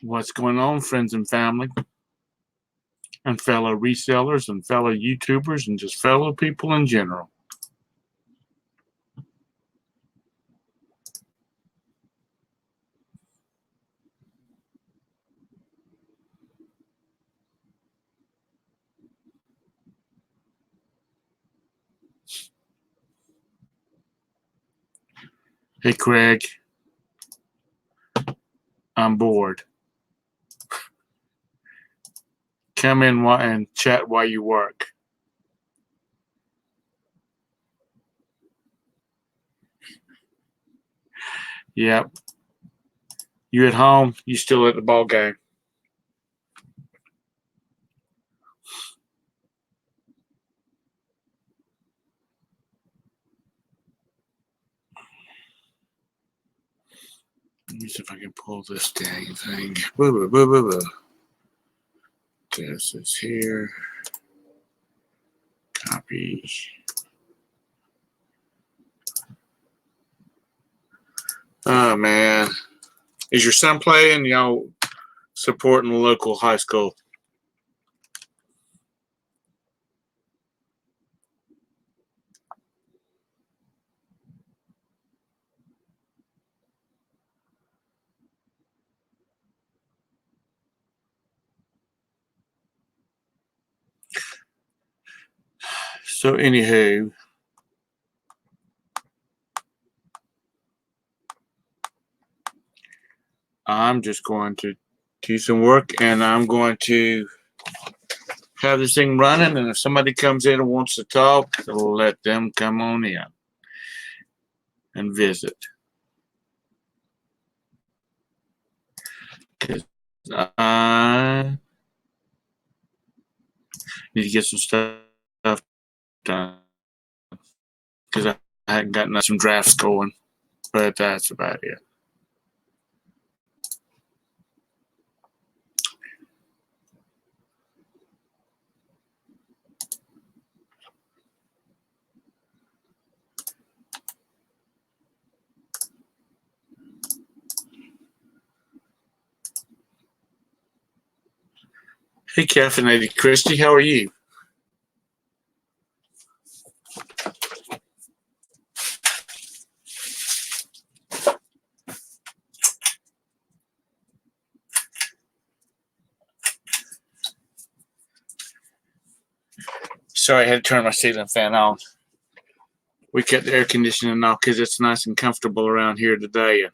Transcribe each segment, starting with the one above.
What's going on, friends and family, and fellow resellers, and fellow YouTubers, and just fellow people in general? Hey, Craig, I'm bored. Come in and chat while you work. Yep. You at home? You still at the ball game? Let me see if I can pull this dang thing. This is here. Copy. Oh, man. Is your son playing? Y'all supporting the local high school? So, anywho, I'm just going to do some work, and I'm going to have this thing running, and if somebody comes in and wants to talk, let them come on in and visit. Because I need to get some stuff done, because I hadn't gotten some drafts going, but that's about it. Hey, Caffeinated Christy, how are you? Sorry, I had to turn my ceiling fan on. We kept the air conditioning off because it's nice and comfortable around here today. And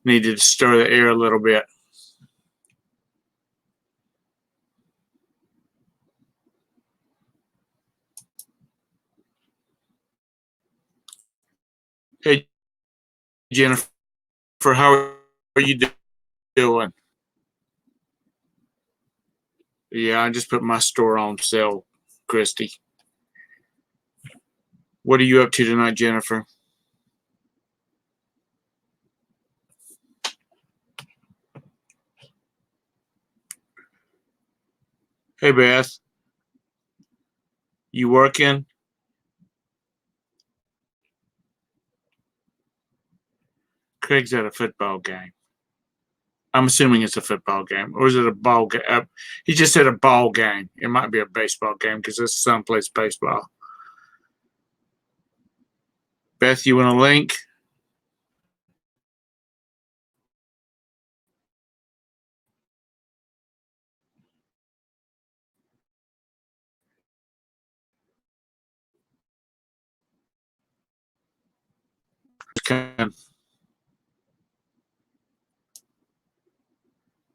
needed to stir the air a little bit. Hey, Jennifer, how are you doing? Yeah, I just put my store on sale, Christy. What are you up to tonight, Jennifer? Hey, Beth. You working? Craig's at a football game. I'm assuming it's a football game. Or is it a ball game? He just said a ball game. It might be a baseball game because his son plays baseball. Beth, you want a link?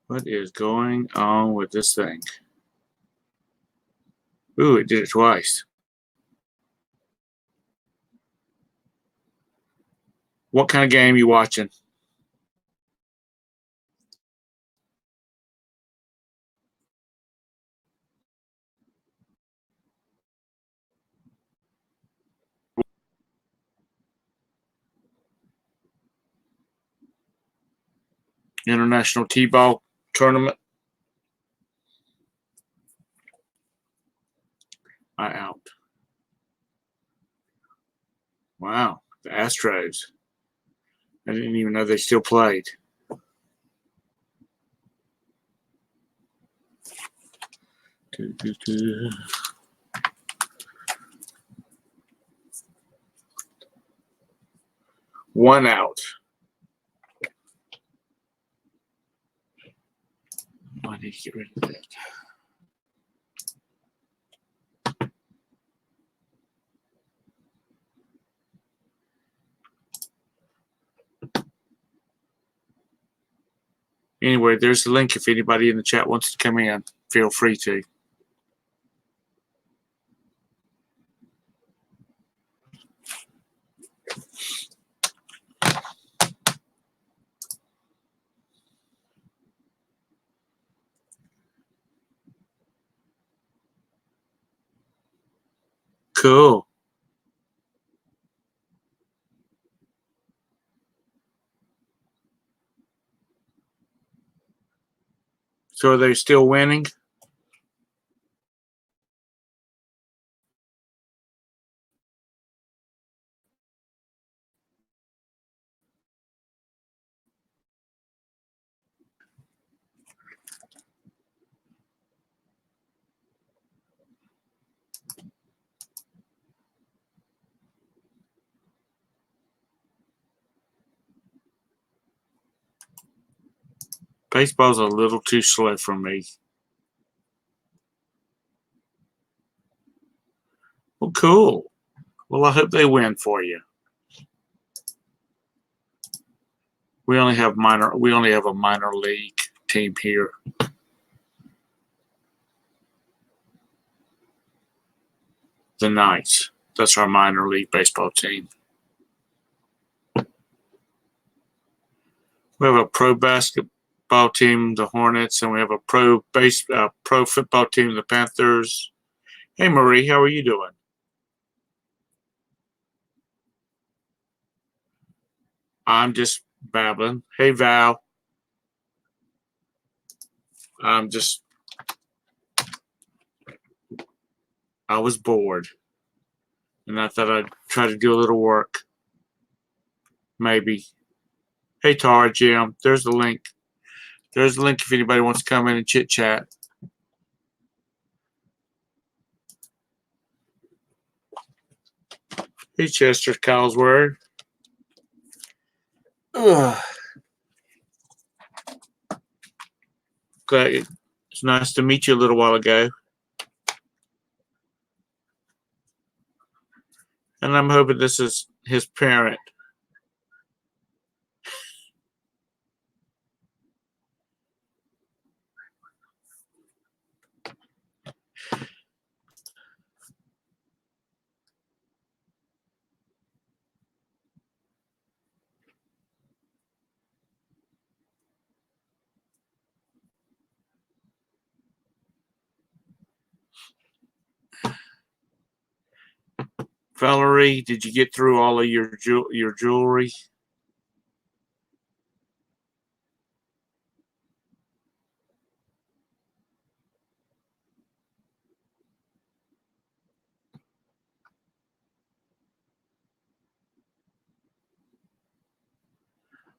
What is going on with this thing? Ooh, it did it twice. What kind of game you watching? International T-ball tournament. I out. Wow, the Astros. I didn't even know they still played. One out. I need to get rid of that. Anyway, there's the link if anybody in the chat wants to come in. Feel free to. Cool. So are they still winning? Baseball's a little too slow for me. Well, cool. Well, I hope they win for you. We only have a minor league team here. The Knights. That's our minor league baseball team. We have a pro basketball team, the Hornets, and we have a pro football team, the Panthers. Hey, Marie, how are you doing? I'm just babbling. Hey, Val. I was bored, and I thought I'd try to do a little work. Maybe. Hey, Tara, Jim, there's the link. There's the link if anybody wants to come in and chit chat. Hey, Chester Callsworth. Ugh. Okay. It's nice to meet you a little while ago. And I'm hoping this is his parent. Valerie, did you get through all of your jewelry?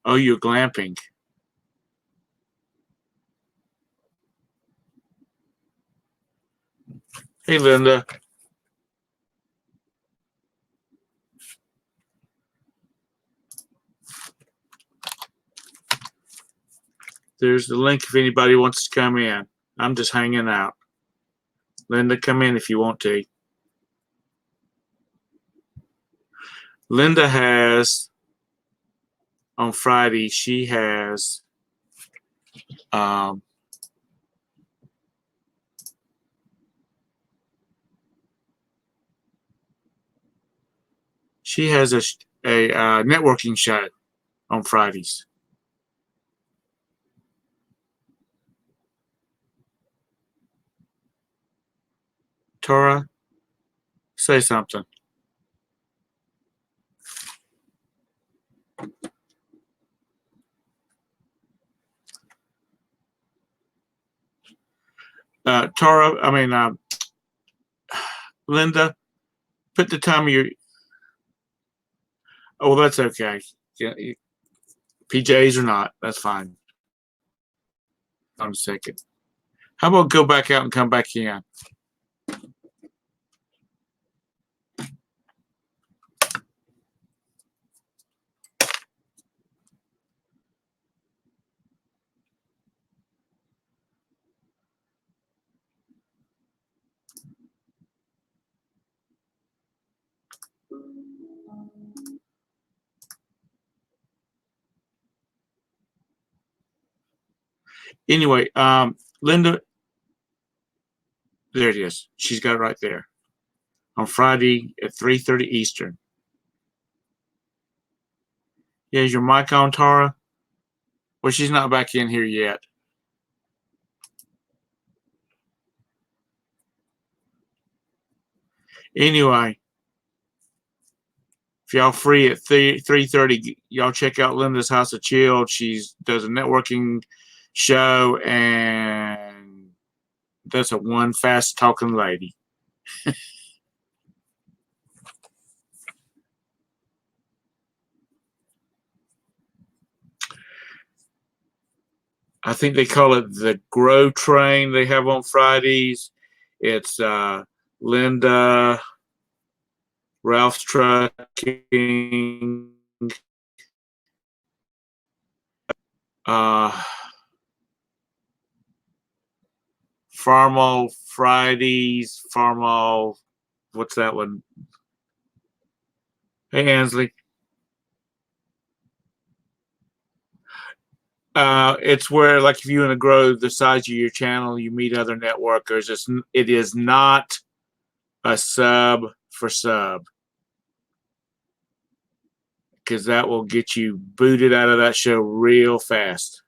Oh, you're glamping. Hey, Linda. There's the link if anybody wants to come in. I'm just hanging out. Linda, come in if you want to. Linda has, on Friday, she has a networking show on Fridays. Tara, say something. Linda, put the time of your. Oh, that's okay. Yeah, PJs or not, that's fine. On a second. How about go back out and come back in? Anyway, Linda, there it is. She's got it right there. On Friday at 3:30 Eastern. Yeah, is your mic on, Tara? Well, she's not back in here yet. Anyway, if y'all free at 3:30, y'all check out Linda's House of Chill. She does a networking show, and that's a one fast talking lady. I think they call it the Grow Train they have on Fridays. It's Linda, Ralph's Trucking, Farmall Fridays, Farmall, what's that one? Hey, Ansley. It's where, like, if you want to grow the size of your channel, you meet other networkers. It is not a sub for sub, because that will get you booted out of that show real fast.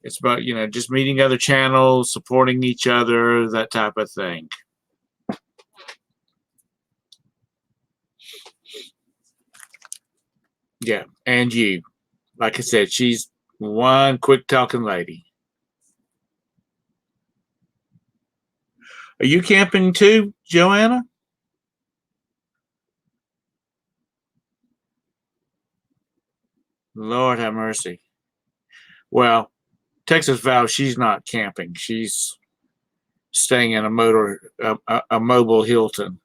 It's about, just meeting other channels, supporting each other, that type of thing. Yeah, and you. Like I said, she's one quick talking lady. Are you camping too, Joanna? Lord have mercy. Well, Texas Val, she's not camping. She's staying in a mobile Hilton.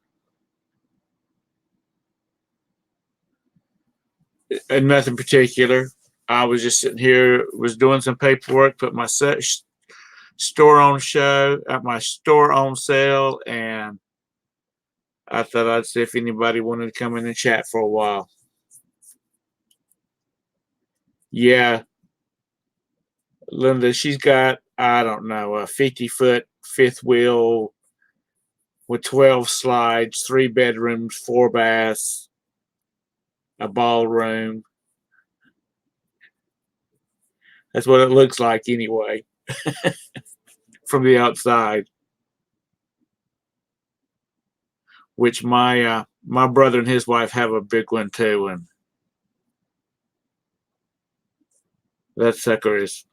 And nothing particular. I was just sitting here, was doing some paperwork, put my store on sale, and I thought I'd see if anybody wanted to come in and chat for a while. Yeah, Linda, she's got, I don't know, a 50-foot fifth wheel with 12 slides, 3 bedrooms, 4 baths, a ballroom. That's what it looks like anyway, from the outside. Which my brother and his wife have a big one too, and that sucker is,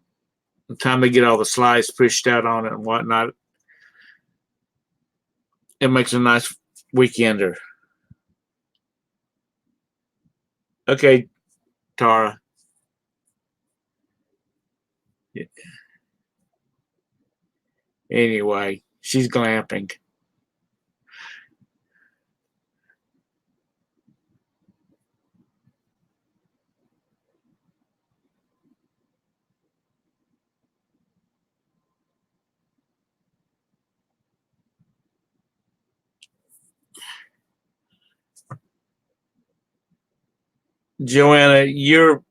the time they get all the slides pushed out on it and whatnot, it makes a nice weekender. Okay, Tara. Anyway, she's glamping. Joanna, you're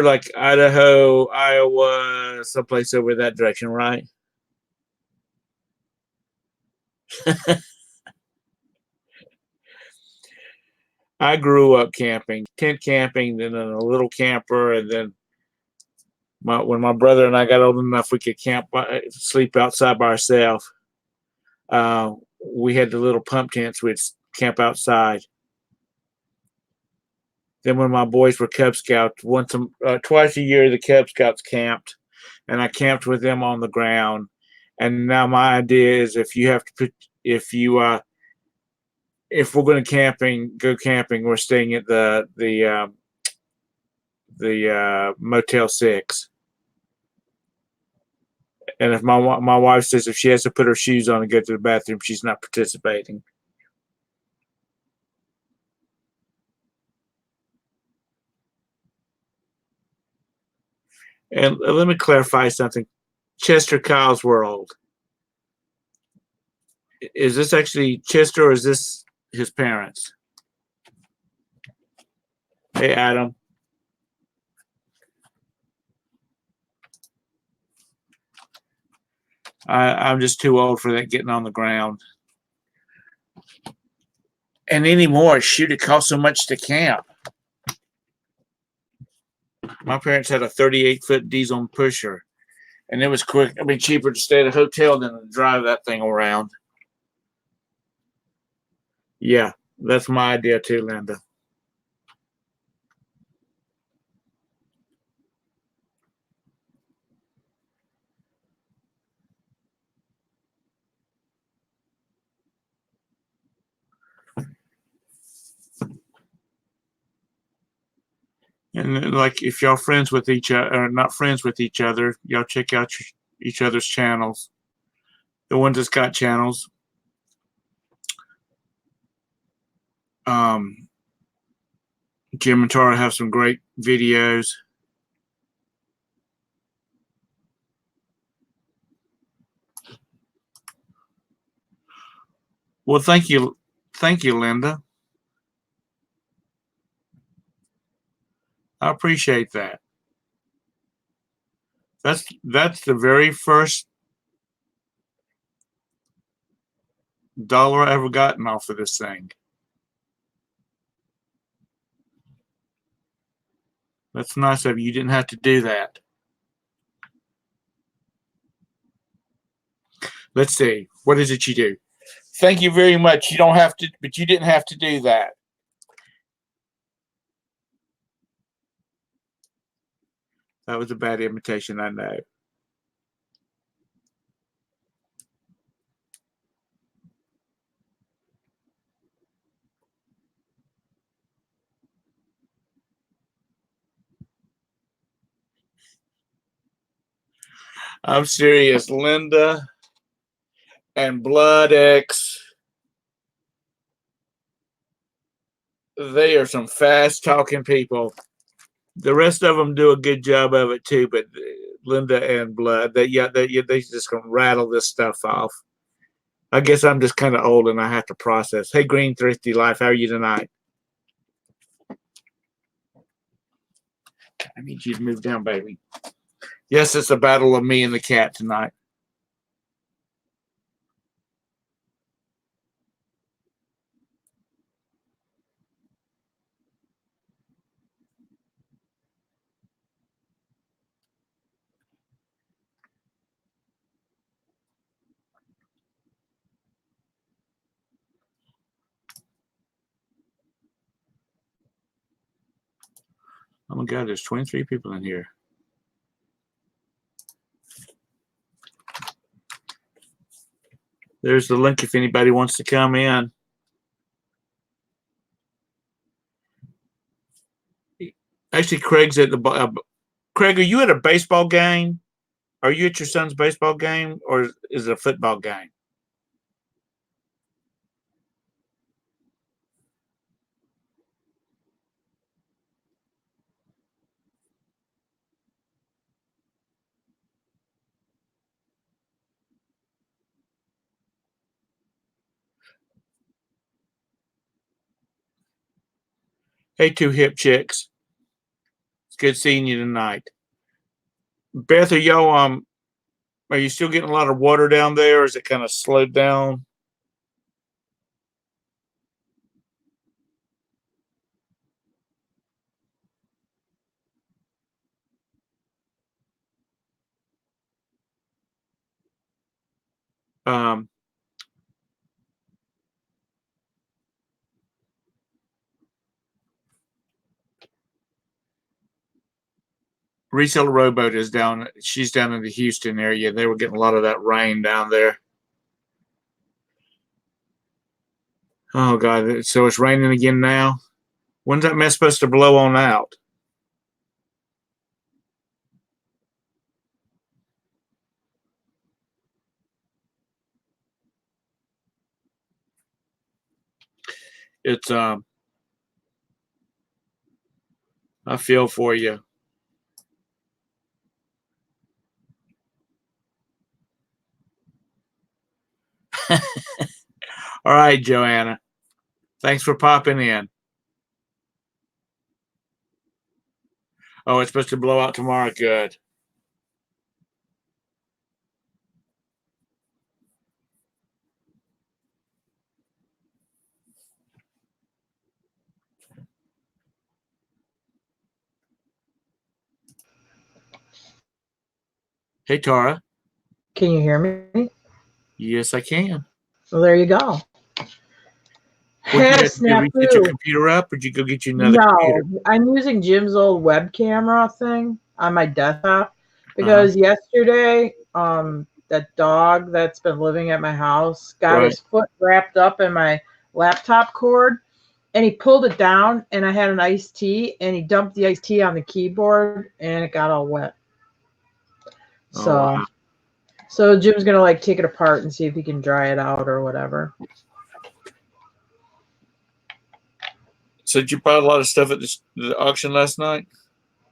like Idaho, Iowa, someplace over that direction, right? I grew up camping, tent camping, then in a little camper, and then when my brother and I got old enough, we could sleep outside by ourselves. We had the little pump tents. We'd camp outside. Then when my boys were Cub Scouts, twice a year the Cub Scouts camped, and I camped with them on the ground. And now my idea is if we're going to go camping, we're staying at the the Motel 6. And if my wife says if she has to put her shoes on and go to the bathroom, she's not participating. And let me clarify something. Chester Kyle's World. Is this actually Chester or is this his parents? Hey, Adam. I'm just too old for that getting on the ground. And anymore, shoot, it costs so much to camp. My parents had a 38-foot diesel pusher, and it was quick. I mean, cheaper to stay at a hotel than to drive that thing around. Yeah, that's my idea too, Linda. And like, if y'all friends with each other or not friends with each other, y'all check out each other's channels. The ones that's got channels. Jim and Tara have some great videos. Well, thank you, Linda. I appreciate that. That's the very first dollar I ever gotten off of this thing. That's nice of you. You didn't have to do that. Let's see. What is it you do? Thank you very much. You don't have to, but you didn't have to do that. That was a bad imitation, I know. I'm serious. Linda and Blood X, they are some fast talking people. The rest of them do a good job of it too, but Linda and Blood, they just gonna rattle this stuff off. I guess I'm just kind of old and I have to process. Hey, Green Thrifty Life, how are you tonight? I need you to move down, baby. Yes, it's a battle of me and the cat tonight. Oh my God, there's 23 people in here. There's the link if anybody wants to come in. Actually, Craig's at the. Craig, are you at a baseball game? Are you at your son's baseball game, or is it a football game? Hey, two hip chicks. It's good seeing you tonight. Beth, are you still getting a lot of water down there, or is it kind of slowed down? Um, Reseller Rowboat is down. She's down in the Houston area. They were getting a lot of that rain down there. Oh God! So it's raining again now. When's that mess supposed to blow on out? It's I feel for you. All right, Joanna. Thanks for popping in. Oh, it's supposed to blow out tomorrow. Good. Hey, Tara. Can you hear me? Yes, I can. Well, there you go. Would you have to go reset your Snafu. computer up, or did you go get you another No, computer? I'm using Jim's old web camera thing on my desktop Uh-huh. because yesterday, that dog that's been living at my house got Right. his foot wrapped up in my laptop cord, and he pulled it down, and I had an iced tea, and he dumped the iced tea on the keyboard, and it got all wet. Oh, So, wow. so Jim's gonna like take it apart and see if he can dry it out or whatever. So did you buy a lot of stuff at the auction last night?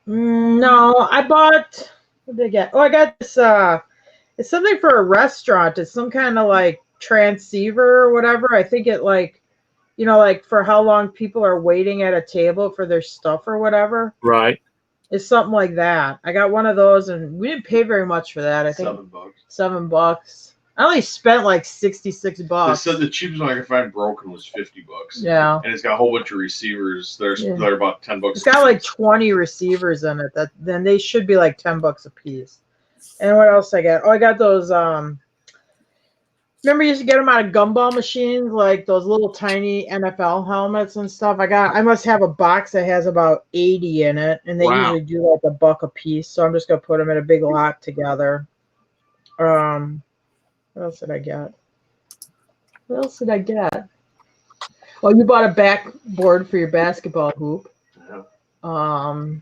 No, I bought. What did I get? Oh, I got this. It's something for a restaurant. It's some kind of like transceiver or whatever. I think it like, like for how long people are waiting at a table for their stuff or whatever. Right. It's something like that. I got one of those, and we didn't pay very much for that. I think $7. $7. I only spent like $66. They said the cheapest one I could find broken was $50. Yeah. And it's got a whole bunch of receivers. They're about $10. It's got like 20 receivers in it. Then they should be like $10 a piece. And what else I got? Oh, I got those. Remember you used to get them out of gumball machines, like those little tiny NFL helmets and stuff. I must have a box that has about 80 in it, and they Wow. usually do like $1 a piece. So I'm just gonna put them in a big lot together. What else did I get? What else did I get? Oh, you bought a backboard for your basketball hoop. Yeah.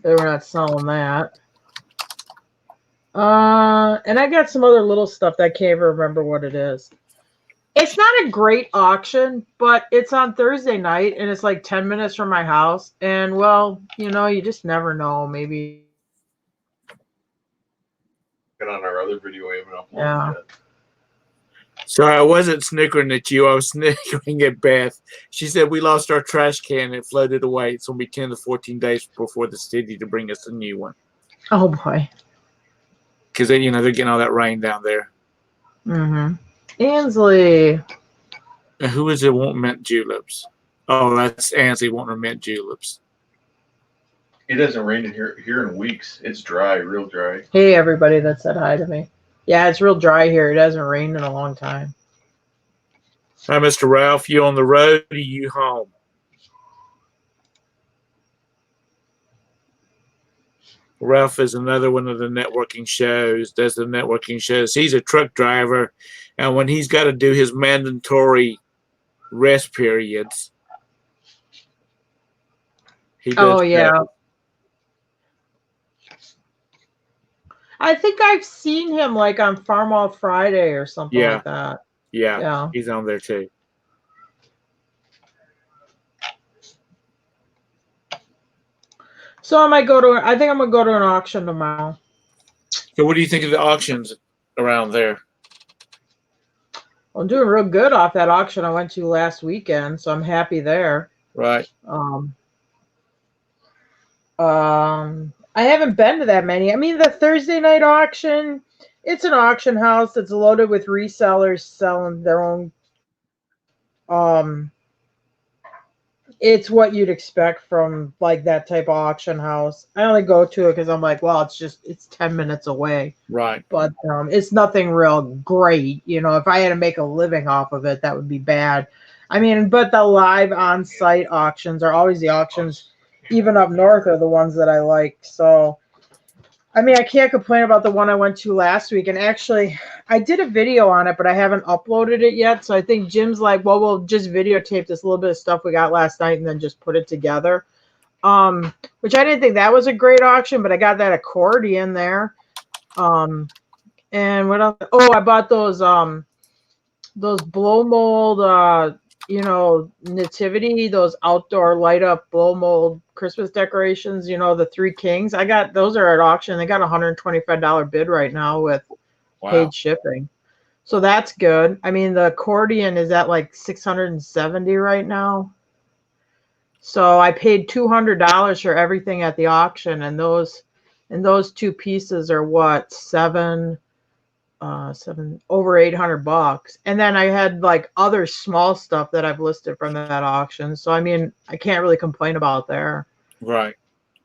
They were not selling that. And I got some other little stuff that I can't even remember what it is. It's not a great auction, but it's on Thursday night, and it's like 10 minutes from my house. And, well, you just never know. Maybe. And on our other video, we haven't uploaded Yeah. yet. Sorry, I wasn't snickering at you. I was snickering at Beth. She said we lost our trash can. It floated away. It's going to be 10 to 14 days before the city to bring us a new one. Oh, boy. Because, they're getting all that rain down there. Mm-hmm. Ansley. And who is it want mint juleps? Oh, that's Ansley wanting mint juleps. It hasn't rained in here in weeks. It's dry, real dry. Hey, everybody that said hi to me. Yeah, it's real dry here. It hasn't rained in a long time. Hi, Mr. Ralph. You on the road or you home? Ralph is another one of the networking shows, does the networking shows. He's a truck driver, and when he's got to do his mandatory rest periods, he does. Oh, yeah. I think I've seen him like on Farm Off Friday or something like that. Yeah, he's on there too. So I think I'm gonna go to an auction tomorrow. So what do you think of the auctions around there? I'm doing real good off that auction I went to last weekend, so I'm happy there. Right. I haven't been to that many. I mean, the Thursday night auction, it's an auction house that's loaded with resellers selling their own. It's what you'd expect from like that type of auction house. I only go to it because I'm like, well, it's 10 minutes away. Right. But it's nothing real great. If I had to make a living off of it, that would be bad. I mean, but the live on-site auctions are always the auctions, even up north, are the ones that I like. So, I mean, I can't complain about the one I went to last week. And actually, I did a video on it, but I haven't uploaded it yet. So I think Jim's like, well, we'll just videotape this little bit of stuff we got last night and then just put it together. Which I didn't think that was a great auction, but I got that accordion there. And what else? Oh, I bought those blow mold nativity, those outdoor light up blow mold Christmas decorations, the Three Kings. I got those are at auction. They got $125 bid right now with paid shipping. So that's good. I mean, the accordion is at like 670 right now. So I paid $200 for everything at the auction, and those two pieces are what, seven over $800. And then I had like other small stuff that I've listed from that auction. So I mean, I can't really complain about there. Right.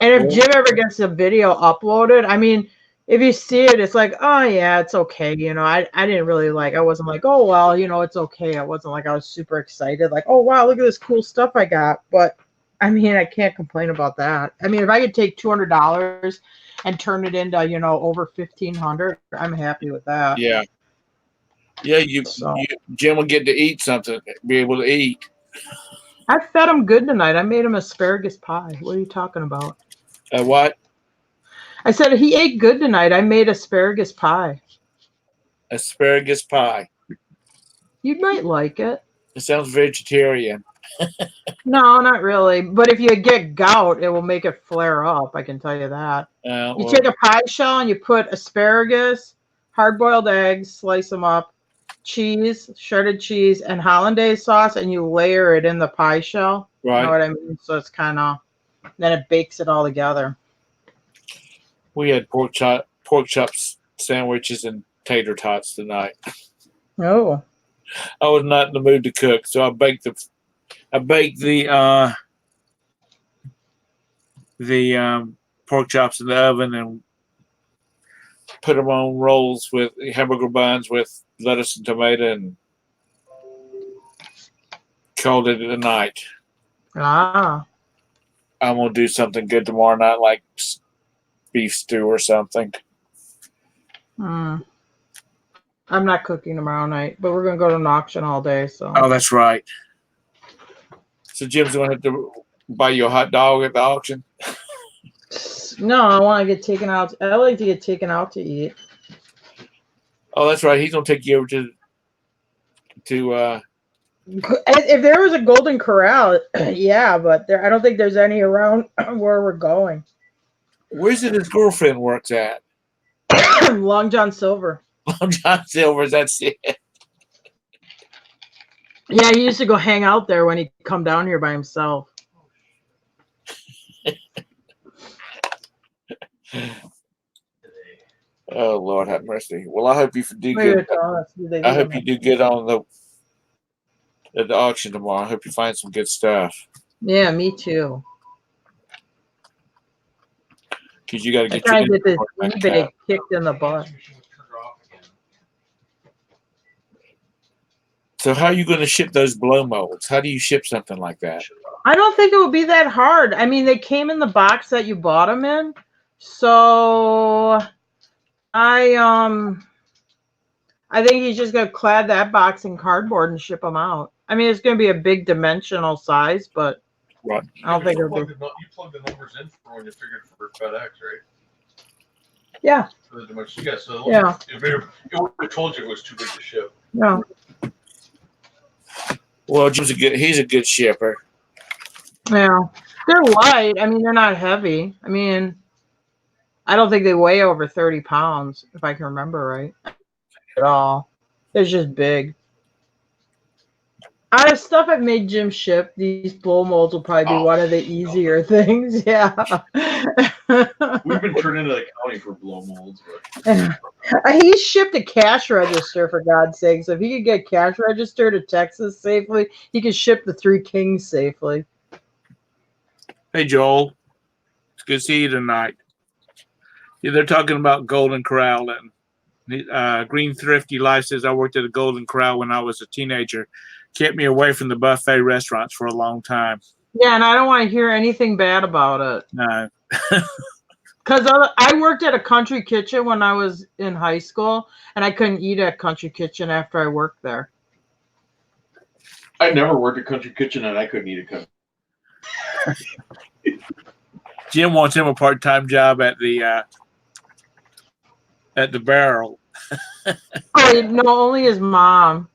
And if Jim ever gets a video uploaded, I mean, if you see it, it's like, oh yeah, it's okay. I didn't really I wasn't like, oh well, it's okay. It wasn't like I was super excited, like, oh wow, look at this cool stuff I got. But I mean, I can't complain about that. I mean, if I could take $200 and turn it into, over 1,500, I'm happy with that. Yeah. Yeah, Jim will get to eat something, be able to eat. I fed him good tonight. I made him asparagus pie. What are you talking about? What? I said he ate good tonight. I made asparagus pie. Asparagus pie. You might like it. It sounds vegetarian. No, not really. But if you get gout, it will make it flare up. I can tell you that. You take a pie shell and you put asparagus, hard-boiled eggs, slice them up, cheese, shredded cheese, and hollandaise sauce, and you layer it in the pie shell. Right. You know what I mean? So it's kind of, then it bakes it all together. We had pork chops sandwiches and tater tots tonight. Oh. I was not in the mood to cook, so I baked the pork chops in the oven and put them on rolls with hamburger buns with lettuce and tomato and called it a night. Ah. I'm gonna do something good tomorrow night, like beef stew or something. I'm not cooking tomorrow night, but we're gonna go to an auction all day. So. Oh, that's right. So Jim's gonna have to buy you a hot dog at the auction. No, I want to get taken out. I like to get taken out to eat. Oh, that's right. He's gonna take you over to. If there was a Golden Corral, yeah, but I don't think there's any around where we're going. Where's it his girlfriend works at? Long John Silver. Long John Silver's. That's it. Yeah, he used to go hang out there when he'd come down here by himself. Oh Lord, have mercy. Well, I hope you do good. I hope you do good on at the auction tomorrow. I hope you find some good stuff. Yeah, me too. Because you got to get this eBay kicked in the butt. So how are you going to ship those blow molds? How do you ship something like that? I don't think it would be that hard. I mean, they came in the box that you bought them in. So I think he's just going to clad that box in cardboard and ship them out. I mean, it's going to be a big dimensional size, but right. I don't think it'll be. You plugged the numbers in for when you figured for FedEx, right? Yeah. Yeah, so yeah. It would have told you it was too big to ship. No. Well, he's a good shipper. Yeah. They're light. I mean, they're not heavy. I mean, I don't think they weigh over 30 pounds, if I can remember right. At all. They're just big. Out of stuff I've made Jim ship, these blow molds will probably be one of the easier things. Yeah. We've been turned into the county for blow molds. He shipped a cash register, for God's sakes. If he could get cash register to Texas safely, he could ship the Three Kings safely. Hey, Joel. It's good to see you tonight. Yeah, they're talking about Golden Corral. And Green Thrifty Life says I worked at a Golden Corral when I was a teenager. Kept me away from the buffet restaurants for a long time. Yeah, and I don't want to hear anything bad about it. No. Because I worked at a country kitchen when I was in high school, and I couldn't eat at country kitchen after I worked there. I never worked at country kitchen, and I couldn't eat a country. Jim wants him a part-time job at the Barrel. Oh no, only his mom.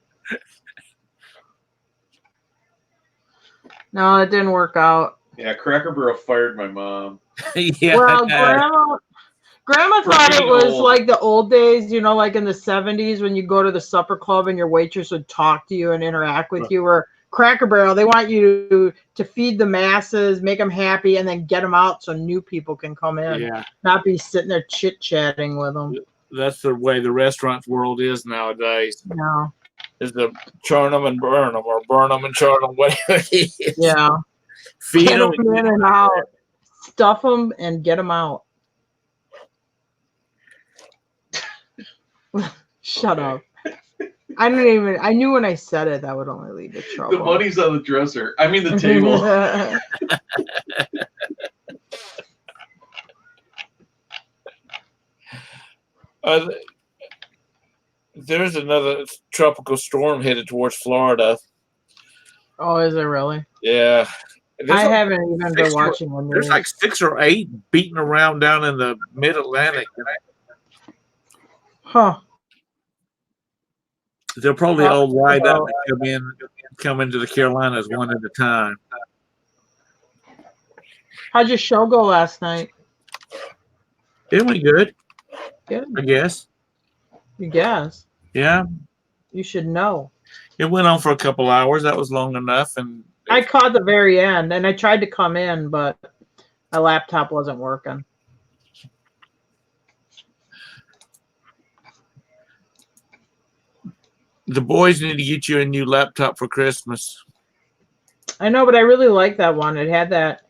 No, it didn't work out. Yeah, Cracker Barrel fired my mom. Yeah. Well, Grandma For thought it being was old. like the old days, you know, like in the 70s when you go to the supper club and your waitress would talk to you and interact with you. Or Cracker Barrel, they want you to feed the masses, make them happy, and then get them out so new people can come in. Yeah. Not be sitting there chit-chatting with them. That's the way the restaurant world is nowadays. No. Is to churn them and burn them, or burn them and churn them, whatever it is. Yeah. Feed Get them. them in and out. Stuff them and get them out. Shut up. I knew when I said it that would only lead to trouble. The money's on the dresser. I mean the table. There's another tropical storm headed towards Florida. Oh, is it really? Yeah. I haven't even been watching the news. There's like 6 or 8 beating around down in the mid-Atlantic. Huh. They'll probably all ride up and come into the Carolinas one at a time. How'd your show go last night? It went good. Good. I guess. You guess. Yeah. You should know. It went on for a couple hours. That was long enough. And I caught the very end, and I tried to come in, but my laptop wasn't working. the boys need to get you a new laptop for Christmas. I know, but I really like that one. It had that.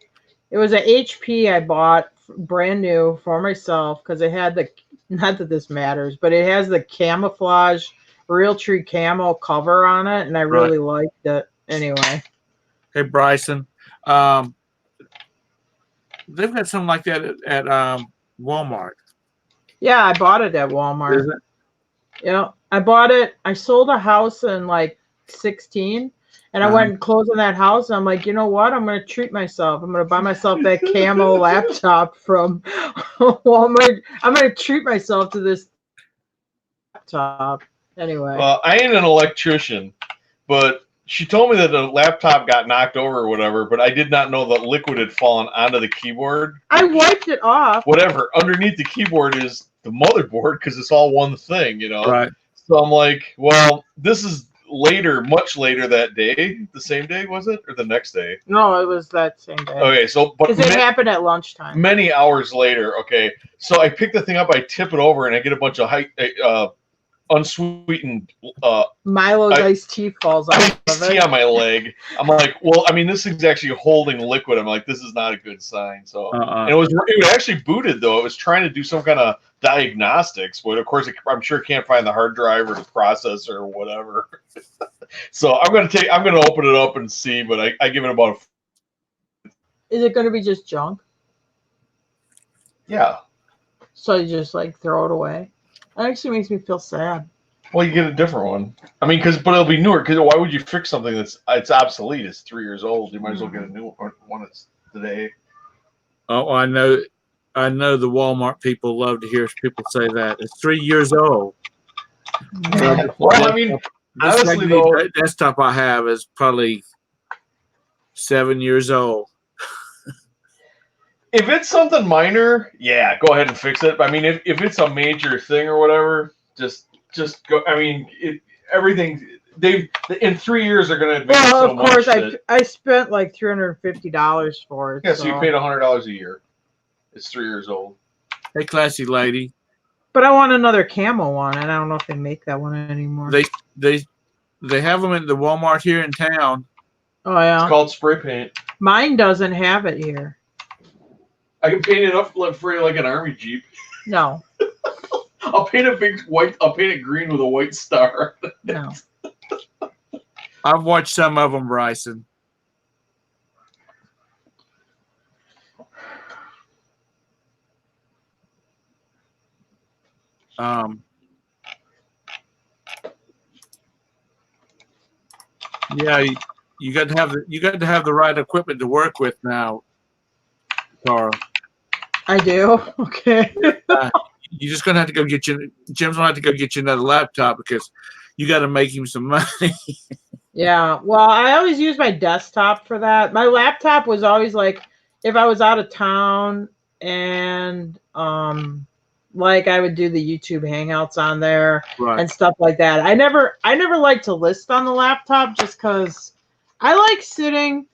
It was an HP I bought brand new for myself because it had the, not that this matters, but it has the camouflage Realtree camo cover on it, and I really liked it. Anyway. Hey, Bryson. They've got something like that at Walmart. Yeah, I bought it at Walmart. Is it? Yeah, I bought it. I sold a house in like 16, and I went and closed on that house. And I'm like, you know what? I'm going to treat myself. I'm going to buy myself that camo laptop from Walmart. I'm going to treat myself to this laptop. Anyway. Well, I ain't an electrician, but she told me that the laptop got knocked over or whatever, but I did not know that liquid had fallen onto the keyboard. I wiped it off. Whatever. Underneath the keyboard is the motherboard because it's all one thing, you know? Right. So I'm like, well, this is later, much later that day. The same day, was it? Or the next day? No, it was that same day. Okay, so, but because it happened at lunchtime. Many hours later, okay. So I pick the thing up, I tip it over, and I get a bunch of unsweetened Milo's iced tea falls out of tea it. on my leg. I'm like, well, I mean, this thing's actually holding liquid. I'm like, this is not a good sign. So and it was actually booted though. It was trying to do some kind of diagnostics, but of course, I'm sure it can't find the hard drive or the processor or whatever. So I'm gonna open it up and see, but I give it about. Is it gonna be just junk? Yeah. So you just like throw it away? That actually makes me feel sad. Well, you get a different one. I mean, but it'll be newer. Because why would you fix something it's obsolete? It's 3 years old. You might as well get a new one that's today. Oh, I know the Walmart people love to hear people say that. It's 3 years old. Well, I mean, honestly, though, the desktop I have is probably 7 years old. If it's something minor, yeah, go ahead and fix it. I mean, if it's a major thing or whatever, just go. I mean, everything in 3 years they're going to advance so much. Well, of course, I spent like $350 for it. Yeah, so you paid $100 a year. It's 3 years old. Hey, classy lady. But I want another camo one, and I don't know if they make that one anymore. They have them at the Walmart here in town. Oh yeah. It's called spray paint. Mine doesn't have it here. I can paint it up for you like an army jeep. No. I'll paint a big white. I'll paint it green with a white star. No. I've watched some of them, Bryson. Yeah, you got to have the right equipment to work with now, Carl. I do. Okay. You're just gonna have to go get Jim's gonna have to go get you another laptop because you got to make him some money. Yeah. Well, I always use my desktop for that. My laptop was always like if I was out of town and like I would do the YouTube hangouts on there Right. and stuff like that. I never like to list on the laptop just because I like sitting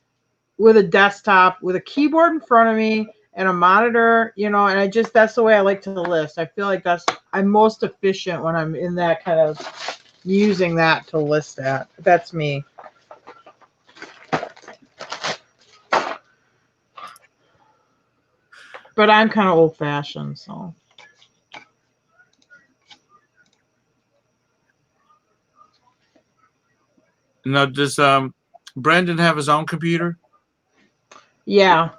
with a desktop with a keyboard in front of me and a monitor, and I just that's the way I like to list. I feel like I'm most efficient when I'm in that kind of using that to list at. That's me. But I'm kind of old fashioned, so. Now, does Brandon have his own computer? Yeah.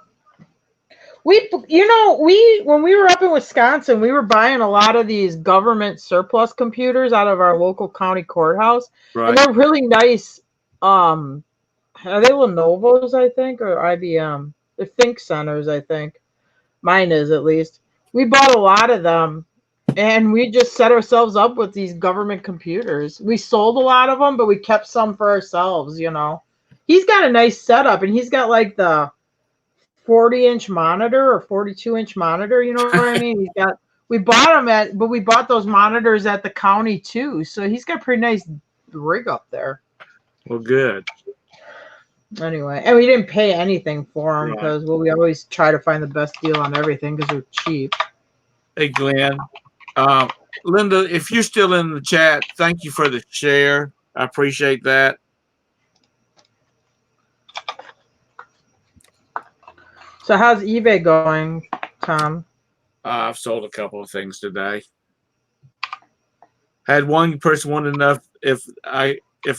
When we were up in Wisconsin, we were buying a lot of these government surplus computers out of our local county courthouse, Right. and they're really nice. Are they Lenovo's, I think, or IBM? They're Think Centers, I think. Mine is, at least. We bought a lot of them, and we just set ourselves up with these government computers. We sold a lot of them, but we kept some for ourselves. He's got a nice setup, and he's got like the 40-inch monitor or 42-inch monitor, you know what I mean? We bought those monitors at the county too. So he's got a pretty nice rig up there. Well, good. Anyway, and we didn't pay anything for them Right. because we always try to find the best deal on everything because they're cheap. Hey, Glenn. Linda, if you're still in the chat, thank you for the share. I appreciate that. So how's eBay going, Tom? I've sold a couple of things today. Had one person want to know if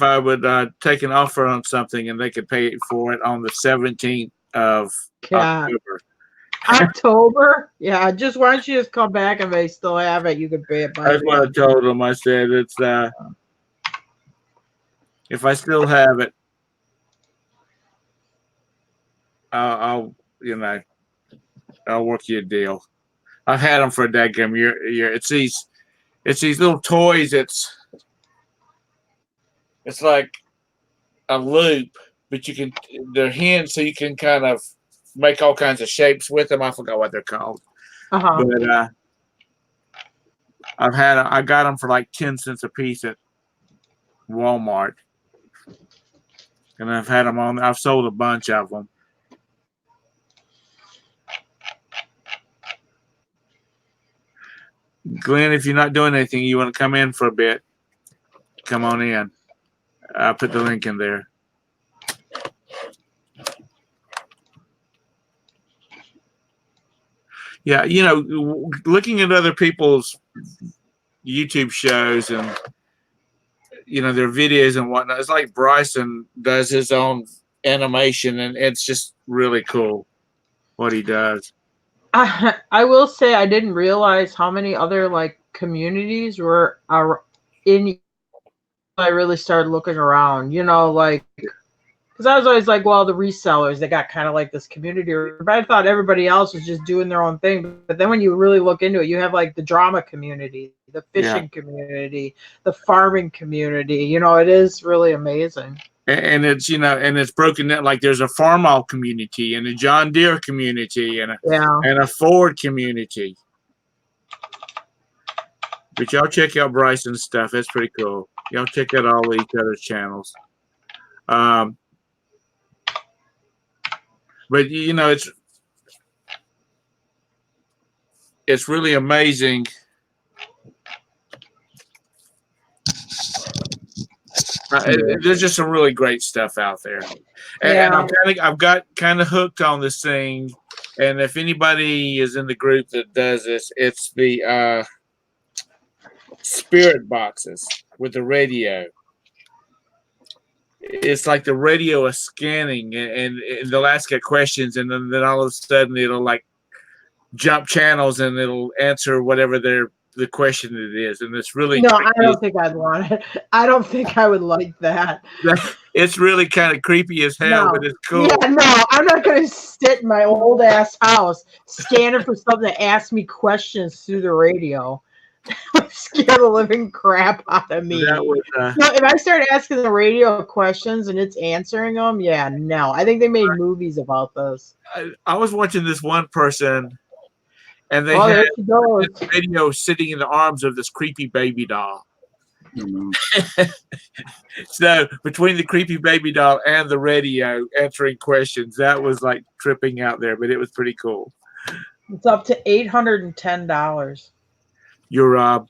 I would take an offer on something and they could pay for it on the 17th of October. October? Yeah, why don't you just come back and they still have it? You could pay it by. That's what I told them. I said it's if I still have it, I'll work you a deal. I've had them for a dadgum year. It's these little toys. It's like a loop, but they're hints, so you can kind of make all kinds of shapes with them. I forgot what they're called. Uh-huh. But I got them for like 10 cents a piece at Walmart, and I've had them on. I've sold a bunch of them. Glenn, if you're not doing anything, you want to come in for a bit, come on in. I'll put the link in there. Yeah, looking at other people's YouTube shows and their videos and whatnot, it's like Bryson does his own animation, and it's just really cool what he does. I will say I didn't realize how many other communities are in. I really started looking around, because I was always like, well, the resellers, they got kind of like this community, but I thought everybody else was just doing their own thing. But then when you really look into it, you have the drama community, the fishing community, the farming community. It is really amazing. And it's and it's broken down, like there's a Farmall community and a John Deere community and a Ford community. But y'all check out Bryson's stuff. That's pretty cool. Y'all check out all each other's channels. But it's really amazing. There's just some really great stuff out there, and I've got kind of hooked on this thing. And if anybody is in the group that does this, it's the spirit boxes with the radio. It's like the radio is scanning, and they'll ask it questions, and then all of a sudden it'll jump channels and it'll answer whatever the question it is, and it's really no. I don't think I'd want it. I don't think I would like that. It's really kind of creepy as hell, but it's cool. Yeah, no, I'm not gonna sit in my old ass house scanning for something that asks me questions through the radio. would scare the living crap out of me. That was, So if I start asking the radio questions and it's answering them, yeah, no. I think they made movies about this. I was watching this one person, and they Oh, had there she goes. this video sitting in the arms of this creepy baby doll. So between the creepy baby doll and the radio answering questions, that was like tripping out there, but it was pretty cool. It's up to $810. Your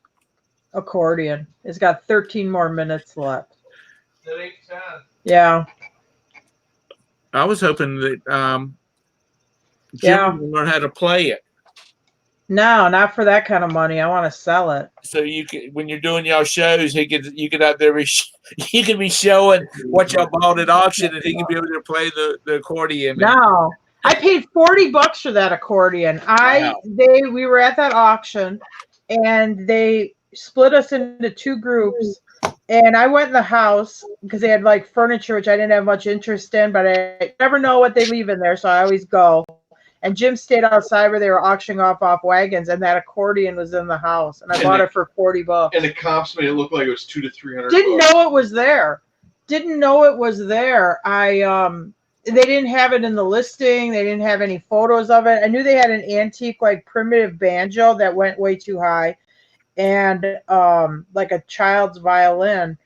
Accordion. It's got 13 more minutes left. That ain't 10. Yeah. I was hoping that Jim Yeah. would learn how to play it. No, not for that kind of money. I want to sell it. So you can, when you're doing y'all shows, you could out there you could be showing what y'all bought at auction, and he could be able to play the accordion. No, I paid $40 for that accordion. We were at that auction, and they split us into two groups. And I went in the house because they had like furniture, which I didn't have much interest in, but I never know what they leave in there, so I always go. And Jim stayed outside where they were auctioning off wagons, and that accordion was in the house, and I bought it for $40. And the comps made it look like it was $200 to $300. Didn't know it was there. Didn't know it was there. They didn't have it in the listing. They didn't have any photos of it. I knew they had an antique, like primitive banjo that went way too high, and like a child's violin.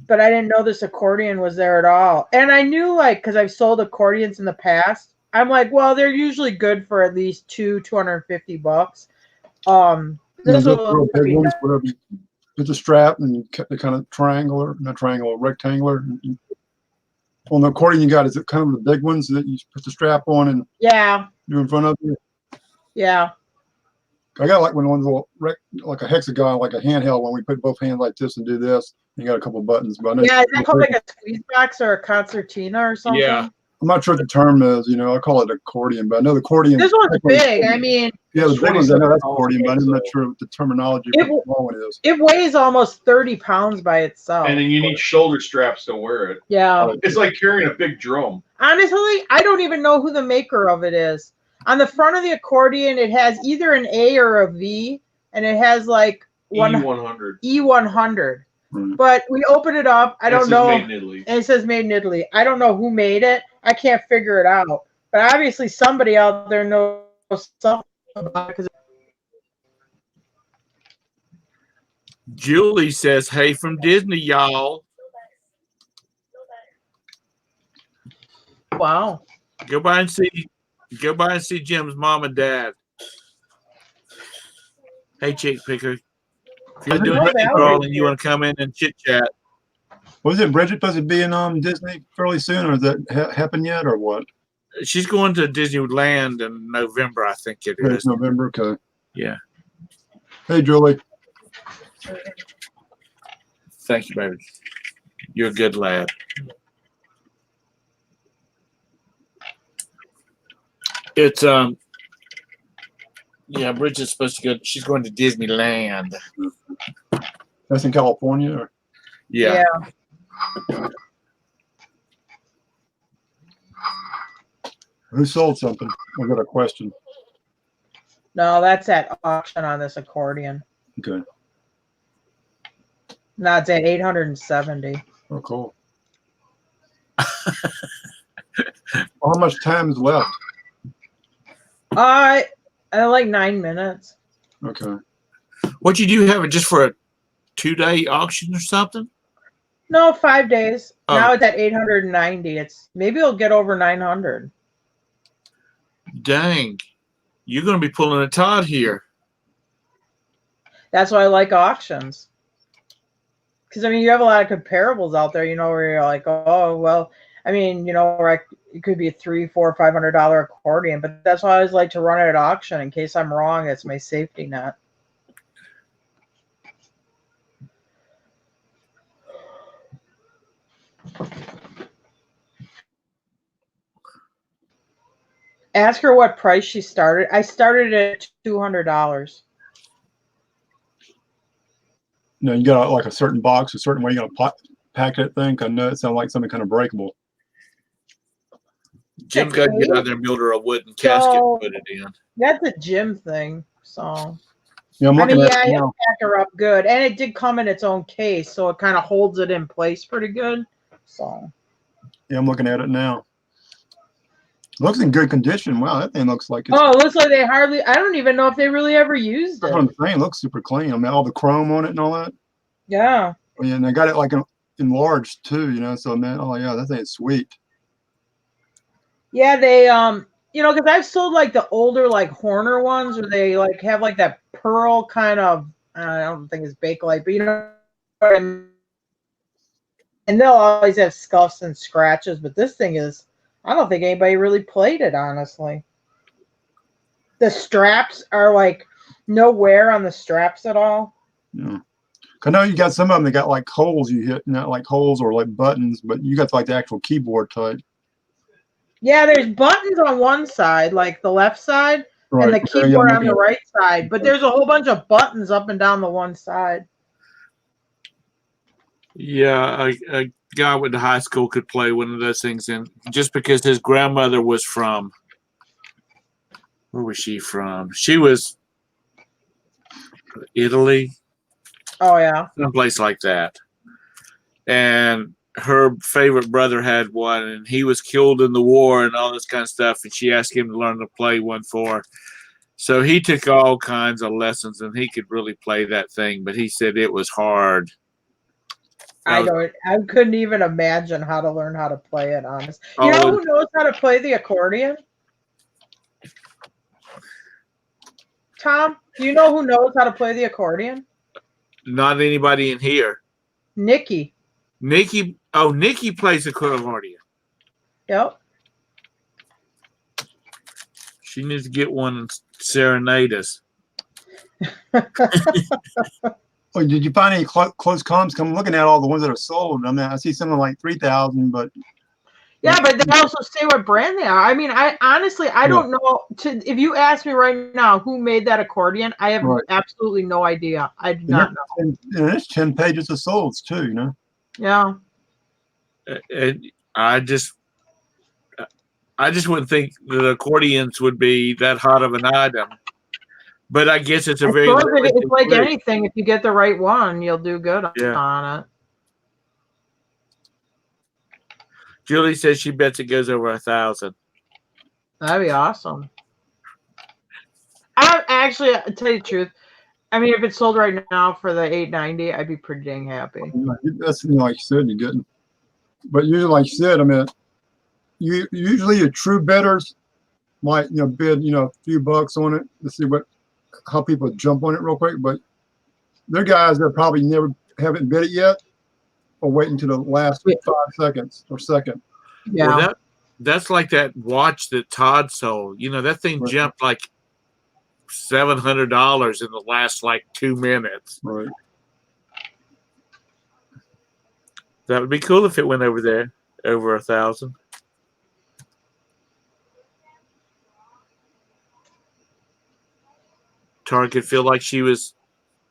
But I didn't know this accordion was there at all. And I knew, like, because I've sold accordions in the past. I'm like, well, they're usually good for at least $250. This real big ones, whatever. It's a strap and the kind of rectangular. On the accordion you got, is it kind of the big ones that you put the strap on and do in front of you? Yeah. I got like one of those like a hexagon, like a handheld one. We put both hands like this and do this. You got a couple of buttons, but I know is that called like a squeeze box or a concertina or something? Yeah. I'm not sure what the term is. I call it accordion, but I know the accordion. This one's big. I mean, yeah, the big ones. I know that's accordion, but I'm not sure what the terminology for the small one is. It weighs almost 30 pounds by itself. And then you need shoulder straps to wear it. Yeah. It's like carrying a big drum. Honestly, I don't even know who the maker of it is. On the front of the accordion, it has either an A or a V, and it has like E100. E100. But we open it up. I don't know. Made in Italy. And it says made in Italy. I don't know who made it. I can't figure it out. But obviously somebody out there knows something about it. Julie says, "Hey from Disney, y'all." Wow. Go by and see Jim's mom and dad. Hey, Chick Picker. If you're doing Disney Crawl and you want to come in and chit chat. Was it Bridget supposed to be in Disney fairly soon, or has that happened yet, or what? She's going to Disneyland in November, I think it is. November, okay. Yeah. Hey, Julie. Thank you, baby. You're a good lad. It's yeah, Bridget's supposed to go. She's going to Disneyland. That's in California, or? Yeah. Who sold something? I got a question. No, that's at auction on this accordion. Okay. No, it's at 870. Oh, cool. Well, how much time is left? I like 9 minutes. Okay. What you do have it just for a 2-day auction or something? No, 5 days. Oh. Now it's at 890. Maybe it'll get over 900. Dang. You're going to be pulling a Todd here. That's why I like auctions. Because, I mean, you have a lot of comparables out there, where you're like, oh, well, I mean, where it could be a $300, $400, $500 accordion. But that's why I always like to run it at auction. In case I'm wrong, it's my safety net. Ask her what price she started. I started at $200. You got like a certain box, a certain way you're gonna pack that thing. I know it sounds like something kind of breakable. Jim's got to get out there and build her a wooden casket and put it in. That's a Jim thing. So Yeah, I'm I mean, looking at yeah, it he'll now. pack her up good, and it did come in its own case, so it kind of holds it in place pretty good. So. Yeah, I'm looking at it now. Looks in good condition. Wow, that thing looks like it's. Oh, it looks like they hardly. I don't even know if they really ever used That's it. what I'm saying. It looks super clean. I mean, all the chrome on it and all that. Yeah. Yeah, and they got it like enlarged too, you know. So man, oh yeah, that thing's sweet. Yeah, they you know, because I've sold like the older like Horner ones where they like have like that pearl kind of. I don't think it's Bakelite, but you know what I mean? And they'll always have scuffs and scratches, but this thing is. I don't think anybody really played it, honestly. The straps are like no wear on the straps at all. Yeah. I know you got some of them that got like holes you hit, not like holes or like buttons, but you got like the actual keyboard type. Yeah, there's buttons on one side, like the left side, Right. and the Yeah, keyboard on the right side. But there's a whole bunch of buttons up and down the one side. Yeah, a guy went to high school could play one of those things, and just because his grandmother was from, where was she from? She was Italy. Oh yeah, someplace like that. And her favorite brother had one, and he was killed in the war and all this kind of stuff. And she asked him to learn to play one for her. So he took all kinds of lessons, and he could really play that thing. But he said it was hard. I couldn't even imagine how to learn how to play it. Honest, you know who knows how to play the accordion? Tom, do you know who knows how to play the accordion? Not anybody in here. Nikki. Nikki plays the accordion. Yep. She needs to get one and serenade us. Oh, did you find any close comps? I'm looking at all the ones that are sold. I mean, I see something like 3,000, but yeah, but they also say what brand they are. I mean, I honestly don't know. If you ask me right now who made that accordion, I have absolutely no idea. I do not know. And there's 10 pages of solds too, you know. Yeah. And I just wouldn't think the accordions would be that hot of an item. But I guess it's it's like anything. If you get the right one, you'll do good on it. Julie says she bets it goes over 1,000. That'd be awesome. I actually, to tell you the truth, I mean, if it's sold right now for the $890, I'd be pretty dang happy. That's like you said, you're getting. But usually, like you said, I mean, usually your true bettors might bid a few bucks on it to see how people jump on it real quick. But they're guys that probably haven't bid it yet, or wait until the last 5 seconds or second. Yeah, well, that's like that watch that Todd sold. That thing jumped like $700 in the last like 2 minutes. Right. That would be cool if it went over there, over 1,000. Tara could feel like she was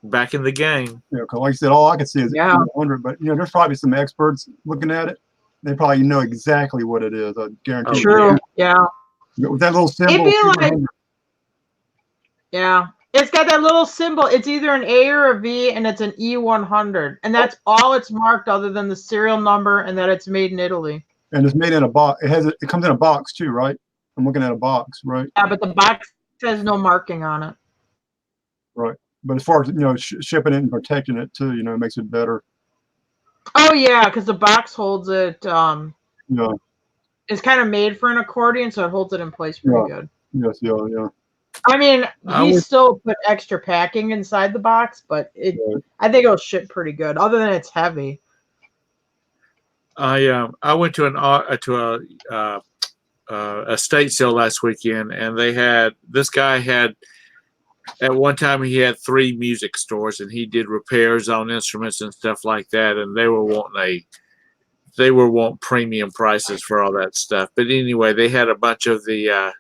back in the game. Yeah, because like I said, all I can see is 100. But there's probably some experts looking at it. They probably know exactly what it is. I guarantee. True. Yeah. With that little symbol. It'd be like, yeah, it's got that little symbol. It's either an A or a V, and it's an E100, and that's all it's marked, other than the serial number and that it's made in Italy. And it's made in a box. It comes in a box too, right? I'm looking at a box, right? Yeah, but the box has no marking on it. Right. But as far as shipping it and protecting it too, it makes it better. Oh yeah, because the box holds it. Yeah. It's kind of made for an accordion, so it holds it in place pretty good. Yes. Yeah. I mean, he still put extra packing inside the box, but I think it'll ship pretty good. Other than it's heavy. I went to a estate sale last weekend, and this guy had. At one time, he had 3 music stores, and he did repairs on instruments and stuff like that. And they were wanting premium prices for all that stuff. But anyway, they had a bunch of the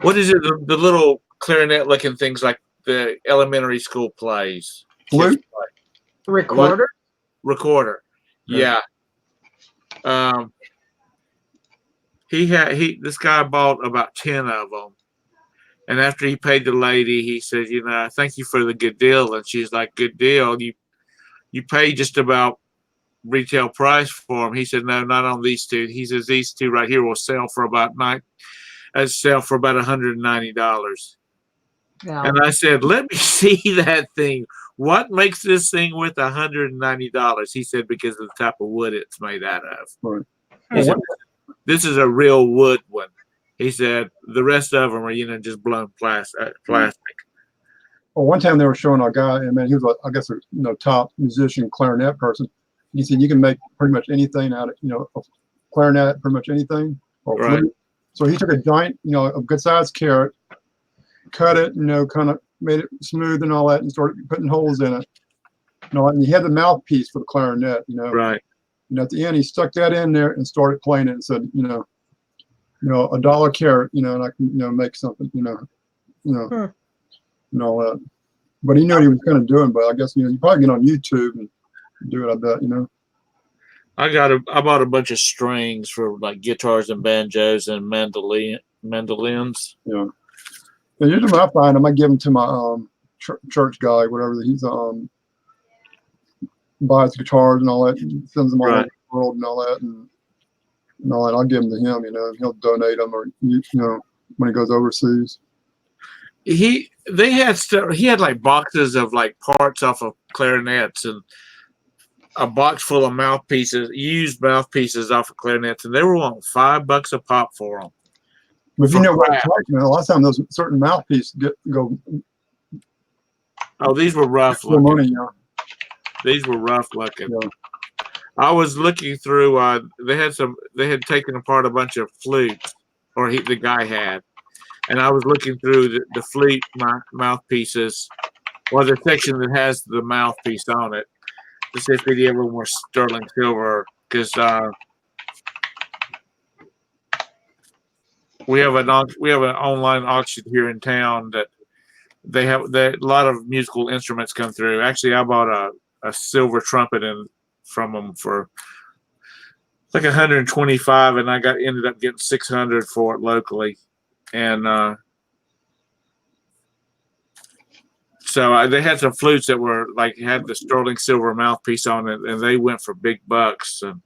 what is it? The little clarinet-looking things like the elementary school plays. Flute? Recorder. Recorder. Yeah. This guy bought about 10 of them. And after he paid the lady, he said, thank you for the good deal. And she's like, good deal. You pay just about retail price for them. He said, no, not on these two. He says, these two right here will sell for about $190. Yeah. And I said, let me see that thing. What makes this thing worth $190? He said, because of the type of wood it's made out of. Right. He said, this is a real wood one. He said, the rest of them are, just blown plastic. Well, one time they were showing a guy, and man, he was, I guess, a top musician, clarinet person. He said, you can make pretty much anything out of, a clarinet, pretty much anything. Or right. flute. So he took a giant, a good sized carrot, cut it, kind of made it smooth and all that, and started putting holes in it. And he had the mouthpiece for the clarinet, Right. And at the end, he stuck that in there and started playing it and said, $1 carrot, and I can, make something, and all that. But he knew what he was kind of doing. But I guess, you probably get on YouTube and do it. I bet, I bought a bunch of strings for like guitars and banjos and mandolins. Yeah. And usually when I find them, I give them to my church guy, whatever. He's buys guitars and all that, and sends them all over the world and all that, and all that. I'll give them to him, and he'll donate them, or when he goes overseas. He had like boxes of like parts off of clarinets and a box full of used mouthpieces off of clarinets, and they were wanting $5 a pop for them. But if you know what I'm talking about, a lot of times those certain mouthpieces go. Oh, these were rough looking. Money, These were rough looking. Yeah. I was looking through. They had taken apart a bunch of flutes, or the guy had, and I was looking through the flute mouthpieces, or the section that has the mouthpiece on it, to see if any of them were sterling silver. Because we have an online auction here in town that they have a lot of musical instruments come through. Actually, I bought a silver trumpet from them for like $125, and I ended up getting $600 for it locally, and so they had some flutes that were like had the sterling silver mouthpiece on it, and they went for big bucks. And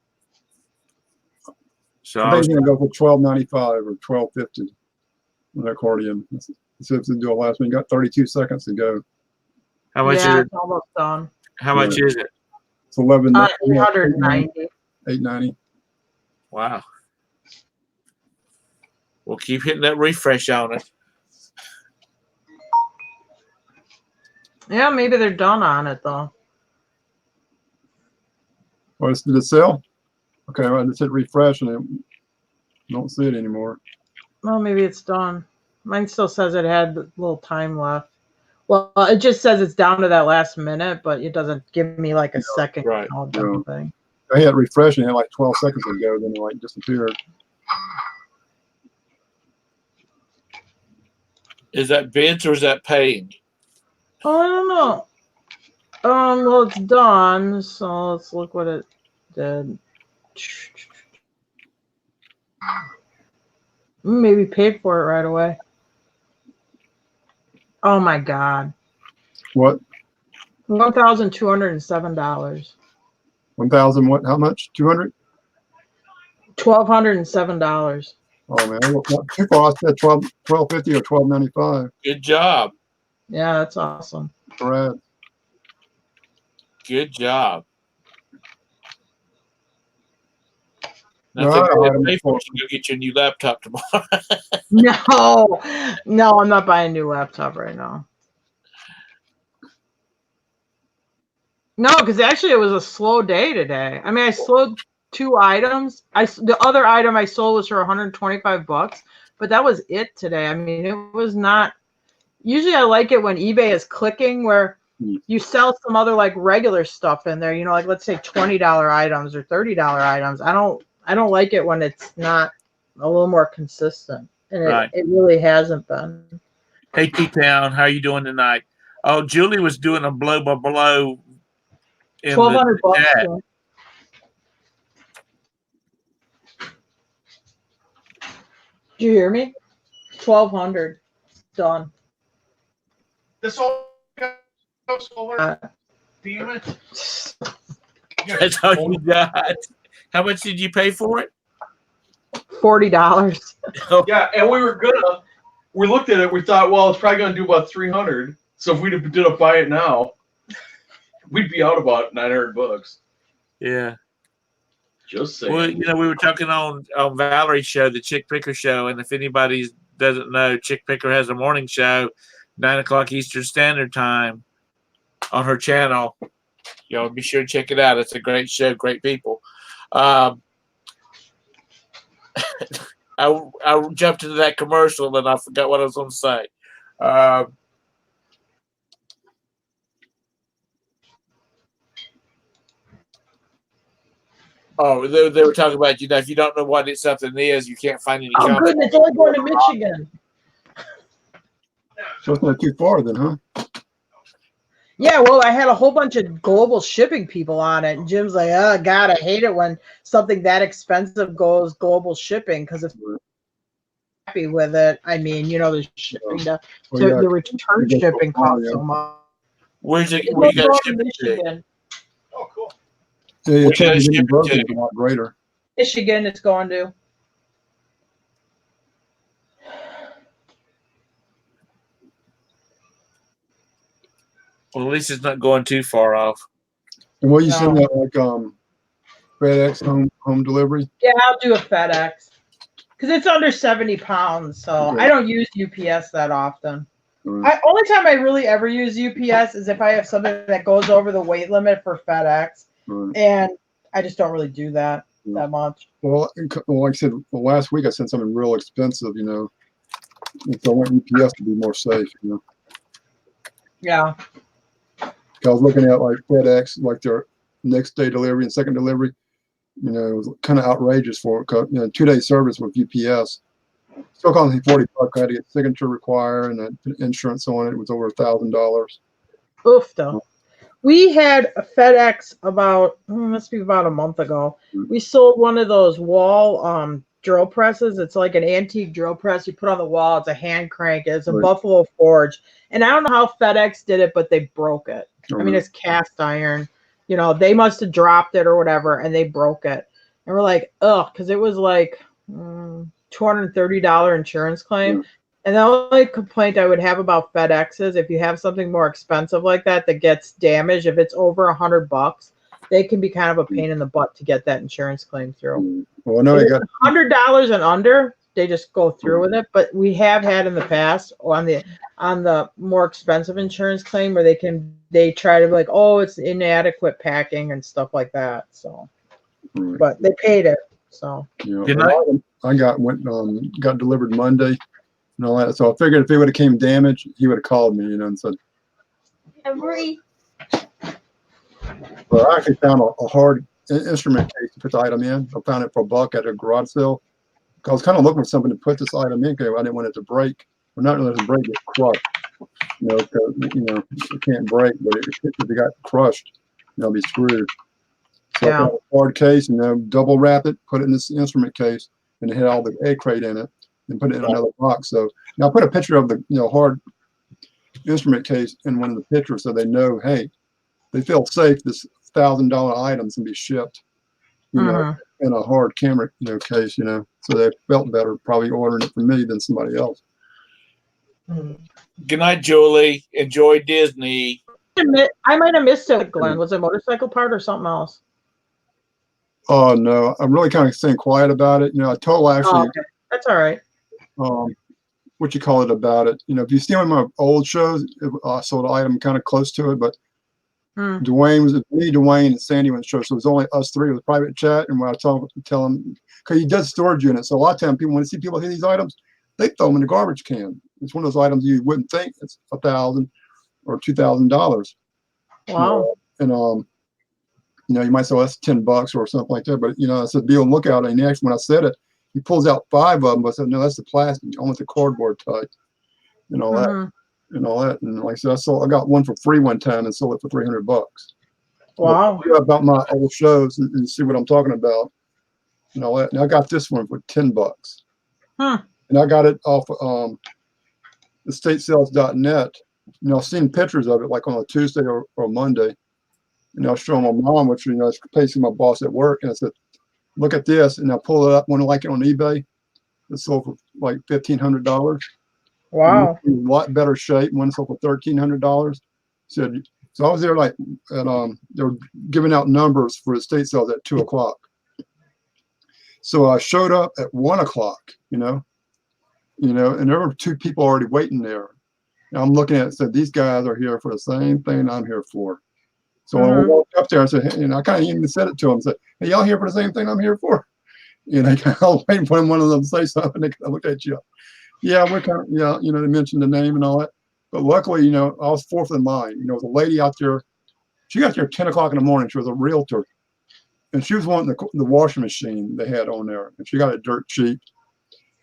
so I think you're gonna go for $12.95 or $12.50 on accordion. Let's see if they do a last one. You got 32 seconds to go. How much is it? It's almost done. How much is it? It's 11. $890. $890. Wow. We'll keep hitting that refresh on it. Yeah, maybe they're done on it though. Oh, did it sell? Okay, well, I just hit refresh and I don't see it anymore. Well, maybe it's done. Mine still says it had a little time left. Well, it just says it's down to that last minute, but it doesn't give me like a second countdown thing. I had refresh and it had like 12 seconds ago, then it like disappeared. Is that bids or is that paying? Oh, I don't know. Well, it's done, so let's look what it did. Maybe paid for it right away. Oh my God. What? $1,207. 1,000 what? How much? 200? $1,207. Oh man, too far. I said $12.50 or $12.95. Good job. Yeah, that's awesome. Brad. Good job. No, pay for it, you'll get your new laptop tomorrow. No, I'm not buying a new laptop right now. No, because actually it was a slow day today. I mean, I sold 2 items. The other item I sold was for $125, but that was it today. I mean, it was not. Usually, I like it when eBay is clicking, where you sell some other like regular stuff in there. You know, like let's say $20 items or $30 items. I don't like it when it's not a little more consistent, and it really hasn't been. Hey, T-Town, how you doing tonight? Oh, Julie was doing a blow by blow. $1,200. Yeah. Did you hear me? 1,200. done. This all solar. Damn it. That's all you got. How much did you pay for it? $40. Yeah, and we looked at it. We thought, well, it's probably gonna do about 300. So if we did a buy it now, we'd be out about $900. Yeah. Just saying. Well, we were talking on Valerie's show, the Chick Picker show, and if anybody doesn't know, Chick Picker has a morning show, 9:00 Eastern Standard Time, on her channel. Y'all be sure to check it out. It's a great show, great people. I jumped into that commercial and I forgot what I was going to say. They were talking about, if you don't know what something is, you can't find any. Oh, good. It's only going to Michigan. So it's not too far then, huh? Yeah, well, I had a whole bunch of global shipping people on it, and Jim's like, "Oh God, I hate it when something that expensive goes global shipping because if you're happy with it, I mean, the shipping, the return shipping costs so much." Where's it? Where you got shipping Michigan? Oh, cool. Yeah, your chances of getting broken is a lot greater. Michigan, it's going to. Well, at least it's not going too far off. And will you send that like FedEx home delivery? Yeah, I'll do a FedEx because it's under 70 pounds. So okay. I don't use UPS that often. Right. Only time I really ever use UPS is if I have something that goes over the weight limit for FedEx, right. And I just don't really do that that much. Well, like I said, last week I sent something real expensive, and so I want UPS to be more safe, Yeah. I was looking at like FedEx, like their next day delivery and second delivery. It was kind of outrageous for 2-day service with UPS. Still costing me $40. I had to get signature required and then put insurance on it. It was over $1,000. Oof, though. We had a FedEx must be about a month ago. Mm-hmm. We sold one of those wall drill presses. It's like an antique drill press you put on the wall. It's a hand crank. It's a Buffalo Forge. And I don't know how FedEx did it, but they broke it. I mean, it's cast iron. They must have dropped it or whatever, and they broke it. And we're like, ugh, because it was like $230 insurance claim. And the only complaint I would have about FedEx is if you have something more expensive like that gets damaged, if it's over $100, they can be kind of a pain in the butt to get that insurance claim through. Well, I know you got $100 and under, they just go through with it. But we have had in the past on the more expensive insurance claim where they try to be like, oh, it's inadequate packing and stuff like that. So, but they paid it. So I got delivered Monday and all that. So I figured if it would have came damaged, he would have called me, and said. Well, I actually found a hard instrument case to put the item in. I found it for $1 at a garage sale. I was kind of looking for something to put this item in because I didn't want it to break. Well, not really to break, it crushed. Because it can't break, but if it got crushed, it'll be screwed. So I got a hard case and double wrap it, put it in this instrument case, and it had all the egg crate in it, and put it in another box. So now I put a picture of the hard instrument case in one of the pictures, so they know, hey, they feel safe. This $1,000 items can be shipped, in a hard camera, case, so they felt better probably ordering it from me than somebody else. Good night, Julie. Enjoy Disney. I might have missed it, Glenn. Was it a motorcycle part or something else? Oh no, I'm really kind of staying quiet about it. I told actually. Oh, okay. That's all right. What you call it about it? If you see one of my old shows, I sold an item kind of close to it, but Dwayne was me, Dwayne, and Sandy on the show, so it was only us three. It was a private chat, and when I tell him, because he does storage units, so a lot of times people when they see people hit these items, they throw them in the garbage can. It's one of those items you wouldn't think it's $1,000 or $2,000. Wow. You might say, well, that's $10 or something like that, but I said, be on the lookout. And actually, when I said it, he pulls out 5 of them. I said, no, that's the plastic. I want the cardboard type, and all that. And all that, and like I said, I got one for free one time and sold it for $300. Wow! About my old shows and see what I'm talking about, and all that. And I got this one for $10. And I got it off estatesales.net. I've seen pictures of it like on a Tuesday or a Monday. And I'll show my mom, which, is pacing my boss at work. And I said, look at this. And I pull it up, one like it on eBay. It sold for like $1,500. Wow. In a lot better shape. One sold for $1,300. Said, so I was there like at, they were giving out numbers for estate sales at 2 o'clock. So I showed up at 1 o'clock, and there were 2 people already waiting there. And I'm looking at it, said, these guys are here for the same thing I'm here for. So when I walked up there, I said, hey, I kind of even said it to them, said, hey, y'all here for the same thing I'm here for? I was waiting for one of them to say something. They looked at you. Yeah, we're kind of, they mentioned the name and all that. But luckily, I was fourth in line. There was a lady out there. She got there at 10 o'clock in the morning. She was a realtor. And she was wanting the washing machine they had on there. And she got it dirt cheap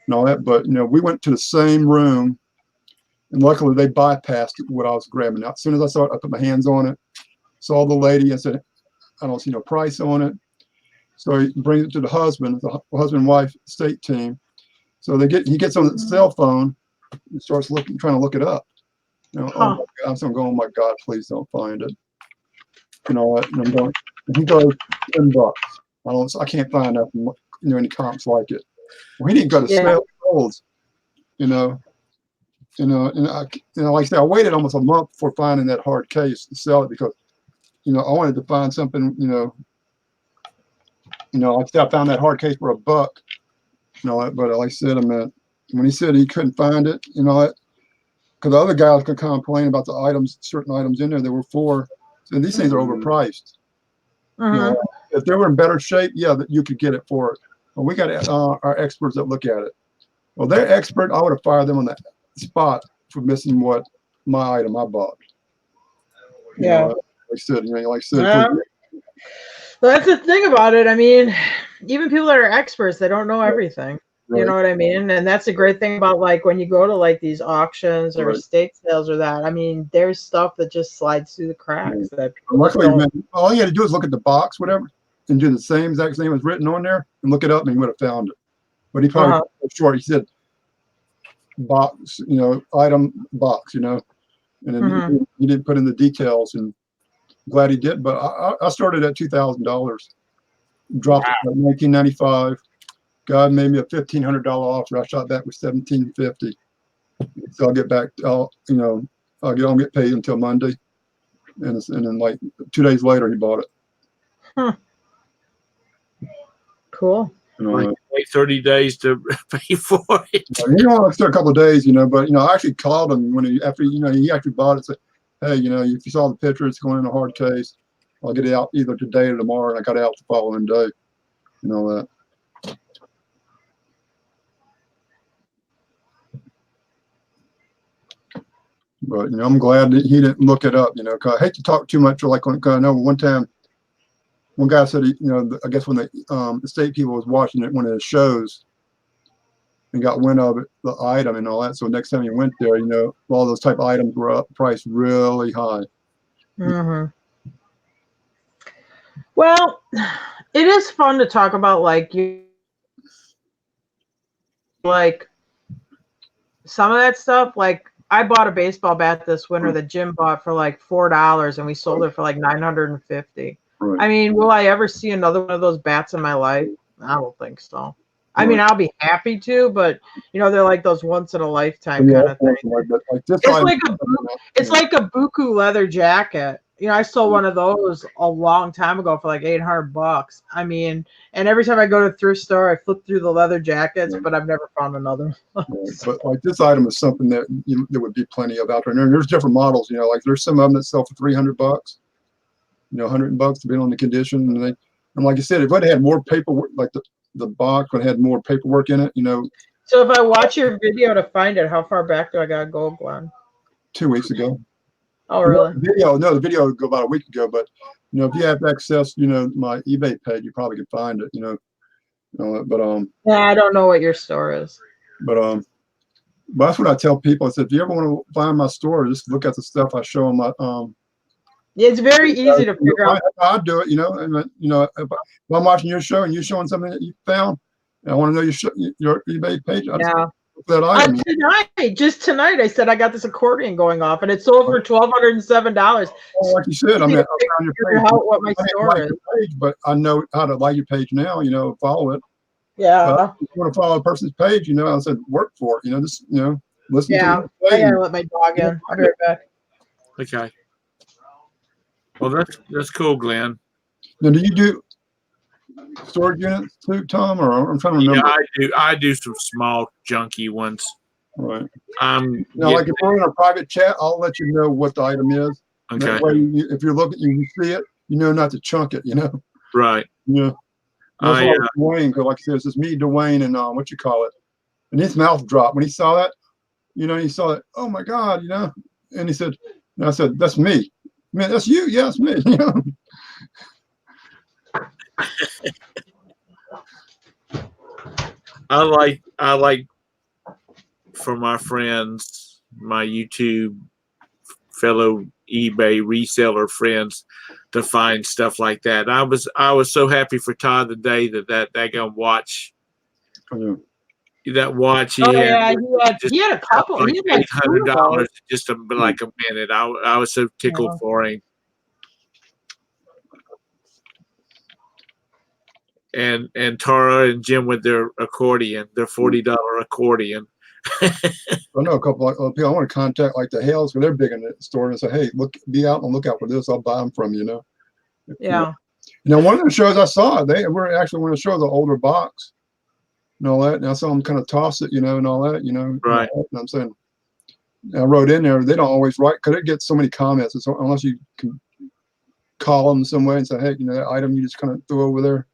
and all that. But, we went to the same room. And luckily, they bypassed what I was grabbing. Now, as soon as I saw it, I put my hands on it. Saw the lady and said, I don't see no price on it. So he brings it to the husband and wife estate team. So he gets on the cell phone and starts trying to look it up. Oh my God. So I'm going, oh my God, please don't find it. And all that. And I'm going, and he goes, $10. I can't find nothing, any comps like it. Well, he didn't go to sales, and like I said, I waited almost a month before finding that hard case to sell it because, I wanted to find something, like I said, I found that hard case for $1, but like I said, when he said he couldn't find it, because the other guys could complain about the items, certain items in there that were for, and these things are overpriced. If they were in better shape, that you could get it for it. But we got our experts that look at it. Well, they're expert. I would have fired them on that spot for missing what my item I bought. Like I said, that's the thing about it. I mean, even people that are experts, they don't know everything. Right. You know what I mean? And that's a great thing about like when you go to like these auctions or estate sales or that. I mean, there's stuff that just slides through the cracks. That luckily, all you had to do is look at the box, whatever, and do the exact same as written on there, and look it up, and he would have found it. But he probably short. He said box, item box, and then he didn't put in the details, and glad he did. But I started at $2,000, dropped it at $19.95. God made me a $1,500 offer. I shot back with $1,750. So I'll get back. I don't get paid until Monday, and then like 2 days later he bought it. Cool. Wait 30 days to pay for it. It's a couple of days, but I actually called him when he actually bought it. Said, hey, if you saw the picture, it's going in a hard case. I'll get it out either today or tomorrow, and I got it out the following day. That. But I'm glad that he didn't look it up. Cause I hate to talk too much. Like I know one time, one guy said, I guess when the estate people was watching it, one of his shows, and got wind of it, the item and all that. So next time you went there, all those type of items were up, priced really high. Well, it is fun to talk about like some of that stuff. Like I bought a baseball bat this winter that Jim bought for like $4, and we sold it for like $950. Right. I mean, will I ever see another one of those bats in my life? I don't think so. I mean, I'll be happy to, but they're like those once in a lifetime kind of thing. It's like a Buku leather jacket. I sold one of those a long time ago for like $800. I mean, and every time I go to a thrift store, I flip through the leather jackets, but I've never found another one. But like this item is something that there would be plenty of out there. And there's different models. Like there's some of them that sell for $300. $100 depending on the condition. And like you said, if it had more paperwork, like the box would have had more paperwork in it, So if I watch your video to find it, how far back do I gotta go, Glenn? 2 weeks ago. Oh, really? The video would go about a week ago, but if you have access, my eBay page, you probably could find it, but yeah, I don't know what your store is. But that's what I tell people. I said, if you ever want to find my store, just look at the stuff I show on my it's very easy to figure out. I do it, and if I'm watching your show and you're showing something that you found, and I want to know your eBay page. that item. Just tonight, I said I got this accordion going off, and it sold for $1,207. Well, like you said, I mean, I found your figure out what my store is. Page, but I know how to like your page now. You know, follow it. Yeah. But if you want to follow a person's page, you know, I said work for it. You know, just listen to it. Yeah, I gotta let my dog in. I'll be right back. Okay. Well, that's cool, Glenn. Now, do you do storage units too, Tom? Or I'm trying to remember. Yeah, I do some small, junky ones. Right. Now, like if we're in a private chat, I'll let you know what the item is. Okay. That way, if you're looking, you see it, you know not to chunk it. You know. Right. Yeah. Dwayne, because like I said, it's just me, Dwayne, and what you call it, and his mouth dropped when he saw that. You know, he saw it. Oh my God! You know, and he said, and I said, "That's me, man. That's you. Yeah, it's me." You know. I like for my friends, my YouTube fellow eBay reseller friends, to find stuff like that. I was so happy for Todd the day that gonna watch. That watch he had a couple. Like he had $800 just like a minute. I was so tickled for him. And Tara and Jim with their accordion, their $40 accordion. I know a couple of people. I want to contact like the Hales, because they're big in the store, and say, "Hey, be out and look out for this. I'll buy them from you." You know. Yeah. You know, one of the shows I saw, they were actually one of the shows, the older box, and all that. And I saw them kind of toss it, you know, and all that, you know. Right. And I'm saying, I wrote in there. They don't always write because it gets so many comments. So unless you can call them some way and say, "Hey, you know, that item you just kind of threw over there,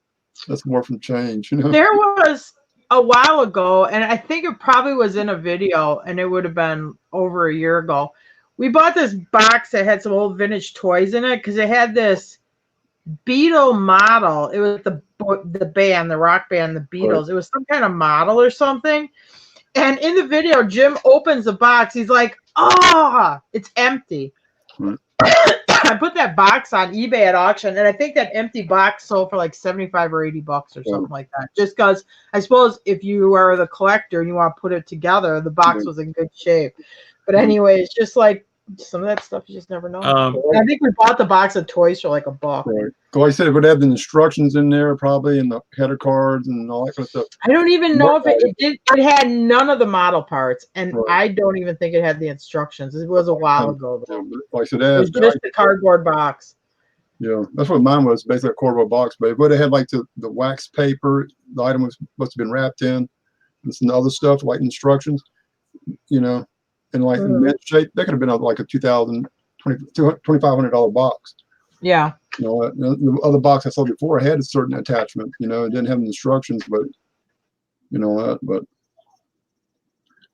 that's more from change," you know. There was a while ago, and I think it probably was in a video, and it would have been over a year ago. We bought this box that had some old vintage toys in it because it had this Beatle model. It was the band, the rock band, the Beatles. Right. It was some kind of model or something. And in the video, Jim opens the box. He's like, "Oh, it's empty." Right. I put that box on eBay at auction, and I think that empty box sold for like $75 or $80 or something like that. Just because I suppose if you are the collector and you want to put it together, the box was in good shape. But anyway, it's just like some of that stuff you just never know. I think we bought the box of toys for like $1. Right. Like I said, it would have the instructions in there probably, and the header cards and all that kind of stuff. I don't even know if it did. It had none of the model parts, and I don't even think it had the instructions. It was a while ago, though. Like I said, it was just the cardboard box. Yeah, that's what mine was, basically a cardboard box. But it would have had like the wax paper. The item was must have been wrapped in, and some other stuff like instructions. You know, and like in that shape, that could have been like a $2,500 box. Yeah. You know, the other box I saw before had a certain attachment. You know, it didn't have instructions, but you know, but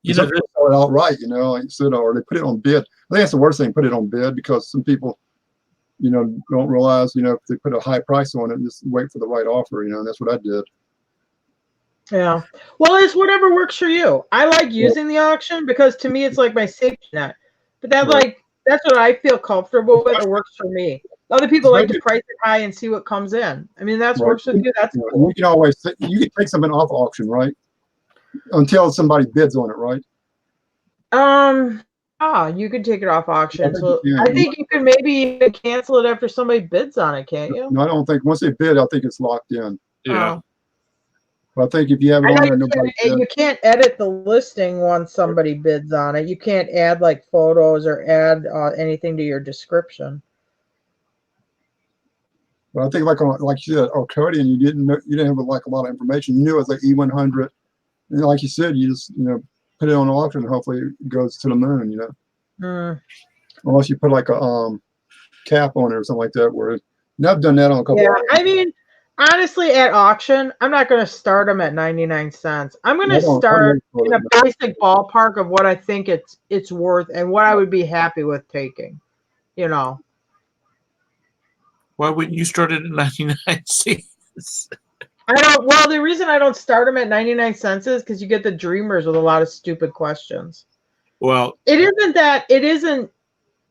you know, sell it outright. You know, like you said, or they put it on bid. I think that's the worst thing. Put it on bid, because some people, you know, don't realize, you know, if they put a high price on it, just wait for the right offer. You know, and that's what I did. Yeah. Well, it's whatever works for you. I like using the auction because to me it's like my safety net. But that's that's what I feel comfortable with. It works for me. Other people like to price it high and see what comes in. I mean, that's works with you. That's cool. You can always you can take something off auction, right? Until somebody bids on it, right? You could take it off auction. So I think you can maybe cancel it after somebody bids on it, can't you? No, I don't think once they bid, I think it's locked in. Yeah. But I think if you have it on there, you can't edit the listing once somebody bids on it. You can't add like photos or add anything to your description. But I think like you said, accordion, you didn't have like a lot of information. You knew it was like E100, and like you said, you just put it on auction, and hopefully it goes to the moon. You know, unless you put like a cap on it or something like that. Where I've done that on a couple. Yeah, I mean. Honestly, at auction, I'm not going to start them at 99 cents. I'm going to start in a basic ballpark of what I think it's worth and what I would be happy with taking. You know. Why wouldn't you start it at 99 cents? Well, the reason I don't start them at 99 cents is because you get the dreamers with a lot of stupid questions. Well, it isn't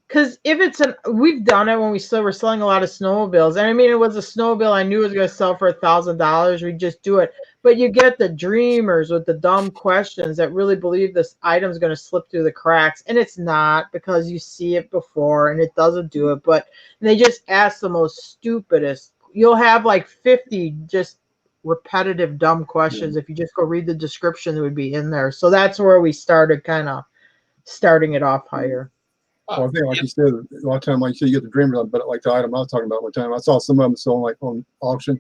because if it's we've done it when we still were selling a lot of snowmobiles, and I mean, it was a snowmobile I knew was going to sell for $1,000. We just do it. But you get the dreamers with the dumb questions that really believe this item's going to slip through the cracks, and it's not, because you see it before and it doesn't do it. But they just ask the most stupidest. You'll have like 50 just repetitive dumb questions. If you just go read the description that would be in there. So that's where we started, kind of starting it off higher. Well, I think, like you said, a lot of time, like you said, you get the dreamer, but like the item I was talking about one time, I saw some of them selling like on auction,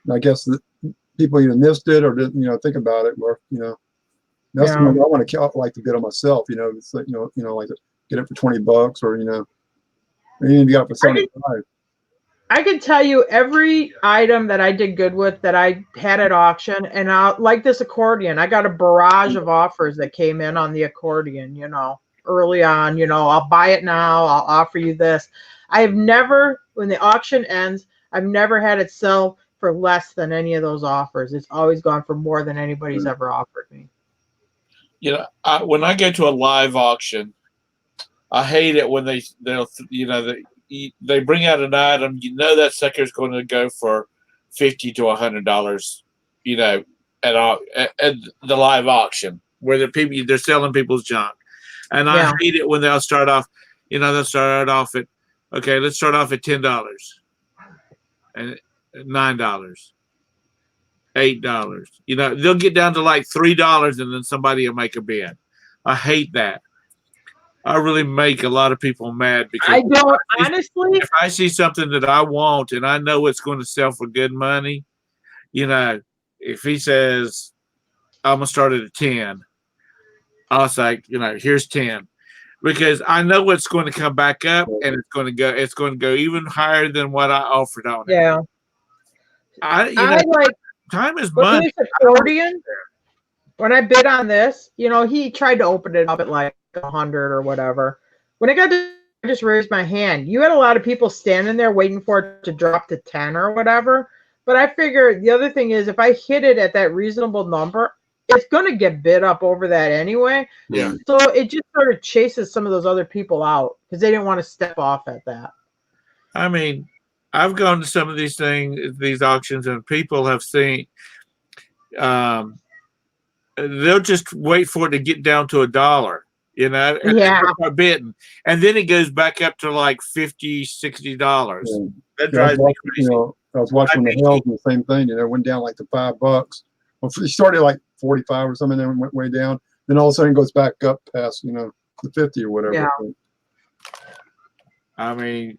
and I guess that people either missed it or didn't, think about it. Or that's the one I want to like to bid on myself. It's like like to get it for $20, or even if you got it for 75. I can tell you every item that I did good with that I had at auction, and like this accordion, I got a barrage of offers that came in on the accordion, early on, I'll buy it now, I'll offer you this. I have never, when the auction ends, I've never had it sell for less than any of those offers. It's always gone for more than anybody's ever offered me. When I go to a live auction, I hate it when they bring out an item, that sucker's going to go for $50 to $100, at the live auction where they're selling people's junk. And I hate it when they'll start off, they'll start off at, okay, let's start off at $10 and $9, $8. They'll get down to like $3 and then somebody will make a bid. I hate that. I really make a lot of people mad because I don't, honestly. If I see something that I want and I know it's going to sell for good money, if he says, I'm going to start at a 10, I'll say, here's 10, because I know it's going to come back up and it's going to go even higher than what I offered on it. Yeah. Time is money. This accordion, when I bid on this, he tried to open it up at like 100 or whatever. When I got to, I just raised my hand. You had a lot of people standing there waiting for it to drop to 10 or whatever. But I figured the other thing is, if I hit it at that reasonable number, it's going to get bid up over that anyway. Yeah. So it just sort of chases some of those other people out because they didn't want to step off at that. I mean, I've gone to some of these auctions, and people have seen, they'll just wait for it to get down to $1, and start bidding. And then it goes back up to like $50, $60. Yeah. That drives me crazy. I was watching the Hells and the same thing. It went down like to $5. Well, it started like 45 or something, then went way down. Then all of a sudden it goes back up past, the 50 or whatever. Yeah. I mean,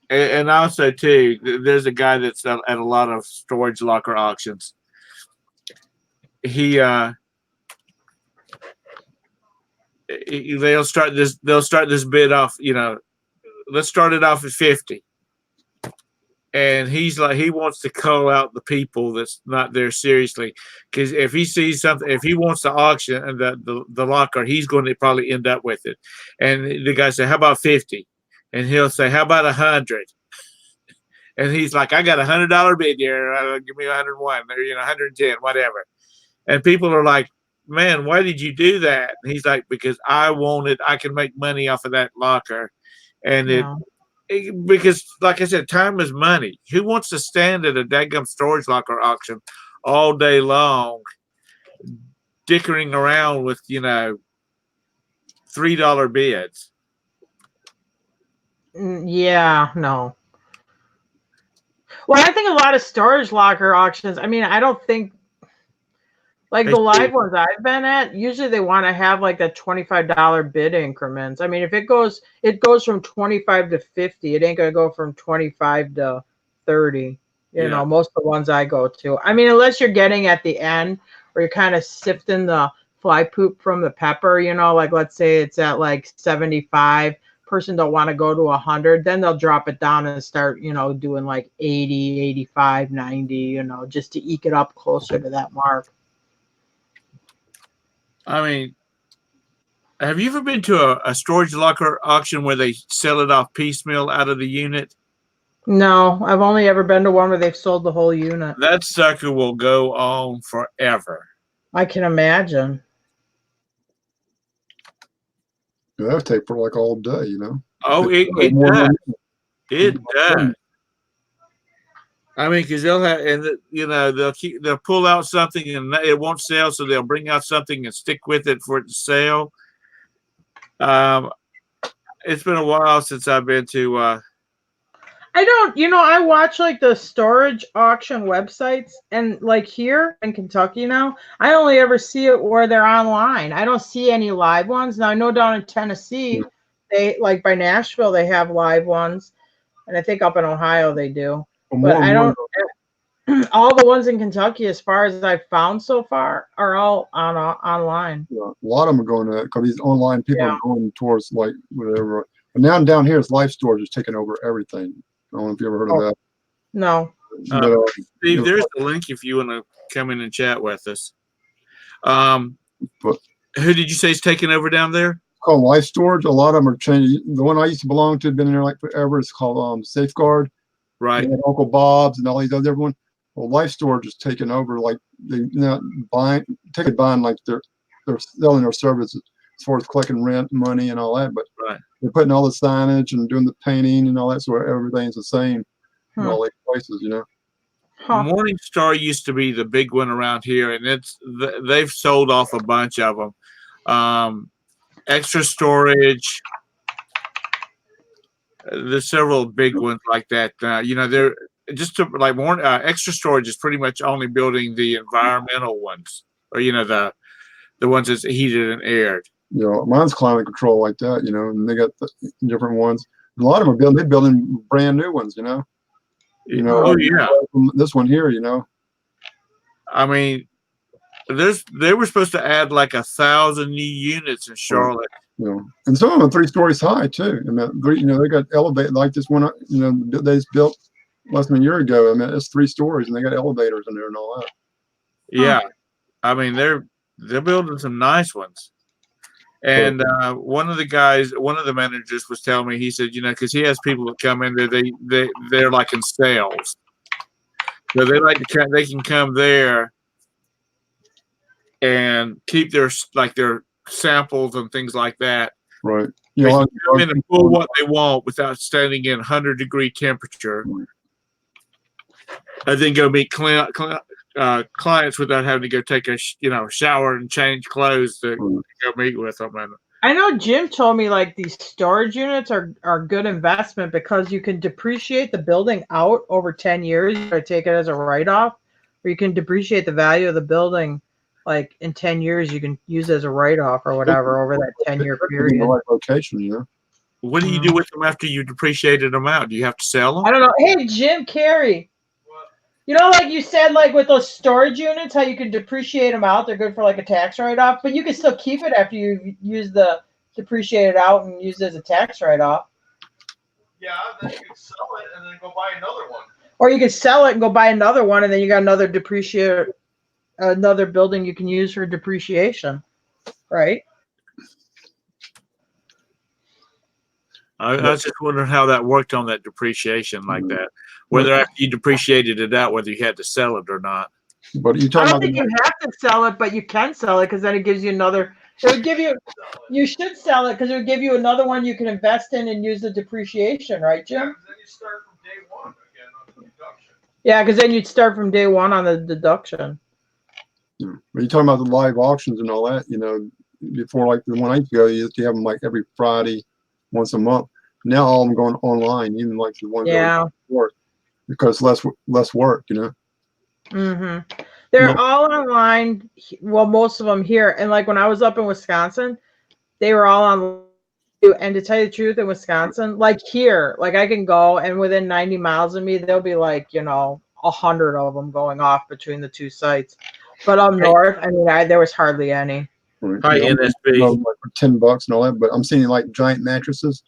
and also too, there's a guy that's at a lot of storage locker auctions. They'll start this bid off, let's start it off at 50. And he's like, he wants to call out the people that's not there seriously, because if he sees something, if he wants to auction and the locker, he's going to probably end up with it. And the guy say, how about 50? And he'll say, how about 100? And he's like, I got $100 bid here. Give me 101 or 110, whatever. And people are like, man, why did you do that? And he's like, because I can make money off of that locker. And because, like I said, time is money. Who wants to stand at a daggum storage locker auction all day long, dickering around with, $3 bids? Yeah, no. Well, I think a lot of storage locker auctions, I mean, I don't think, like the live ones I've been at, usually they want to have like the $25 bid increments. I mean, if it goes from 25 to 50, it ain't going to go from 25 to 30. Most of the ones I go to. I mean, unless you're getting at the end where you're kind of sifting the fly poop from the pepper, like let's say it's at like 75, person don't want to go to 100, then they'll drop it down and start, doing like 80, 85, 90, just to eke it up closer to that mark. I mean, have you ever been to a storage locker auction where they sell it off piecemeal out of the unit? No, I've only ever been to one where they've sold the whole unit. That sucker will go on forever. I can imagine. Yeah, that would take for like all day, Oh, it does. It does. I mean, because they'll have, and they'll pull out something and it won't sell, so they'll bring out something and stick with it for it to sell. It's been a while since I've been to. I watch like the storage auction websites, and like here in Kentucky now, I only ever see it where they're online. I don't see any live ones. Now I know down in Tennessee, they like by Nashville they have live ones, and I think up in Ohio they do. But I don't. All the ones in Kentucky, as far as I've found so far, are all online. Yeah, a lot of them are going to that because these online people are going towards like whatever. But now down here, it's Life Storage is taking over everything. I don't know if you ever heard of that. No. But, Steve, there's a link if you want to come in and chat with us. But who did you say is taking over down there? It's called Life Storage. A lot of them are changing. The one I used to belong to had been in there like forever. It's called Safeguard. Right. Uncle Bob's and all these other everyone. Well, Life Storage is taking over. Like they buying like they're selling their services as far as collecting rent money and all that. But they're putting all the signage and doing the painting and all that, so everything's the same in all these places, Morningstar used to be the big one around here, and they've sold off a bunch of them. Extra Storage. There's several big ones like that. They're just like more. Extra Storage is pretty much only building the environmental ones, or the ones that's heated and aired. Mine's climate control like that. And they got the different ones. And a lot of them they're building brand new ones. Oh yeah. This one here. I mean, they were supposed to add like 1,000 new units in Charlotte. And some of them are 3 stories high too. I mean, they got elevated like this one. They just built less than a year ago. I mean, it's 3 stories and they got elevators in there and all that. Yeah, I mean they're building some nice ones. And one of the managers was telling me, he said, because he has people that come in there, they're like in sales, so they can come there and keep their samples and things like that. Right. They can come in and pull what they want without standing in 100-degree temperature, and then go meet clients without having to go take a shower and change clothes to go meet with them. And I know Jim told me like these storage units are good investment because you can depreciate the building out over 10 years or take it as a write-off, or you can depreciate the value of the building like in 10 years you can use it as a write-off or whatever over that 10-year period. The right location, What do you do with them after you depreciated them out? Do you have to sell them? I don't know. Hey, Jim Carrey. Like you said, like with those storage units, how you can depreciate them out. They're good for like a tax write-off, but you can still keep it after you use the depreciated out and use it as a tax write-off. Yeah, then you can sell it and then go buy another one. Or you can sell it and go buy another one, and then you got another building you can use for depreciation, right? I was just wondering how that worked on that depreciation like that. Whether after you depreciated it out, whether you had to sell it or not. But I don't think you have to sell it, but you can sell it because then it gives you another. It would give you. You should sell it because it would give you another one you can invest in and use the depreciation, right, Jim? Yeah, then you start from day one again on the deduction. Yeah, because then you'd start from day one on the deduction. When you're talking about the live auctions and all that, before like the one I used to go, you used to have them like every Friday, once a month. Now all of them going online, even like the ones that work, because less work, Mm-hmm. They're all online. Well, most of them here, and like when I was up in Wisconsin, they were all on. And to tell you the truth, in Wisconsin, like here, like I can go and within 90 miles of me, there'll be like 100 of them going off between the 2 sites. But up north, I mean, there was hardly any. Hi, NSB. Like for $10 and all that, but I'm seeing like giant mattresses.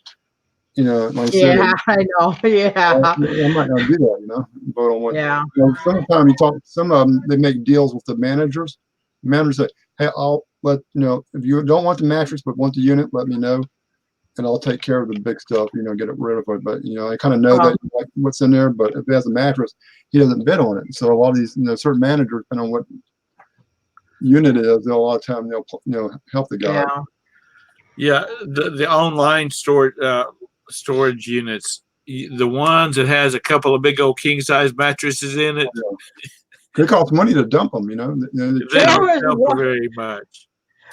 Like I know. Yeah. I might not do that, but on what? Yeah. Sometimes some of them, they make deals with the managers. Managers say, "Hey, I'll let if you don't want the mattress but want the unit, let me know, and I'll take care of the big stuff. Get it rid of it." But I kind of know that like what's in there. But if it has a mattress, he doesn't bid on it. So a lot of these, certain managers, depending on what unit it is, a lot of time they'll help the guy. Yeah, the online store. storage units. The ones that has a couple of big old king size mattresses in it. It costs money to dump them, you know. They don't sell for very much.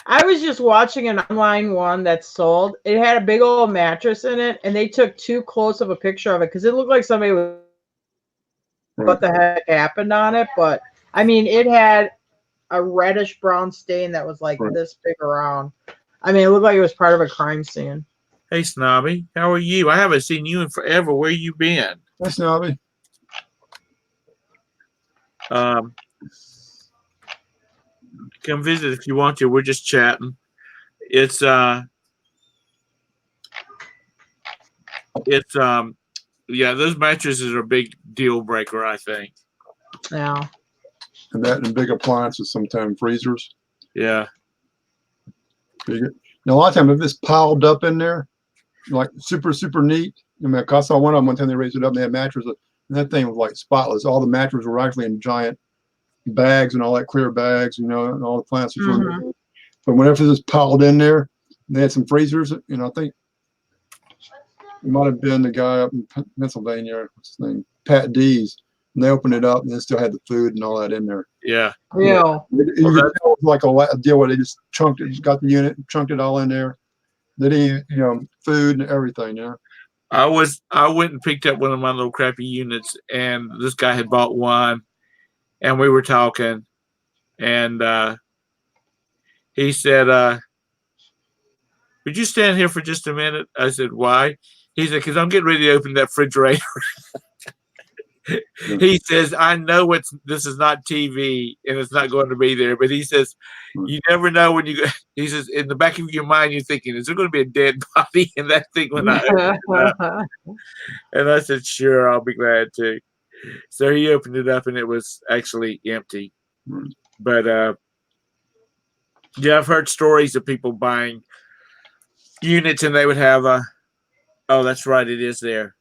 I was just watching an online one that sold. It had a big old mattress in it, and they took too close of a picture of it because it looked like somebody was what the heck happened on it. But I mean, it had a reddish brown stain that was like this big around. I mean, it looked like it was part of a crime scene. Hey, Snobby, how are you? I haven't seen you in forever. Where you been? Hey, Snobby. Come visit if you want to. We're just chatting. It's yeah, those mattresses are a big deal breaker, I think. Yeah. And that and big appliances, sometimes freezers. Yeah. Now, a lot of times if it's piled up in there, like super neat. I mean, I saw one of them one time they raised it up and they had mattresses, and that thing was like spotless. All the mattresses were actually in giant bags and all that clear bags, you know, and all the plants. But whenever it's piled in there, they had some freezers. You know, I think it might have been the guy up in Pennsylvania, what's his name, Pat D's. And they opened it up and they still had the food and all that in there. Yeah. Yeah. It was like a deal where they just chunked it, got the unit, chunked it all in there. They didn't, you know, food and everything, you know. I went and picked up one of my little crappy units, and this guy had bought one, and we were talking, and he said, would you stand here for just a minute? I said, why? He said, because I'm getting ready to open that refrigerator. He says, I know this is not TV and it's not going to be there, but he says, you never know when you go. He says, in the back of your mind, you're thinking, is there going to be a dead body in that thing when I open it up? And I said, sure, I'll be glad to. So he opened it up and it was actually empty. But yeah, I've heard stories of people buying units and they would have oh, that's right, it is there.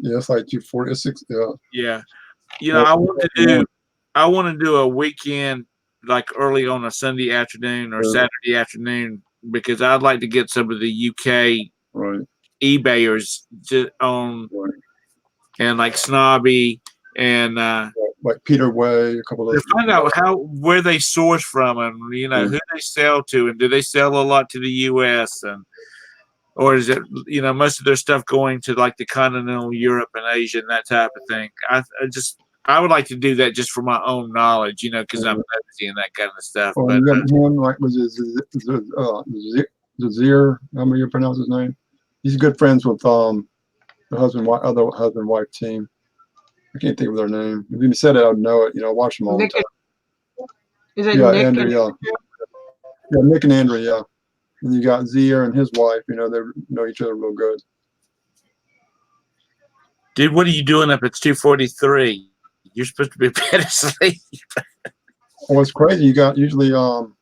Yeah, it's like 246. Yeah. Yeah. You know, I want to do a weekend, like early on a Sunday afternoon or Saturday afternoon, because I'd like to get some of the UK eBayers on, and like Snobby and like Peter Way, a couple of those. To find out where they source from and you know who they sell to, and do they sell a lot to the US, and or is it, you know, most of their stuff going to like the continental Europe and Asia and that type of thing? I would like to do that just for my own knowledge, you know, because I'm nosy and that kind of stuff. Oh, but you got him, like, was it Zir? How do you pronounce his name? He's good friends with the other husband-wife team. I can't think of their name. If you said it, I'd know it. You know, I watch them all the time. Is it Nick Andrew, yeah, Nick and Andrew, yeah. And you got Zier and his wife. You know, they know each other real good. Dude, what are you doing up at 2:43? You're supposed to be bed asleep. Well, it's crazy. You got usually bum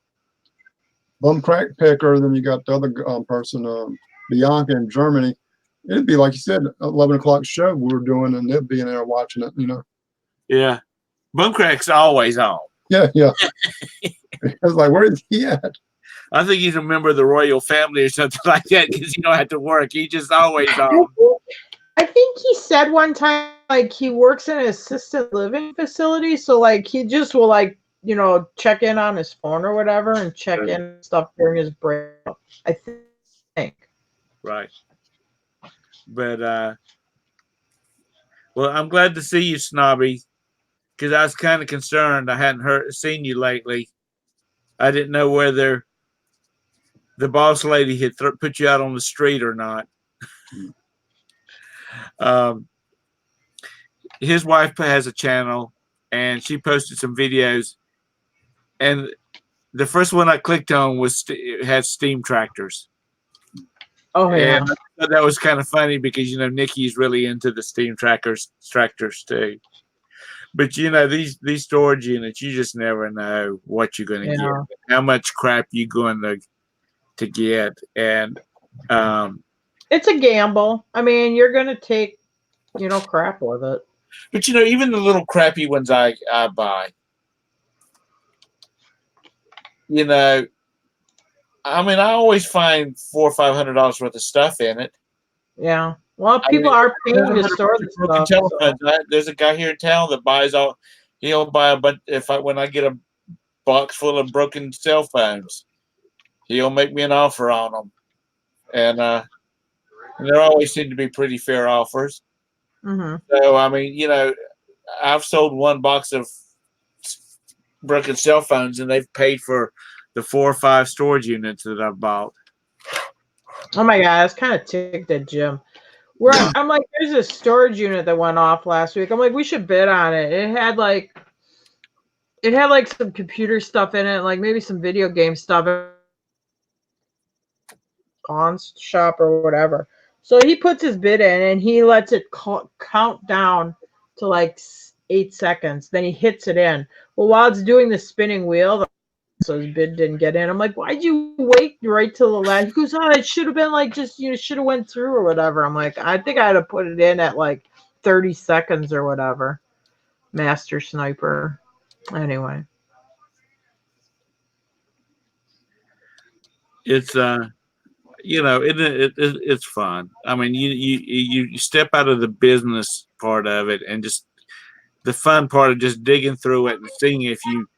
crack picker, then you got the other person, Bianca in Germany. It'd be like you said, 11 o'clock show we were doing, and they'd be in there watching it. You know. Yeah, bum crack's always on. Yeah. I was like, where is he at? I think he's a member of the royal family or something like that because he don't have to work. He just always on. I think he said one time, like, he works in an assisted living facility, so like he just will, like, you know, check in on his phone or whatever and check in stuff during his break. I think. Right. But well, I'm glad to see you, Snobby, because I was kind of concerned. I hadn't seen you lately. I didn't know whether the boss lady had put you out on the street or not. His wife has a channel, and she posted some videos. And the first one I clicked on had steam tractors. Oh yeah, and I thought that was kind of funny because you know Nikki's really into the steam tractors too. But you know these storage units, you just never know what you're going to get, how much crap you're going to get, and it's a gamble. I mean, you're going to take, you know, crap with it. But you know, even the little crappy ones I buy, you know, I mean, I always find $400 or $500 worth of stuff in it. Yeah. Well, people are paying to store the stuff. So. There's a guy here in town that buys all. He'll buy a bunch. When I get a box full of broken cell phones, he'll make me an offer on them, and there always seem to be pretty fair offers. Mm-hmm. So I mean, you know, I've sold one box of broken cell phones, and they've paid for the 4 or 5 storage units that I've bought. Oh my God, I was kind of ticked at Jim. I'm like, there's a storage unit that went off last week. I'm like, we should bid on it. It had like some computer stuff in it, like maybe some video game stuff, pawn shop or whatever. So he puts his bid in and he lets it count down to like 8 seconds. Then he hits it in. Well, while it's doing the spinning wheel, so his bid didn't get in. I'm like, why'd you wait right till the last? He goes, oh, it should have been like just, you know, should have went through or whatever. I'm like, I think I had to put it in at like 30 seconds or whatever. Master sniper. Anyway. It's you know, it's fun. I mean, you step out of the business part of it and just the fun part of just digging through it and seeing if you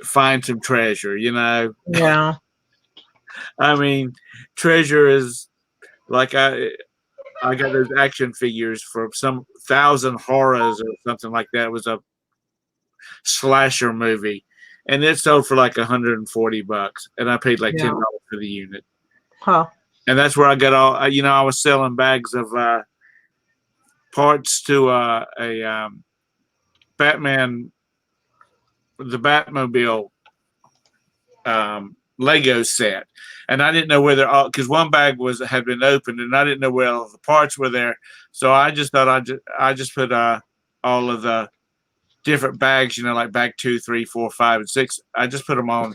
find some treasure, you know. Yeah. I mean, treasure is like I got those action figures for some 1,000 horrors or something like that. It was a slasher movie, and it sold for like $140, and I paid like $10 for the unit. Huh. And that's where I got all. You know, I was selling bags of parts to a Batman. The Batmobile Lego set, and I didn't know whether because one bag had been opened, and I didn't know where all the parts were there. So I just thought I just put all of the different bags, you know, like bag 2, 3, 4, 5, and 6. I just put them on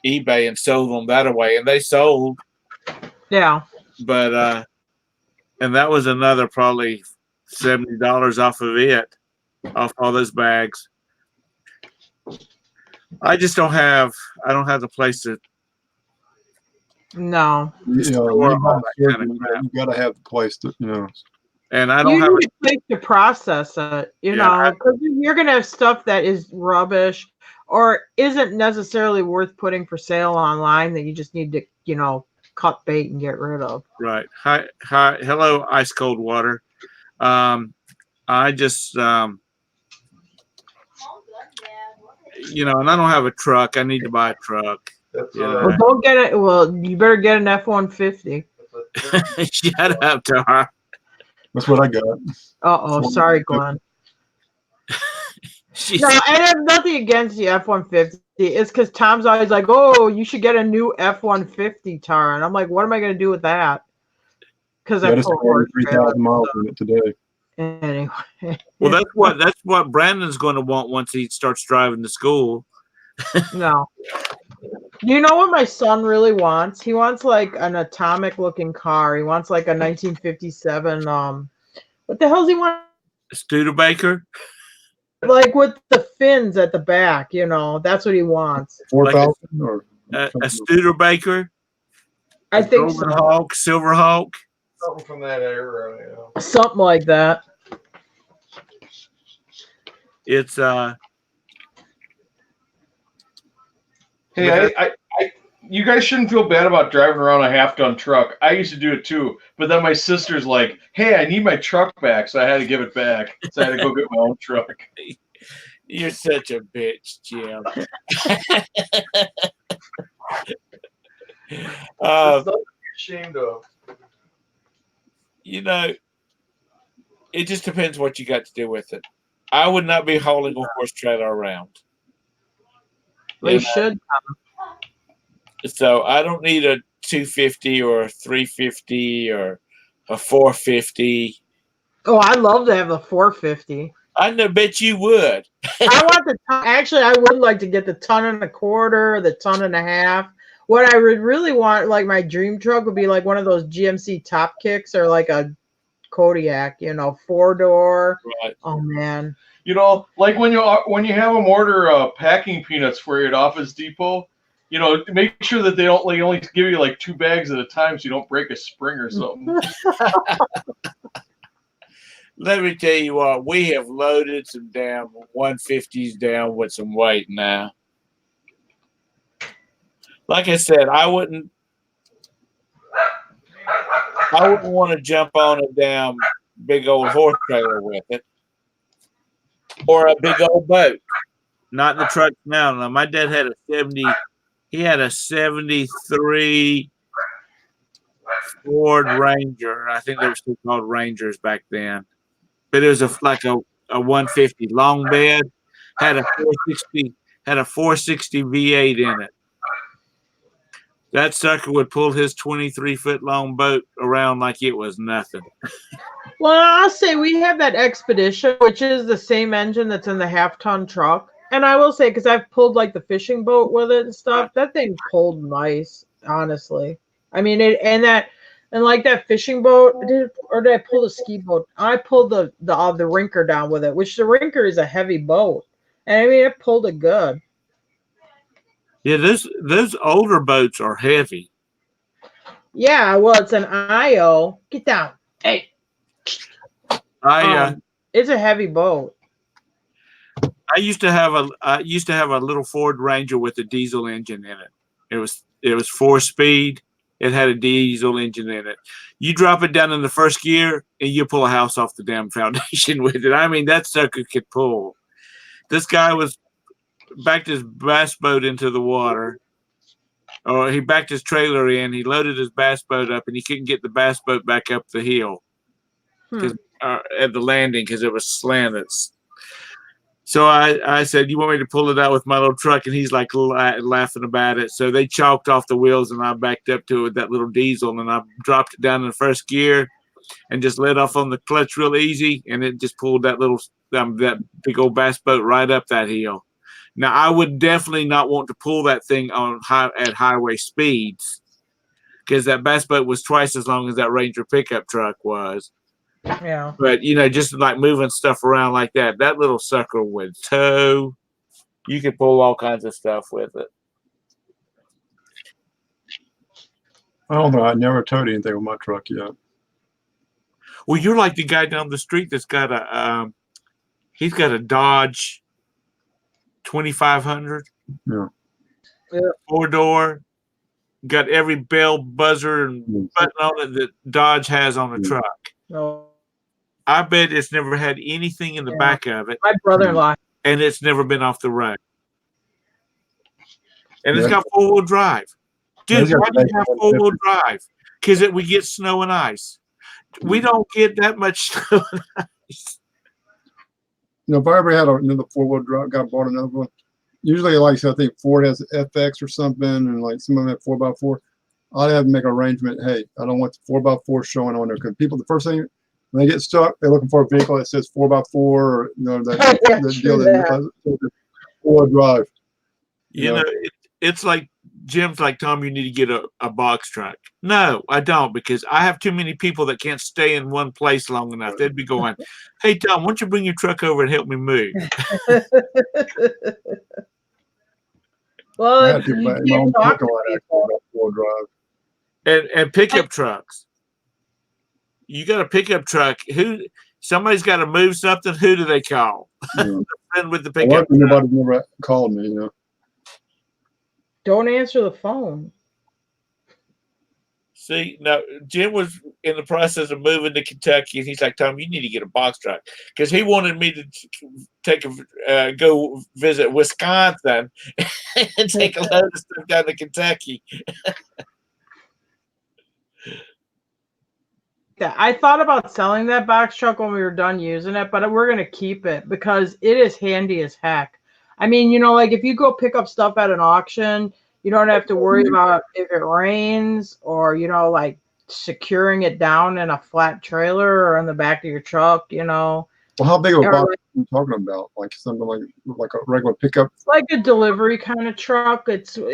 eBay and sold them that way, and they sold. Yeah. But and that was another probably $70 off of it, off all those bags. I just don't have the place to. No. You know, you gotta have the place to, you know. And I don't have a place to process it, you know, because you're gonna have stuff that is rubbish or isn't necessarily worth putting for sale online that you just need to, you know, cut bait and get rid of. Right. Hi. Hello, ice cold water. I just you know, and I don't have a truck. I need to buy a truck. Well, don't get it. Well, you better get an F-150. Shut up, Tara. That's what I got. Uh-oh, sorry, Glenn. No, I have nothing against the F-150. It's because Tom's always like, oh, you should get a new F-150, Tara. And I'm like, what am I going to do with that? Because I put 3,000 miles in it today. Anyway. Well, that's what Brandon's going to want once he starts driving to school. No. You know what my son really wants? He wants like an atomic looking car. He wants like a 1957 what the hell does he want? A Studebaker? Like with the fins at the back, you know. That's what he wants. 4,000 or a Studebaker? I think so. Hawk, Silver Hawk. Something from that era, yeah. Something like that. It's Hey, you guys shouldn't feel bad about driving around a half-ton truck. I used to do it too, but then my sister's like, "Hey, I need my truck back," so I had to give it back. So I had to go get my own truck. You're such a bitch, Jim. It's nothing to be ashamed of. You know, it just depends what you got to do with it. I would not be hauling a horse trailer around. Well, you should. So I don't need a 250 or a 350 or a 450. Oh, I'd love to have a 450. I bet you would. I want the ton. Actually, I would like to get the 1.25 tons, the 1.5 tons. What I would really want, like my dream truck, would be like one of those GMC Top Kicks or like a Kodiak, you know, 4-door. Right. Oh man. You know, like when you have them order packing peanuts for you at Office Depot, You know, make sure that they don't only give you like 2 bags at a time, so you don't break a spring or something. Let me tell you what, we have loaded some damn 150s down with some weight now. Like I said, I wouldn't want to jump on a damn big old horse trailer with it, or a big old boat. Not the truck now. No, my dad had a 70. He had a 73 Ford Ranger. I think they were still called Rangers back then. But it was like a 150 long bed. Had a 460 V8 in it. That sucker would pull his 23-foot long boat around like it was nothing. Well, I'll say we have that Expedition, which is the same engine that's in the half-ton truck. And I will say, because I've pulled like the fishing boat with it and stuff, that thing pulled nice, honestly. I mean, and like that fishing boat, or did I pull the ski boat? I pulled the Rinker down with it, which the Rinker is a heavy boat. And I mean, it pulled it good. Yeah, those older boats are heavy. Yeah, well, it's an IO. Get down. Hey. It's a heavy boat. I used to have a little Ford Ranger with a diesel engine in it. It was 4-speed. It had a diesel engine in it. You drop it down in the first gear and you pull a house off the damn foundation with it. I mean, that sucker could pull. This guy backed his bass boat into the water. Or he backed his trailer in. He loaded his bass boat up, and he couldn't get the bass boat back up the hill at the landing because it was slanted. So I said, "You want me to pull it out with my little truck?" And he's like laughing about it. So they chalked off the wheels, and I backed up to it with that little diesel, and I dropped it down in the first gear, and just let off on the clutch real easy, and it just pulled that little that big old bass boat right up that hill. Now, I would definitely not want to pull that thing at highway speeds because that bass boat was twice as long as that Ranger pickup truck was. Yeah. But, just like moving stuff around like that, that little sucker would tow. You could pull all kinds of stuff with it. I don't know. I never towed anything with my truck yet. Well, you're like the guy down the street that's got he's got a Dodge 2500. Yeah. 4-door, got every bell, buzzer, and button on it that Dodge has on a truck. No. I bet it's never had anything in the back of it. My brother-in-law. And it's never been off the road. And it's got 4-wheel drive. Dude, why do you have 4-wheel drive? Because we get snow and ice. We don't get that much snow and ice. If I ever had another 4-wheel drive, bought another one. Usually, like I said, I think Ford has FX or something, and like some of them have 4x4. I'd have to make an arrangement. Hey, I don't want the 4x4 showing on there because people, the first thing when they get stuck, they're looking for a vehicle that says 4x4 or that deal that 4-wheel drive. It's like Jim's like, Tom, you need to get a box truck. No, I don't, because I have too many people that can't stay in one place long enough. They'd be going, hey, Tom, why don't you bring your truck over and help me move? Well, and pickup trucks. You got a pickup truck. Somebody's got to move something. Who do they call? Yeah. With the pickup truck. Nobody's never called me, Don't answer the phone. See, now Jim was in the process of moving to Kentucky, and he's like, Tom, you need to get a box truck, because he wanted me to go visit Wisconsin and take a load of stuff down to Kentucky. Yeah, I thought about selling that box truck when we were done using it, but we're gonna keep it because it is handy as heck. I mean, like if you go pick up stuff at an auction, you don't have to worry about if it rains or, like securing it down in a flat trailer or in the back of your truck, Well, how big of a box are you talking about? Like something like a regular pickup? It's like a delivery kind of truck. It's a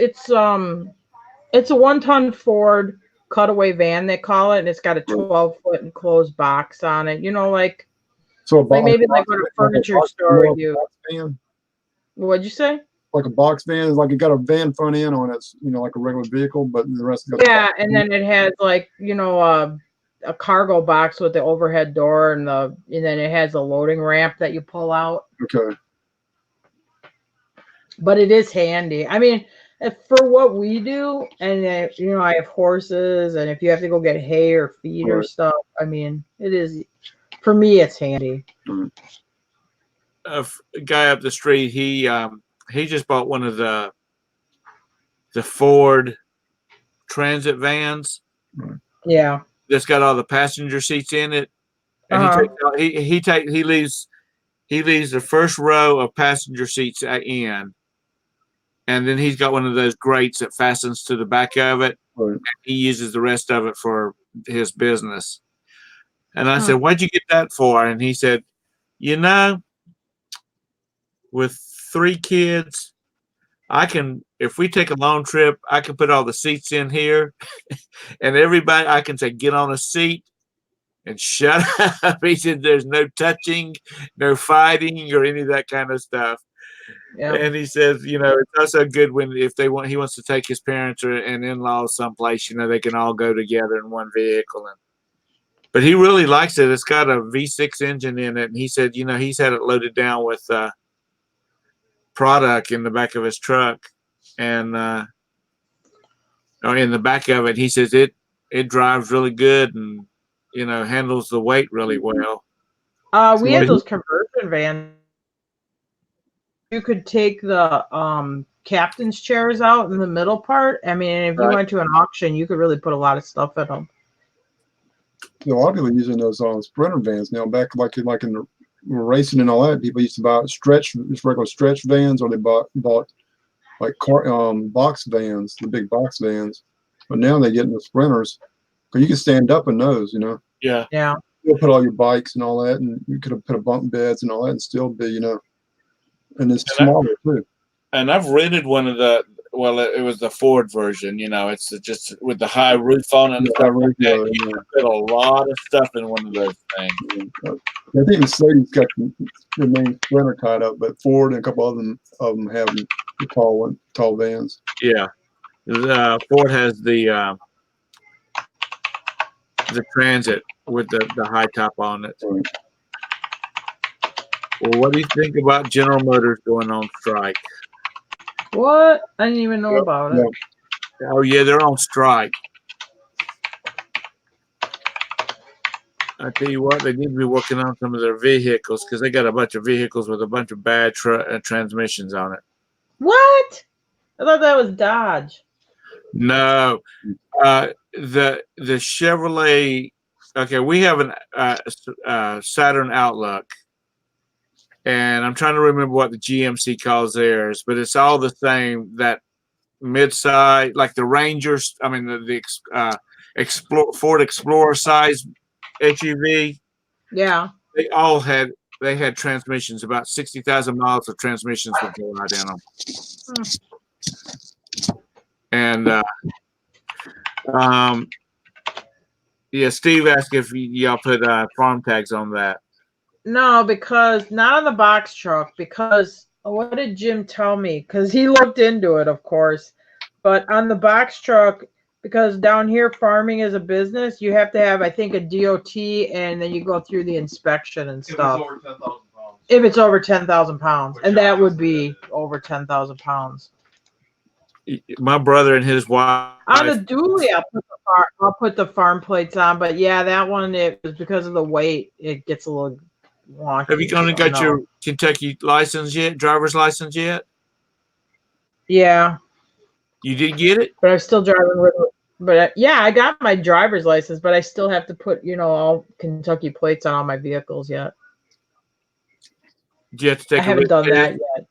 1-ton Ford cutaway van, they call it, and it's got a 12-foot enclosed box on it. So maybe like what a furniture store would do. What'd you say? like a box van. It's like it got a van front end on it, you know, like a regular vehicle, but the rest of yeah, and then it has like, you know, a cargo box with the overhead door and then it has a loading ramp that you pull out. Okay. But it is handy. I mean, for what we do, and you know, I have horses, and if you have to go get hay or feed or stuff, I mean, it is, for me, it's handy. A guy up the street, he just bought one of the Ford Transit vans. Yeah. That's got all the passenger seats in it, and he leaves the first row of passenger seats in, and then he's got one of those grates that fastens to the back of it. Right. And he uses the rest of it for his business. And I said, "What'd you get that for?" And he said, "You know, with 3 kids, I can, if we take a long trip, I can put all the seats in here, and everybody, I can say, get on a seat and shut up." He said, "There's no touching, no fighting, or any of that kind of stuff." Yeah. And he says, you know, it's also good when he wants to take his parents and in-laws someplace, you know, they can all go together in one vehicle. But he really likes it. It's got a V6 engine in it, and he said, you know, he's had it loaded down with product in the back of his truck, and or in the back of it, he says it drives really good and, you know, handles the weight really well. We had those conversion vans. You could take the captain's chairs out in the middle part. I mean, if you went to an auction, you could really put a lot of stuff in them. A lot of people are using those Sprinter vans now. Back like in the racing and all that, people used to buy regular stretch vans, or they bought like box vans, the big box vans. But now they get in the Sprinters, because you can stand up in those, you know. Yeah. Yeah. You'll put all your bikes and all that, and you could have put a bunk beds and all that, and still be, you know. And it's smaller too. And I've rented one of the, well, it was the Ford version, you know, it's just with the high roof on it and stuff like that. You can put a lot of stuff in one of those things. I think Mercedes got the main Sprinter tied up, but Ford and a couple of them have the tall vans. Yeah. Ford has the Transit with the high top on it. Right. Well, what do you think about General Motors going on strike? What? I didn't even know about it. Oh, yeah, they're on strike. I tell you what, they need to be working on some of their vehicles, because they got a bunch of vehicles with a bunch of bad transmissions on it. What? I thought that was Dodge. No. The Chevrolet, okay, we have an Saturn Outlook. And I'm trying to remember what the GMC calls theirs, but it's all the same. That mid-size, like the Rangers, I mean the Ford Explorer size SUV. Yeah. They had transmissions, about 60,000 miles of transmissions would go out in them. And yeah, Steve asked if y'all put farm tags on that. No, because not on the box truck, because what did Jim tell me? Because he looked into it, of course. But on the box truck, because down here farming is a business, you have to have, I think, a DOT, and then you go through the inspection and stuff. If it's over 10,000 pounds. And that would be over 10,000 pounds. My brother and his wife. On the dually, I'll put the farm plates on, but yeah, that one, it was because of the weight, it gets a little wonky. Have you got your Kentucky license yet? Driver's license yet? Yeah. You did get it? But I'm still driving with it. But yeah, I got my driver's license, but I still have to put, you know, all Kentucky plates on all my vehicles yet. Do you have to take I haven't done that yet.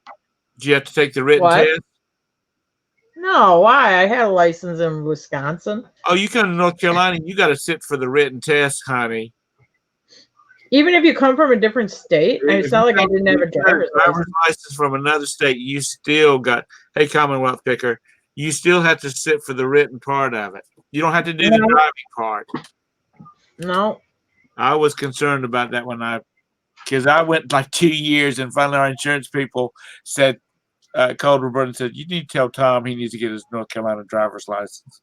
Do you have to take the written test? No, why? I had a license in Wisconsin. Oh, you come to North Carolina, you got to sit for the written test, honey. Even if you come from a different state, it's not like I didn't have a driver's license from another state. You still got, hey, Commonwealth Picker, you still have to sit for the written part of it. You don't have to do the driving part. No. I was concerned about that because I went like 2 years, and finally our insurance people said, called Roberta and said, "You need to tell Tom he needs to get his North Carolina driver's license."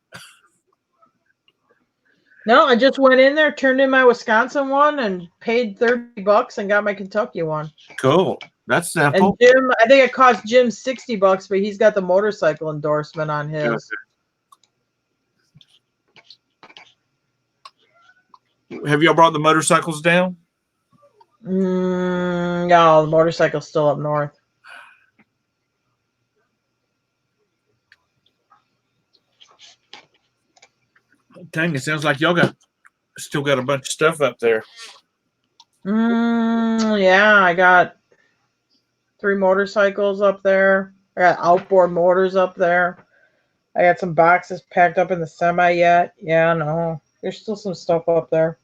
No, I just went in there, turned in my Wisconsin one, and paid $30 and got my Kentucky one. Cool. That's simple. And Jim, I think it cost Jim $60, but he's got the motorcycle endorsement on his. Okay. Have y'all brought the motorcycles down? No, the motorcycle's still up north. Dang, it sounds like y'all still got a bunch of stuff up there. Yeah, I got 3 motorcycles up there. I got outboard motors up there. I got some boxes packed up in the semi yet. Yeah, no, there's still some stuff up there.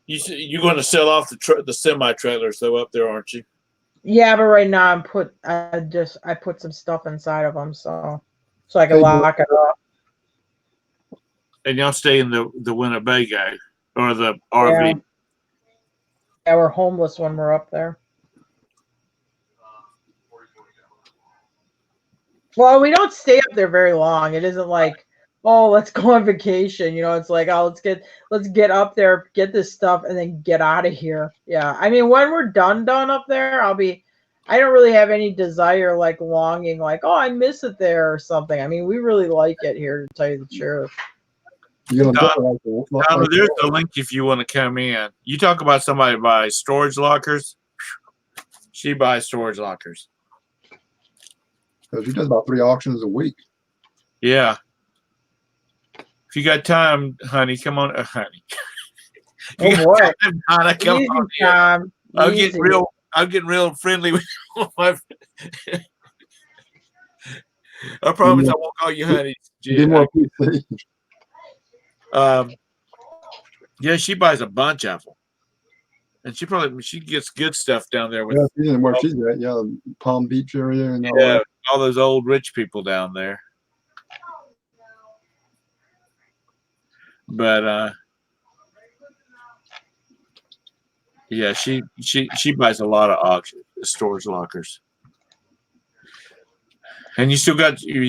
You're going to sell off the semi trailers though up there, aren't you? Yeah, but right now I put some stuff inside of them so I can lock it up. And y'all stay in the Winnebago or the RV? Yeah, we're homeless when we're up there. Well, we don't stay up there very long. It isn't like, oh, let's go on vacation. You know, it's like, oh, let's get up there, get this stuff, and then get out of here. Yeah, I mean, when we're done up there, I don't really have any desire, like longing, like, oh, I miss it there or something. I mean, we really like it here, to tell you the truth. Donna, there's the link if you want to come in. You talk about somebody buys storage lockers. She buys storage lockers. She does about 3 auctions a week. Yeah. If you got time, honey, come on, honey. Oh boy, time, Donna, come easy on time. I'm getting real friendly with my. I promise I won't call you honey. Yeah, she buys a bunch of them, and she gets good stuff down there with. Yeah, where she's at, Palm Beach area and all those old rich people down there. But yeah, she buys a lot of storage lockers. And you still got your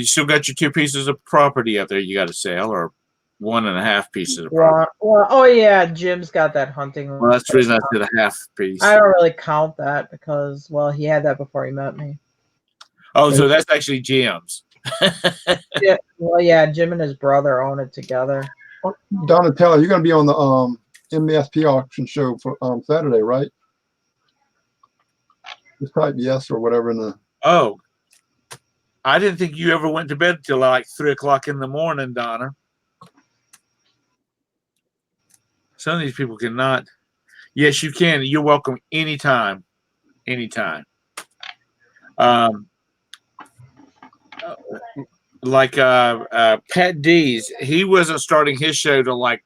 2 pieces of property up there you got to sell, or 1.5 pieces of property. Well, oh yeah, Jim's got that hunting. Well, that's the reason I said a half piece. I don't really count that because, well, he had that before he met me. Oh, so that's actually Jim's. Yeah, well, yeah, Jim and his brother own it together. Donatella, you're going to be on the MSP auction show for Saturday, right? Just type yes or whatever in the. Oh, I didn't think you ever went to bed till like 3 o'clock in the morning, Donna. Some of these people cannot. Yes, you can. You're welcome anytime. Anytime. Like Pat D's, he wasn't starting his show till like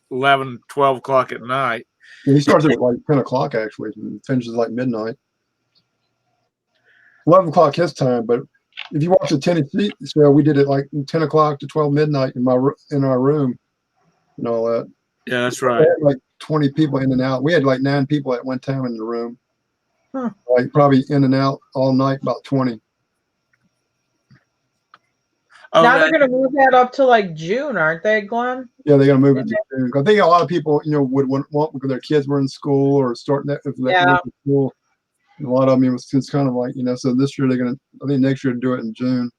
11, 12 o'clock at night. Yeah, he starts at like 10 o'clock actually and finishes like midnight. 11 o'clock his time, but if you watch the Tennessee show, we did it like 10 o'clock to 12 midnight in our room and all that. Yeah, that's right. We had like 20 people in and out. We had like 9 people at one time in the room. Like probably in and out all night, about 20. Oh, now they're going to move that up to like June, aren't they, Glenn? Yeah, they're going to move it to June. I think a lot of people, would want because their kids were in school or starting that if they went to school. And a lot of them, it's kind of like, so this year I think next year to do it in June.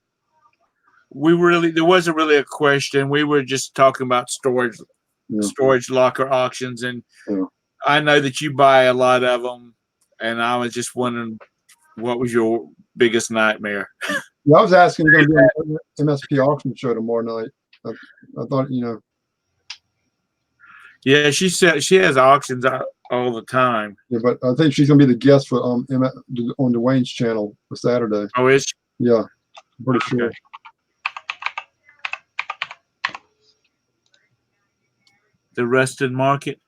There wasn't really a question. We were just talking about storage locker auctions. And I know that you buy a lot of them. And I was just wondering, what was your biggest nightmare? Yeah, I was asking to do an MSP auction show tomorrow night. I thought, Yeah, she said she has auctions out all the time. Yeah, but I think she's gonna be the guest for on Dwayne's channel for Saturday. Oh, is she? Yeah, I'm pretty sure. The Rusted Market.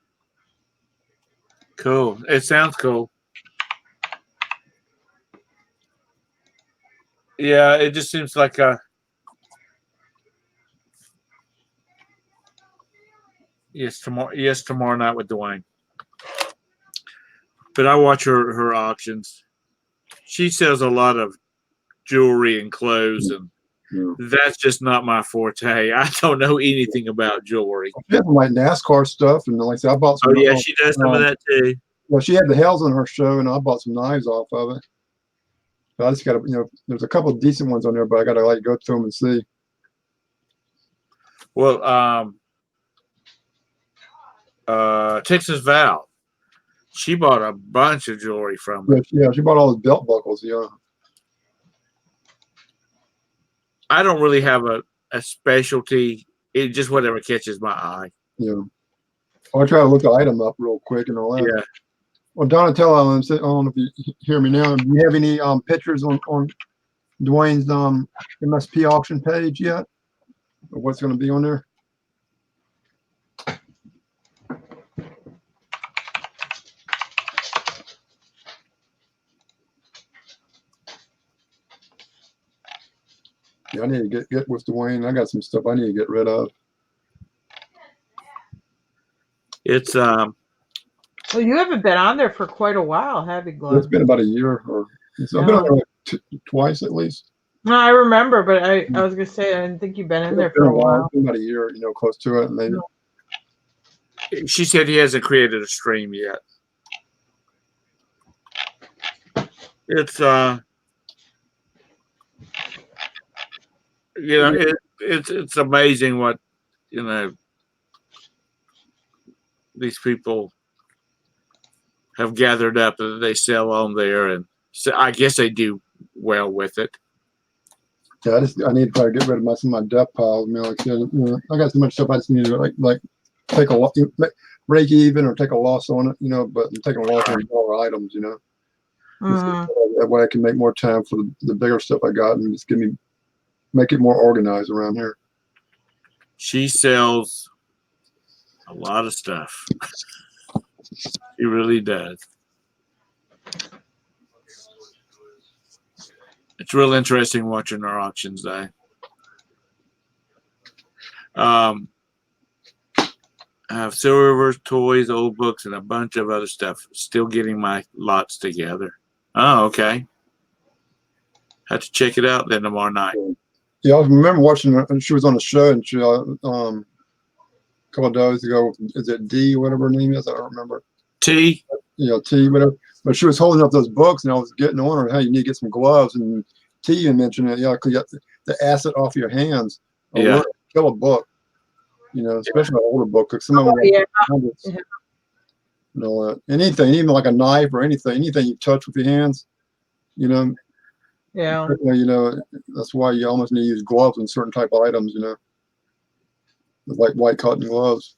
Cool. It sounds cool. Yeah, it just seems like tomorrow night with Dwayne. But I watch her auctions. She sells a lot of jewelry and clothes, and that's just not my forte. I don't know anything about jewelry. She had like NASCAR stuff, and like I said, I bought some. Oh yeah, she does some of that too. Well, she had the Hells on her show, and I bought some knives off of it. But I just got to, there's a couple of decent ones on there, but I got to like go through them and see. Well, Texas Val, she bought a bunch of jewelry from her. Yeah, she bought all those belt buckles. Yeah. I don't really have a specialty. It just whatever catches my eye. Yeah. I'll try to look the item up real quick and all that. Yeah. Well, Donatello, I don't know if you hear me now. Do you have any pictures on Dwayne's MSP auction page yet? Or what's going to be on there? Yeah, I need to get with Dwayne. I got some stuff I need to get rid of. It's Well, you haven't been on there for quite a while, have you, Glenn? It's been about a year, or I've been on there like twice at least. No, I remember, but I was gonna say I didn't think you've been in there for a while. It's been about a year, close to it, maybe. She said he hasn't created a stream yet. It's it's amazing what these people have gathered up that they sell on there, and so I guess they do well with it. Yeah, I need to try to get rid of some of my debt piles. Like I said, I got so much stuff I just need to like take a break even or take a loss on it, but I'm taking a loss on dollar items, That way I can make more time for the bigger stuff I got and just make it more organized around here. She sells a lot of stuff. She really does. It's real interesting watching our auctions day. I have silver, toys, old books, and a bunch of other stuff. Still getting my lots together. Oh, okay. Have to check it out then tomorrow night. Yeah, I remember watching her, and she was on the show, and she a couple of days ago. Is it D, whatever her name is? I don't remember. T. T, whatever. But she was holding up those books, and I was getting on her. Hey, you need to get some gloves. And T, you mentioned it. Yeah, because you got the acid off your hands. Yeah. Kill a book. Especially an older book. Because some of them hundreds. Anything, even like a knife or anything you touch with your hands. Yeah. That's why you almost need to use gloves on certain type of items. Like white cotton gloves.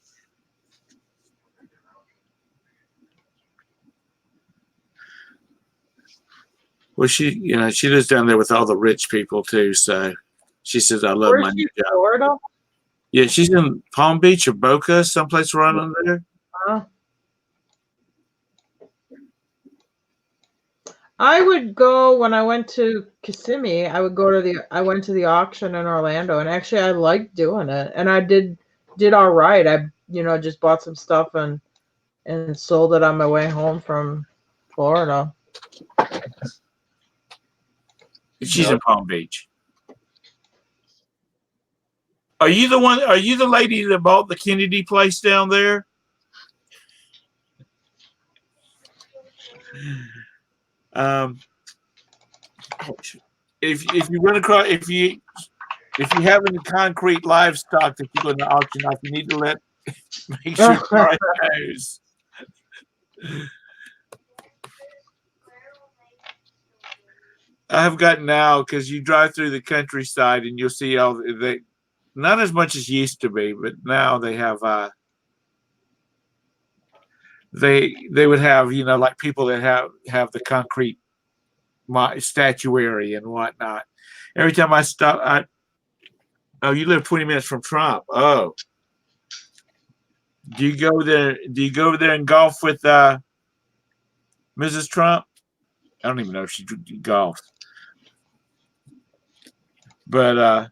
Well, she lives down there with all the rich people too. So she says, "I love my new job." Florida? Yeah, she's in Palm Beach or Boca, someplace around under there. I would go when I went to Kissimmee. I went to the auction in Orlando, and actually I liked doing it, and I did all right. I just bought some stuff and sold it on my way home from Florida. She's in Palm Beach. Are you the one? Are you the lady that bought the Kennedy place down there? If you run across if you have any concrete livestock that you're going to auction off, you need to make sure Brian knows. I have gotten now because you drive through the countryside and you'll see not as much as used to be, but now they have they would have like people that have the concrete statuary and whatnot. Every time I stop, you live 20 minutes from Trump. Oh, do you go there? Do you go over there and golf with Mrs. Trump? I don't even know if she golfs. But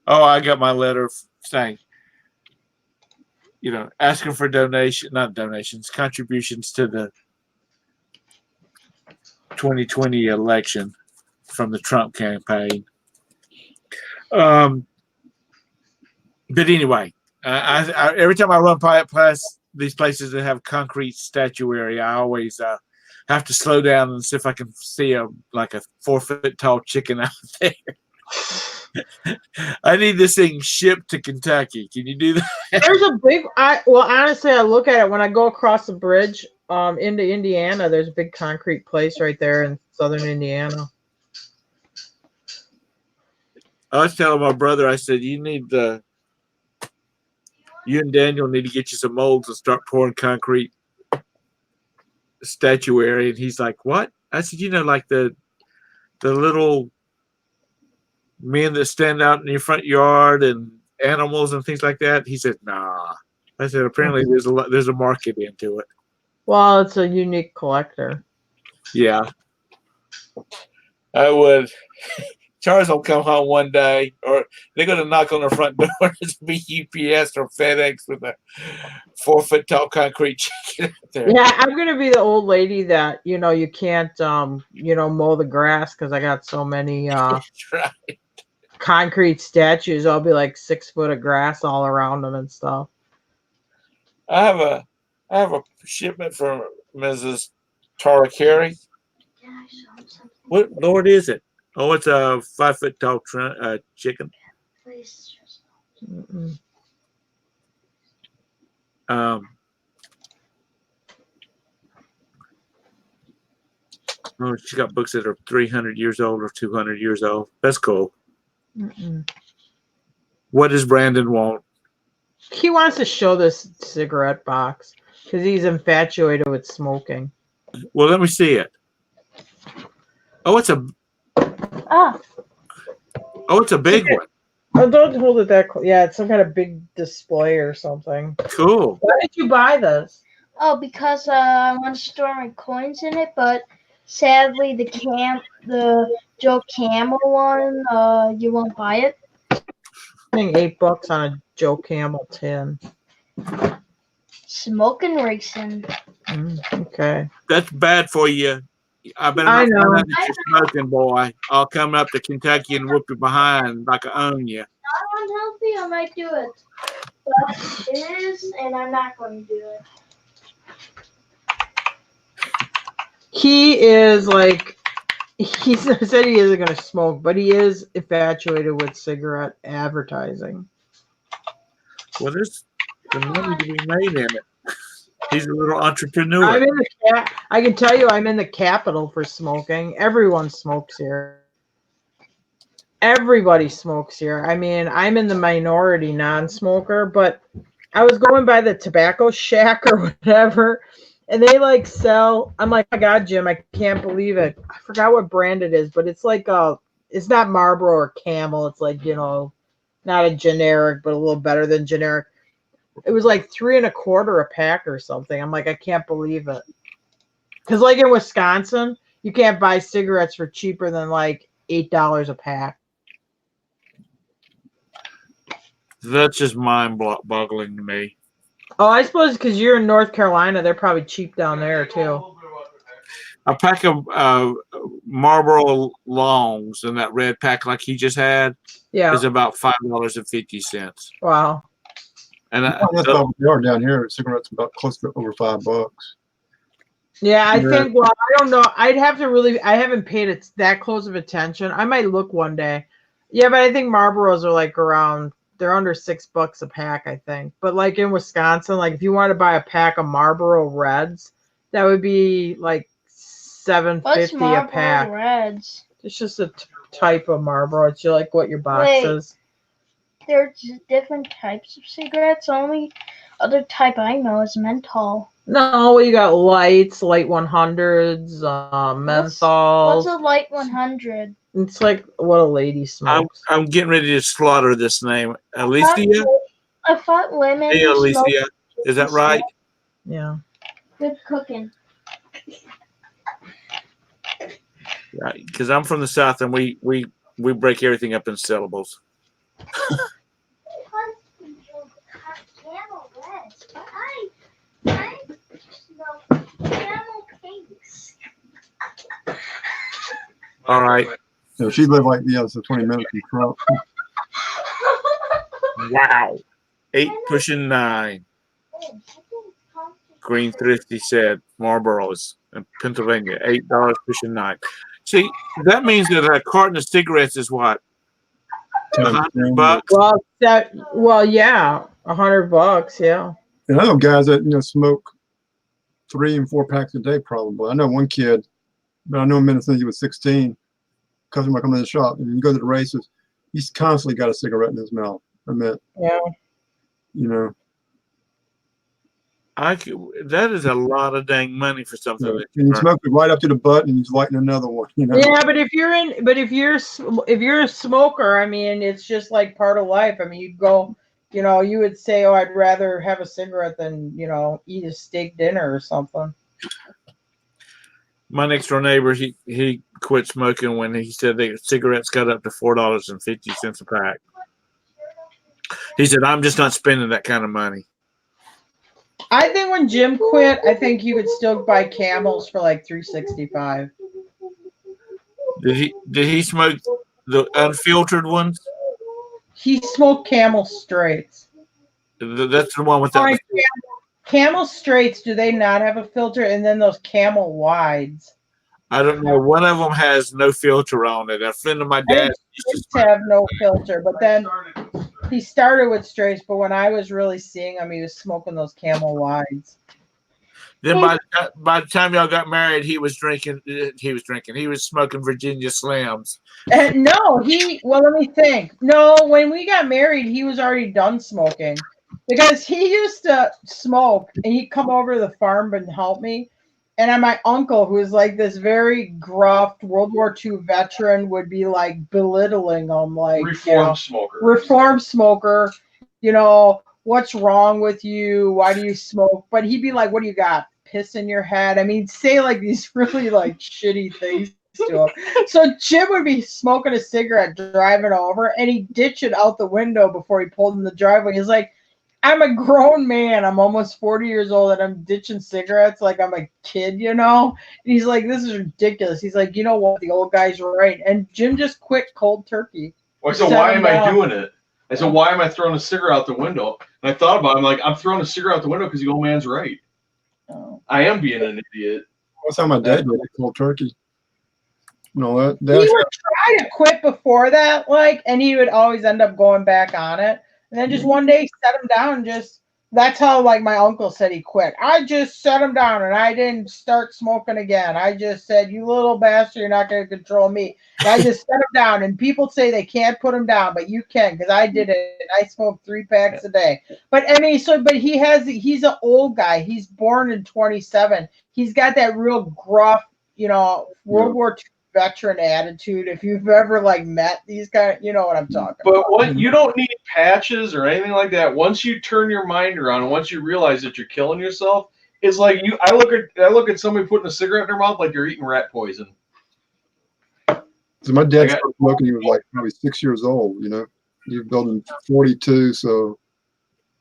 I got my letter saying, asking for contributions to the 2020 election from the Trump campaign. But anyway, I every time I run past these places that have concrete statuary, I always have to slow down and see if I can see a 4-foot tall chicken out there. I need this thing shipped to Kentucky. Can you do that? There's a big. Honestly, I look at it when I go across the bridge into Indiana. There's a big concrete place right there in southern Indiana. I was telling my brother, I said, you and Daniel need to get you some molds and start pouring concrete statuary. And he's like, what? I said, like the little men that stand out in your front yard and animals and things like that. He said, nah. I said, apparently there's a market into it. Well, it's a unique collector. Yeah. I would. Charles will come home one day, or they're going to knock on the front door. It's be UPS or FedEx with a 4-foot tall concrete chicken out there. Yeah, I'm going to be the old lady that, you can't, mow the grass because I got so many Right. concrete statues. I'll be like 6 foot of grass all around them and stuff. I have a shipment from Mrs. Tara Carey. What Lord is it? Oh, it's a 5-foot tall chicken. Mm-mm. Oh, she got books that are 300 years old or 200 years old. That's cool. Mm-mm. What does Brandon want? He wants to show this cigarette box because he's infatuated with smoking. Well, let me see it. Oh, it's a big one. Oh, don't hold it that close. Yeah, it's some kind of big display or something. Cool. Why did you buy this? Oh, because I want to store my coins in it, but sadly the Joe Camel one, you won't buy it. Spending $8 on a Joe Camel tin. Smoking racing. Okay. That's bad for you. I better I not know. find out that you're smoking, boy. I'll come up to Kentucky and whoop you behind like I own you. Not unhealthy, I might do it. But it is, and I'm not going to do it. He is he said he isn't going to smoke, but he is infatuated with cigarette advertising. Well, there's the money to be made in it. He's a little entrepreneur. I can tell you I'm in the capital for smoking. Everyone smokes here. Everybody smokes here. I mean, I'm in the minority non-smoker, but I was going by the tobacco shack or whatever, and they sell. I'm like, oh my God, Jim, I can't believe it. I forgot what brand it is, but it's it's not Marlboro or Camel. It's not a generic, but a little better than generic. It was $3.25 a pack or something. I'm like, I can't believe it. Because in Wisconsin, you can't buy cigarettes for cheaper than $8 a pack. That's just mind-boggling to me. Oh, I suppose because you're in North Carolina, they're probably cheap down there too. A pack of Marlboro Longs in that red pack like he just had is about $5.50. Wow. And that's about what they are down here. Cigarettes about close to over $5. Yeah, I think. Well, I don't know. I'd have to I haven't paid it that close of attention. I might look one day. Yeah, but I think Marlboros are around. They're under $6 a pack, I think. But in Wisconsin, if you want to buy a pack of Marlboro Reds, that would be $7.50 a pack. Reds? It's just a type of Marlboro. It's what your box is. There's different types of cigarettes. The only other type I know is menthol. No, you got light 100s, menthols. What's a light 100? It's what a lady smokes. I'm getting ready to slaughter this name. Alicia? I thought women. Hey, Alicia. Is that right? Yeah. Good cooking. Right, because I'm from the South and we break everything up in syllables. All right. So she lived like so 20 minutes from Trump. Wow. 8 pushing 9. Green Thrifty said Marlboro's in Pennsylvania. $8 pushing 9. See, that means that a carton of cigarettes is what? $100? Well, yeah, $100, yeah. And I know guys that smoke 3 and 4 packs a day probably. I know one kid, but I know him since he was 16. Customer come in the shop, and you go to the races, he's constantly got a cigarette in his mouth. Yeah. That is a lot of dang money for something. And he smoked it right up to the butt, and he's lighting another one. Yeah, but if you're a smoker, I mean, it's just like part of life. I mean, you go, you would say, "Oh, I'd rather have a cigarette than eat a steak dinner or something." My next door neighbor, he quit smoking when he said cigarettes got up to $4.50 a pack. He said, "I'm just not spending that kind of money." I think when Jim quit, I think he would still buy Camels for like $3.65. Did he smoke the unfiltered ones? He smoked Camel Straights. That's the one with that. Camel Straights, do they not have a filter? And then those Camel Wides. I don't know. One of them has no filter on it. A friend of my dad's used to have no filter, but then he started with straights. But when I was really seeing him, he was smoking those Camel Wides. Then by the time y'all got married, he was drinking. He was smoking Virginia Slims. No, let me think. No, when we got married, he was already done smoking because he used to smoke and he'd come over to the farm and help me. And my uncle, who is like this very gruff World War II veteran, would be like belittling him, like reform smoker. What's wrong with you? Why do you smoke? But he'd be like, "What do you got? Piss in your head?" I mean, say like these really like shitty things to him. So Jim would be smoking a cigarette driving over, and he'd ditch it out the window before he pulled in the driveway. He's like, "I'm a grown man. I'm almost 40 years old, and I'm ditching cigarettes like I'm a kid, And he's like, "This is ridiculous." He's like, "You know what? The old guy's right." And Jim just quit cold turkey. So why am I doing it? I said, "Why am I throwing a cigarette out the window?" And I thought about it. I'm like, I'm throwing a cigarette out the window because the old man's right. Oh. I am being an idiot. That's how my dad did cold turkey. He would try to quit before that, and he would always end up going back on it. And then just one day set him down. That's how my uncle said he quit. I just set him down and I didn't start smoking again. I just said, "You little bastard, you're not going to control me." And I just set him down. And people say they can't put him down, but you can, because I did it. I smoked 3 packs a day. But I mean, but he's an old guy. He's born in 27. He's got that real gruff, World War II veteran attitude. If you've ever met these guys, you know what I'm talking about. But you don't need patches or anything like that. Once you turn your mind around and once you realize that you're killing yourself, it's like I look at somebody putting a cigarette in their mouth like they're eating rat poison. So my dad started smoking. He was probably 6 years old. He was building 42, so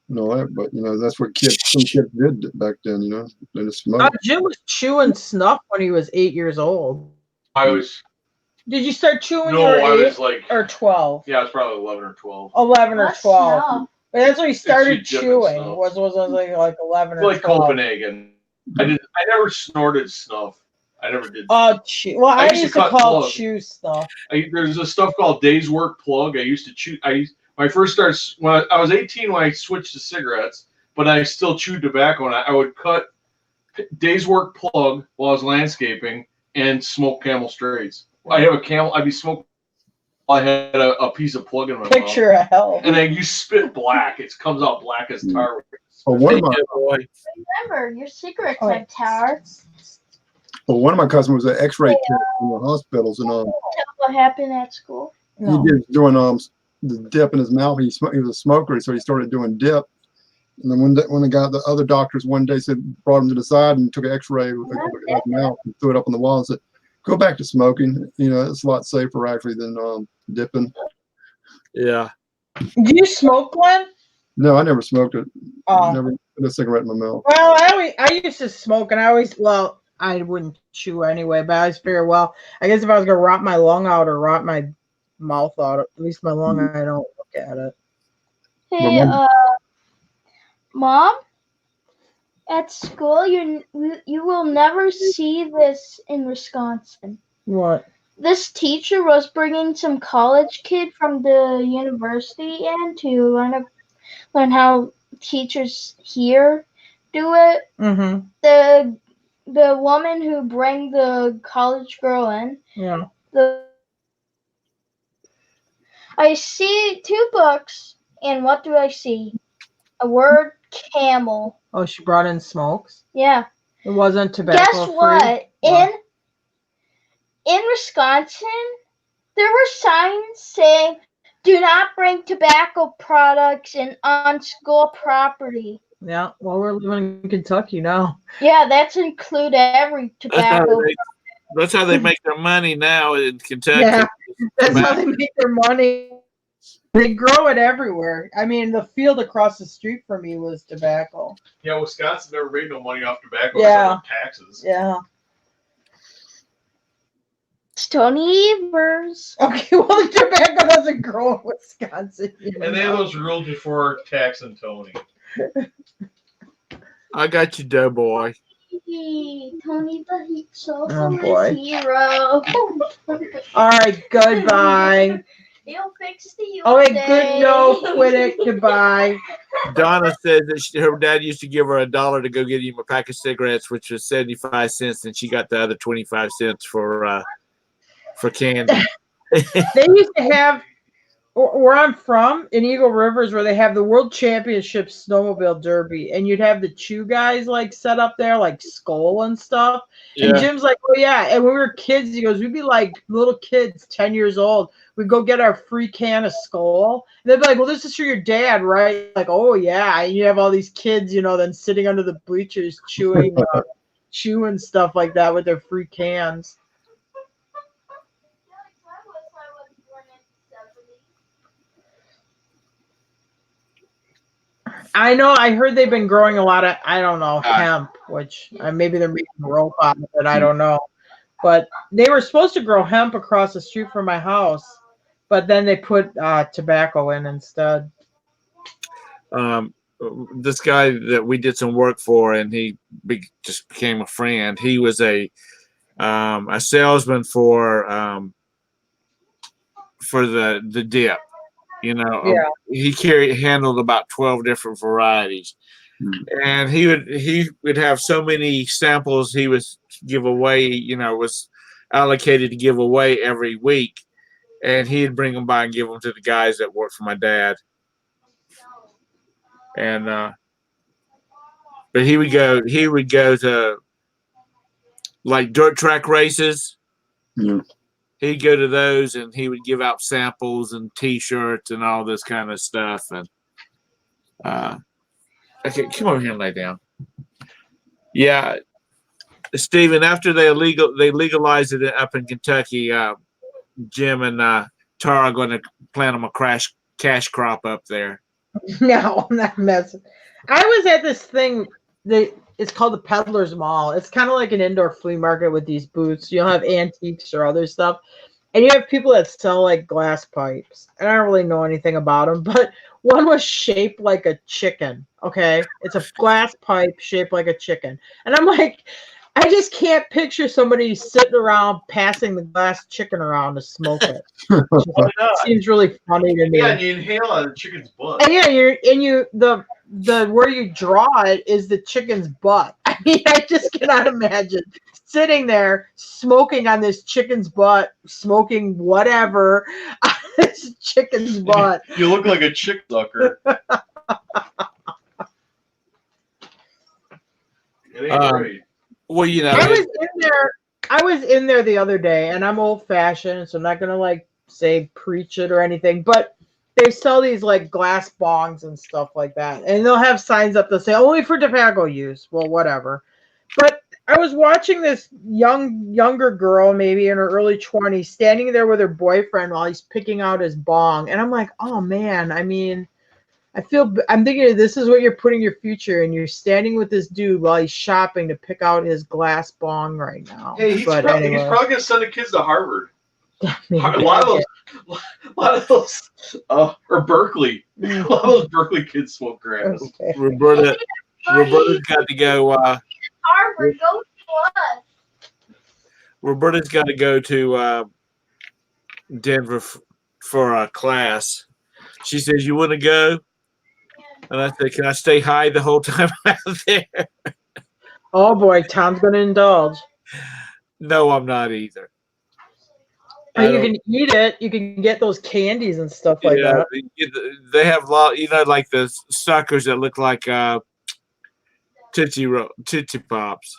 but that's what some kids did back then. They just smoked. Jim was chewing snuff when he was 8 years old. Did you start chewing? No, I was or 12. Yeah, I was probably 11 or 12. 11 or 12. But that's when he started chewing. Was like 11 or 12. Like Copenhagen. I never snorted snuff. I never did. Well, I used to call chew snuff. There's a stuff called Day's Work Plug. I used to chew. When I was 18 when I switched to cigarettes, but I still chewed tobacco, and I would cut Day's Work Plug while I was landscaping and smoke Camel Straights. I'd be smoking. I had a piece of plug in my Picture mouth. of hell. And then you spit black. It comes out black as tar. Remember, your cigarettes have tar. Well, one of my customers was an X-ray tech in the hospitals, and Tell what happened at school. He did doing the dip in his mouth. He was a smoker, so he started doing dip. And then when the other doctors one day brought him to the side and took an X-ray of his mouth and threw it up on the wall and said, "Go back to smoking. It's a lot safer actually than dipping." Yeah. Do you smoke, Glenn? No, I never smoked it. Never put a cigarette in my mouth. Well, I used to smoke, and I I wouldn't chew anyway. But I was very well. I guess if I was gonna rot my lung out or rot my mouth out, at least my lung, I don't look at it. Hey, Mom. At school, you will never see this in Wisconsin. What? This teacher was bringing some college kid from the university in to learn how teachers here do it. Mm-hmm. The woman who bring the college girl in. Yeah. I see 2 books, and what do I see? A word camel. Oh, she brought in smokes? Yeah. It wasn't tobacco Guess free? what? In Wisconsin, there were signs saying, "Do not bring tobacco products on school property." Yeah, well, we're living in Kentucky now. Yeah, that's include every tobacco. That's how they make their money now in Kentucky. Yeah, that's how they make their money. They grow it everywhere. I mean, the field across the street from me was tobacco. Yeah, Wisconsin never made no money off tobacco Yeah. except for taxes. Yeah. Tony Evers. Okay, well, the tobacco doesn't grow in Wisconsin. And they have those rules before tax and Tony. I got you, Doughboy. Tony the Heat Oh, boy. Hero. All right, goodbye. He'll fix the Oh, wait, good, no, quit it, goodbye. Donna says that her dad used to give her $1 to go get him a pack of cigarettes, which was 75 cents, and she got the other 25 cents for candy. They used to have, where I'm from, in Eagle Rivers, where they have the World Championship Snowmobile Derby, and you'd have the chew guys, like, set up there, like Skull and stuff. Yeah. And Jim's like, oh, yeah. And when we were kids, he goes, we'd be like little kids, 10 years old. We'd go get our free can of Skull. And they'd be like, well, this is for your dad, right? Like, oh, yeah. And you have all these kids, you know, then sitting under the bleachers chewing stuff like that with their free cans. I know. I heard they've been growing a lot of, I don't know, hemp, which maybe they're making rope out of it. I don't know. But they were supposed to grow hemp across the street from my house, but then they put tobacco in instead. This guy that we did some work for, and he just became a friend. He was a salesman for the dip. You know, Yeah. He handled about 12 different varieties, and he would have so many samples he was give away. You know, was allocated to give away every week, and he'd bring them by and give them to the guys that worked for my dad. And but he would go to like dirt track races. Yeah. He'd go to those and he would give out samples and T-shirts and all this kind of stuff. And okay, come over here and lay down. Yeah, Stephen. After they legalized it up in Kentucky, Jim and Tara are going to plant them a cash crop up there. No, I'm not messing. I was at this thing. It's called the Peddler's Mall. It's kind of like an indoor flea market with these booths. You'll have antiques or other stuff. And you have people that sell like glass pipes. And I don't really know anything about them, but one was shaped like a chicken. Okay. It's a glass pipe shaped like a chicken. And I'm like, I just can't picture somebody sitting around passing the glass chicken around to smoke it. It seems really funny to me. Yeah, and you inhale on a chicken's butt. And yeah, the where you draw it is the chicken's butt. I mean, I just cannot imagine sitting there smoking on this chicken's butt, smoking whatever on this chicken's butt. You look like a chick sucker. It ain't great. Well, you know, I was in there the other day, and I'm old fashioned, so I'm not gonna like say preach it or anything, but they sell these like glass bongs and stuff like that, and they'll have signs up that say only for tobacco use. Well, whatever. But I was watching this younger girl, maybe in her early 20s, standing there with her boyfriend while he's picking out his bong, and I'm like, oh man, I mean, I'm thinking this is what you're putting your future in. You're standing with this dude while he's shopping to pick out his glass bong right now. Hey, he's probably going to send the kids to Harvard. A lot of those, or Berkeley. A lot of those Berkeley kids smoke grass. Okay. Roberta's got to go. Harvard, go to us. Roberta's got to go to Denver for a class. She says, "You want to go?" And I said, "Can I stay high the whole time out there?" Oh boy, Tom's going to indulge. No, I'm not either. You can eat it. You can get those candies and stuff like that. They have like the suckers that look like Tootsie Pops.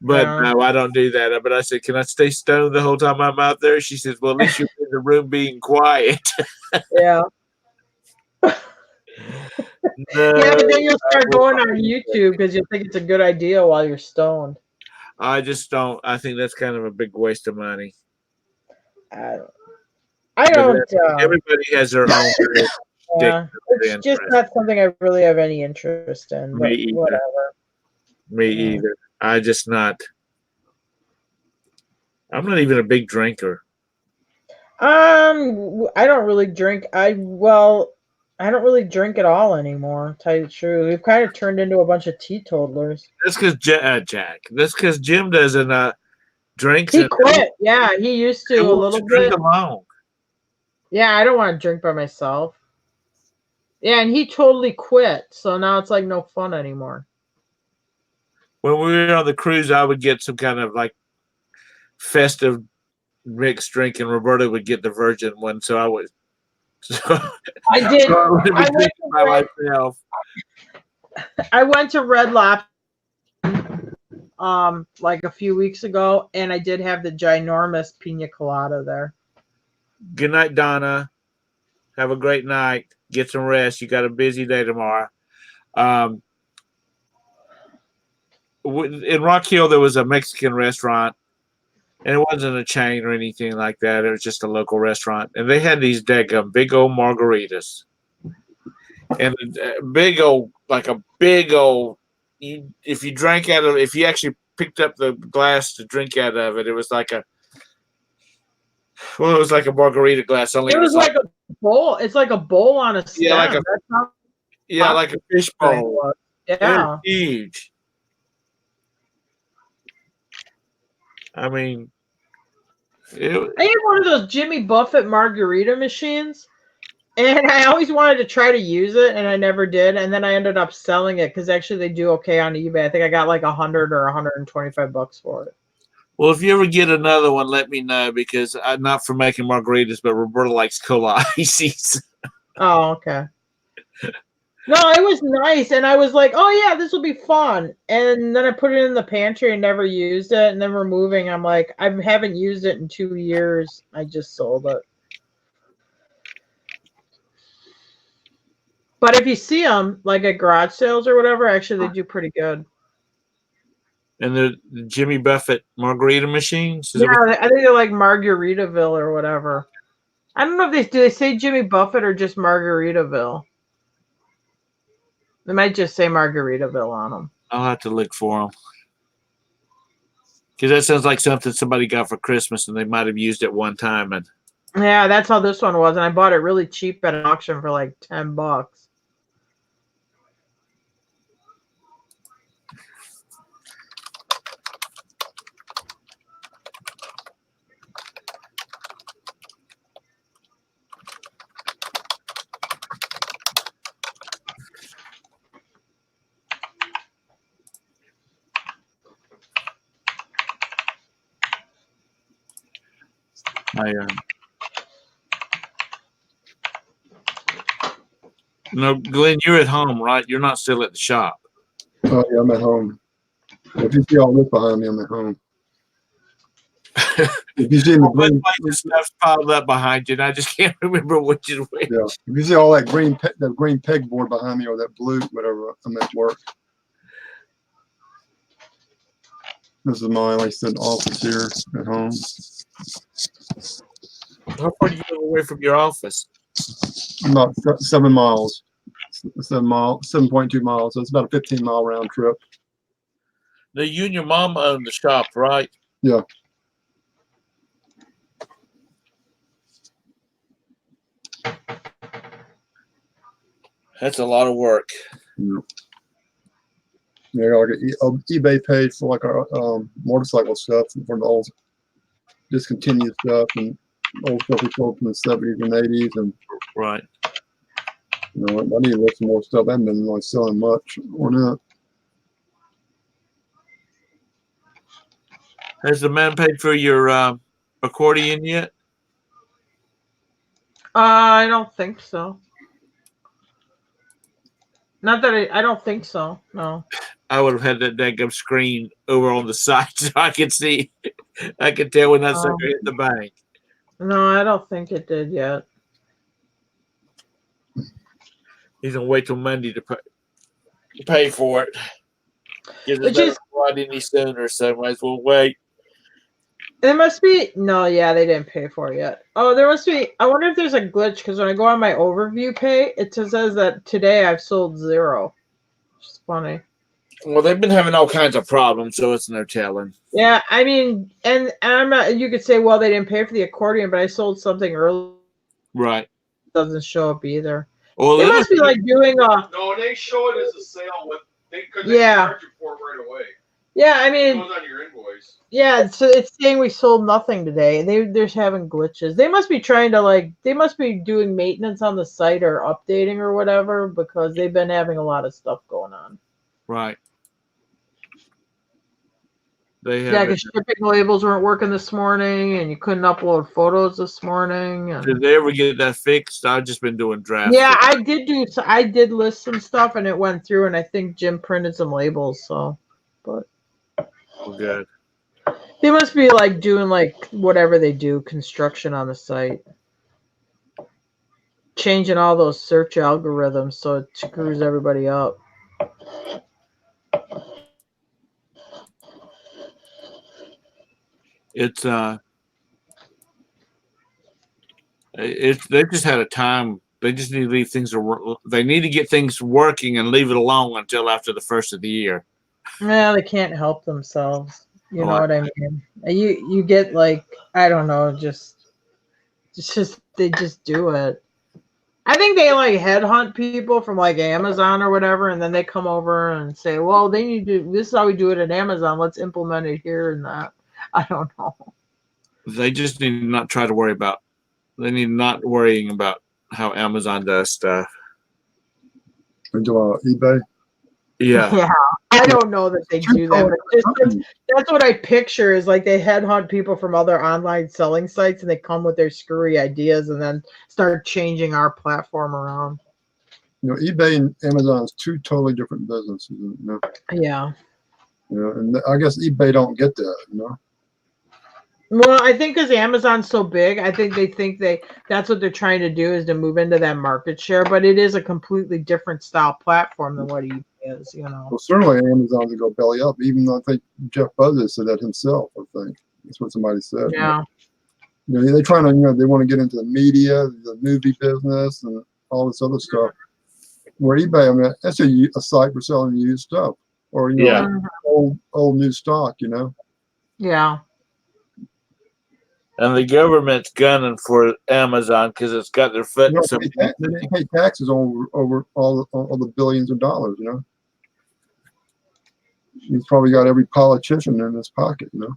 But no, I don't do that. But I said, "Can I stay stoned the whole time I'm out there?" She says, "Well, at least you're in the room being quiet." Yeah. No, yeah, but then you'll start going on YouTube because you'll think it's a good idea while you're stoned. I just don't. I think that's kind of a big waste of money. I don't. Everybody has their own. Yeah, it's just not something I really have any interest in. But Me either. whatever. Me either. I'm not even a big drinker. I don't really drink. I don't really drink at all anymore. To tell you the truth, we've kind of turned into a bunch of teetotalers. That's because Jack. That's because Jim doesn't drink. He quit. Yeah, he used to a little bit. Alone. Yeah, I don't want to drink by myself. Yeah, and he totally quit. So now it's like no fun anymore. When we were on the cruise, I would get some kind of like festive mixed drink, and Roberta would get the virgin one. So I would. I did. I went by myself. I went to Red Lobster like a few weeks ago, and I did have the ginormous pina colada there. Good night, Donna. Have a great night. Get some rest. You got a busy day tomorrow. In Rock Hill, there was a Mexican restaurant, and it wasn't a chain or anything like that. It was just a local restaurant, and they had these big old margaritas, and big old. If you drank out of, if you actually picked up the glass to drink out of it, it was like a. Well, it was like a margarita glass. Only it was like a bowl. It's like a bowl on a stem. Yeah, like a fish bowl. Yeah, huge. I mean, I had one of those Jimmy Buffett margarita machines, and I always wanted to try to use it, and I never did. And then I ended up selling it because actually they do okay on eBay. I think I got like $100 or $125 for it. Well, if you ever get another one, let me know because I'm not for making margaritas, but Roberta likes cola ices. Oh, okay. No, it was nice, and I was like, "Oh yeah, this will be fun." And then I put it in the pantry and never used it. And then we're moving. I'm like, I haven't used it in 2 years. I just sold it. But if you see them like at garage sales or whatever, actually they do pretty good. And the Jimmy Buffett margarita machines? Yeah, I think they're like Margaritaville or whatever. I don't know if they say Jimmy Buffett or just Margaritaville. They might just say Margaritaville on them. I'll have to look for them. Because that sounds like something somebody got for Christmas and they might have used it one time. And yeah, that's how this one was. And I bought it really cheap at an auction for like $10. No, Glenn, you're at home, right? You're not still at the shop. Oh, yeah, I'm at home. If you see all this behind me, I'm at home. If you see the green stuff's piled up behind you, and I just can't remember which is which. Yeah, if you see all that green pegboard behind me, or that blue, whatever, I'm at work. This is my, like I said, office here at home. How far do you live away from your office? About 7 miles. 7.2 miles. So it's about a 15-mile round trip. Now, you and your mom own the shop, right? Yeah. That's a lot of work. Yeah. Yeah, like an eBay page for like our motorcycle stuff for the old discontinued stuff and old stuff we sold from the 70s and 80s, and Right. you know, I need to look some more stuff. I haven't been like selling much or not. Has the man paid for your accordion yet? I don't think so. Not that I don't think so. No. I would have had that daggum screen over on the side so I could see. I could tell when that sucker hit the bank. No, I don't think it did yet. He's gonna wait till Monday to pay for it. Which is any sooner, so might as well wait. There must be yeah, they didn't pay for it yet. Oh, there must be. I wonder if there's a glitch because when I go on my overview page, it says that today I've sold 0. Which is funny. Well, they've been having all kinds of problems, so it's no telling. Yeah, I mean, and I'm not. You could say, well, they didn't pay for the accordion, but I sold something early. Right. It doesn't show up either. Well, they must be like doing a. No, they show it as a sale with. They charge you for it right away. Yeah, I mean, it goes on your invoice. Yeah, so it's saying we sold nothing today. They're having glitches. They must be trying to they must be doing maintenance on the site or updating or whatever because they've been having a lot of stuff going on. Right. Because shipping labels weren't working this morning, and you couldn't upload photos this morning. And... Did they ever get that fixed? I've just been doing drafts. Yeah, I did list some stuff, and it went through, and I think Jim printed some labels. So, but well, good. They must be doing whatever they do, construction on the site, changing all those search algorithms so it screws everybody up. They just had a time. They just need to leave things. They need to get things working and leave it alone until after the first of the year. Yeah, they can't help themselves. You know what I mean? You get I don't know, just they just do it. I think they headhunt people from Amazon or whatever, and then they come over and say, well, they need to. This is how we do it at Amazon. Let's implement it here and that. I don't know. They just need to not try to worry about. They need not worrying about how Amazon does stuff. Do eBay? Yeah. Yeah. I don't know that they do that, but that's what I picture is they headhunt people from other online selling sites and they come with their screwy ideas and then start changing our platform around. You know, eBay and Amazon is 2 totally different businesses. You know? Yeah. You know, and I guess eBay don't get that, you know. Well, I think because Amazon's so big, I think they think that's what they're trying to do is to move into that market share, but it is a completely different style platform than what eBay is, you know. Well, certainly Amazon will go belly up, even though I think Jeff Bezos said that himself, I think. That's what somebody said. Yeah. You know, they're trying to, they want to get into the media, the movie business, and all this other stuff. Where eBay, I mean, that's a site for selling used stuff or, old new stock, you know. Yeah. And the government's gunning for Amazon because it's got their foot in some. They pay taxes over all the billions of dollars, you know. He's probably got every politician in his pocket, you know.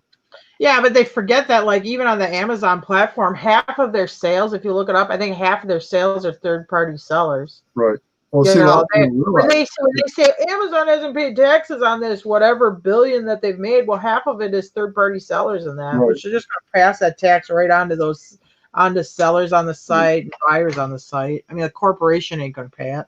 Yeah, but they forget that, even on the Amazon platform, half of their sales, if you look it up, I think half of their sales are third-party sellers. Right. Well, when they say Amazon hasn't paid taxes on this whatever billion that they've made, well, half of it is third-party sellers in that. Right. Which are just going to pass that tax right onto sellers on the site and buyers on the site. I mean, a corporation ain't going to pay it.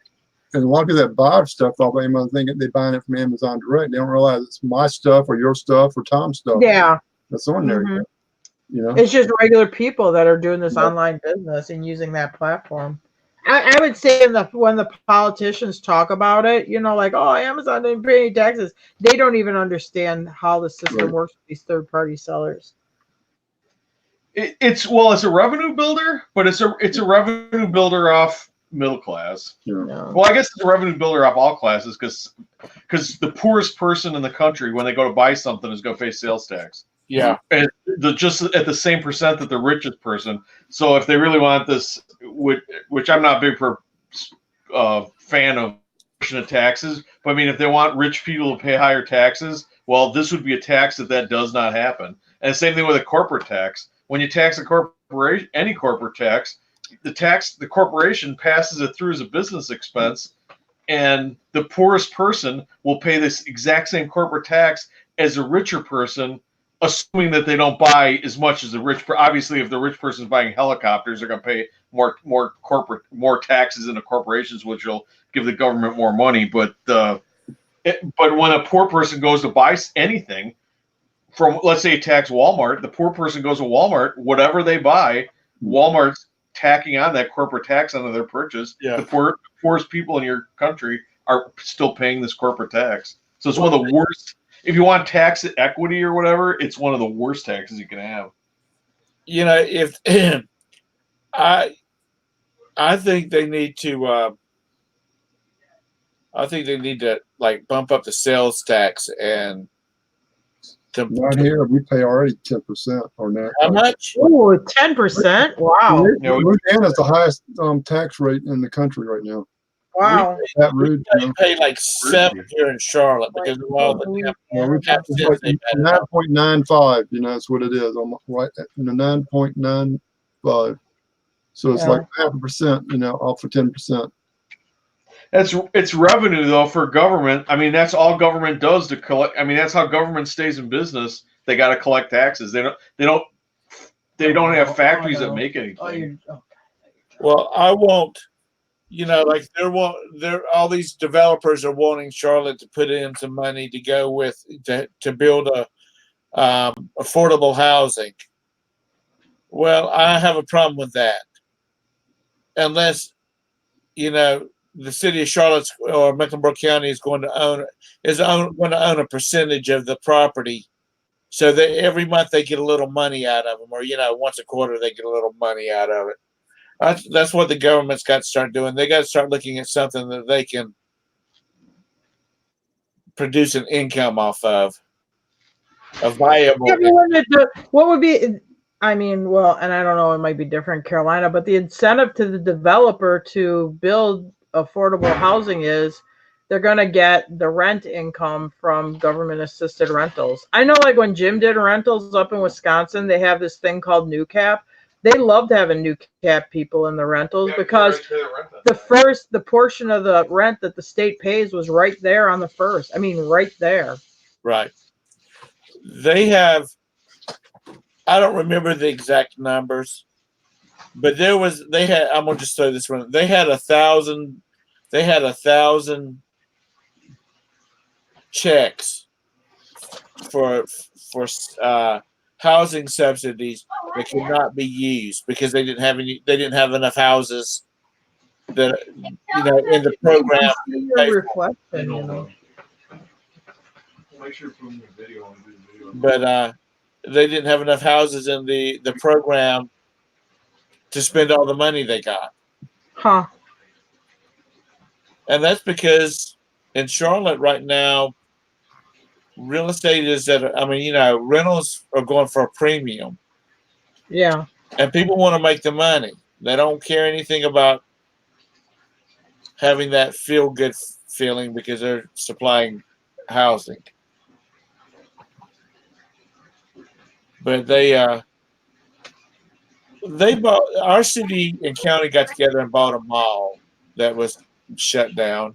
And a lot of people that buy stuff off of Amazon think they're buying it from Amazon direct. They don't realize it's my stuff or your stuff or Tom's stuff. Yeah. That's on there. Mm-hmm. You know, it's just regular people that are doing this online business and using that platform. I would say when the politicians talk about it, oh, Amazon didn't pay any taxes. They don't even understand how the system works with these third-party sellers. It's a revenue builder, but it's a revenue builder off middle class. No. Well, I guess it's a revenue builder of all classes because the poorest person in the country, when they go to buy something, is going to pay sales tax. Yeah. And just at the same percent that the richest person. So if they really want this, which I'm not big for fan of taxes, but I mean, if they want rich people to pay higher taxes, well, this would be a tax that does not happen. And the same thing with a corporate tax. When you tax a corporation, any corporate tax, the corporation passes it through as a business expense, and the poorest person will pay this exact same corporate tax as a richer person, assuming that they don't buy as much as the rich. Obviously, if the rich person is buying helicopters, they're going to pay more taxes in the corporations, which will give the government more money. But when a poor person goes to buy anything from, let's say, tax Walmart, the poor person goes to Walmart, whatever they buy, Walmart's tacking on that corporate tax onto their purchase. Yeah. The poorest people in your country are still paying this corporate tax. So it's one of the worst. If you want tax equity or whatever, it's one of the worst taxes you can have. You know, if I think they need to. I think they need to like bump up the sales tax and. Right here, we pay already 10% on that. How much? Oh, 10%? Wow. Louisiana's the highest tax rate in the country right now. Wow. That rude. They pay like 7 here in Charlotte because of all the We half it's cents they like paid. 9.95, that's what it is. Right, 9.95. So it's like 0.5%, off of 10%. It's revenue though for government. I mean, that's all government does to collect. I mean, that's how government stays in business. They got to collect taxes. They don't have factories that make anything. Well, I won't. Like all these developers are wanting Charlotte to put in some money to go with to build a affordable housing. Well, I have a problem with that, unless the city of Charlotte or Mecklenburg County is going to own a percentage of the property, so that every month they get a little money out of them, or once a quarter they get a little money out of it. That's what the government's got to start doing. They got to start looking at something that they can produce an income off of, a viable. What would be? I mean, well, and I don't know, it might be different in Carolina, but the incentive to the developer to build affordable housing is they're going to get the rent income from government assisted rentals. I know, like when Jim did rentals up in Wisconsin, they have this thing called New Cap. They loved having New Cap people in the rentals because the portion of the rent that the state pays was right there on the first. I mean, right there. Right. They have, I don't remember the exact numbers, but I'm going to just throw this one. They had 1,000 checks for housing subsidies that could not be used because they didn't have enough houses that in the program. But they didn't have enough houses in the program to spend all the money they got. Huh. And that's because in Charlotte right now, real estate is rentals are going for a premium. Yeah. And people want to make the money. They don't care anything about having that feel-good feeling because they're supplying housing. But they bought, our city and county got together and bought a mall that was shut down.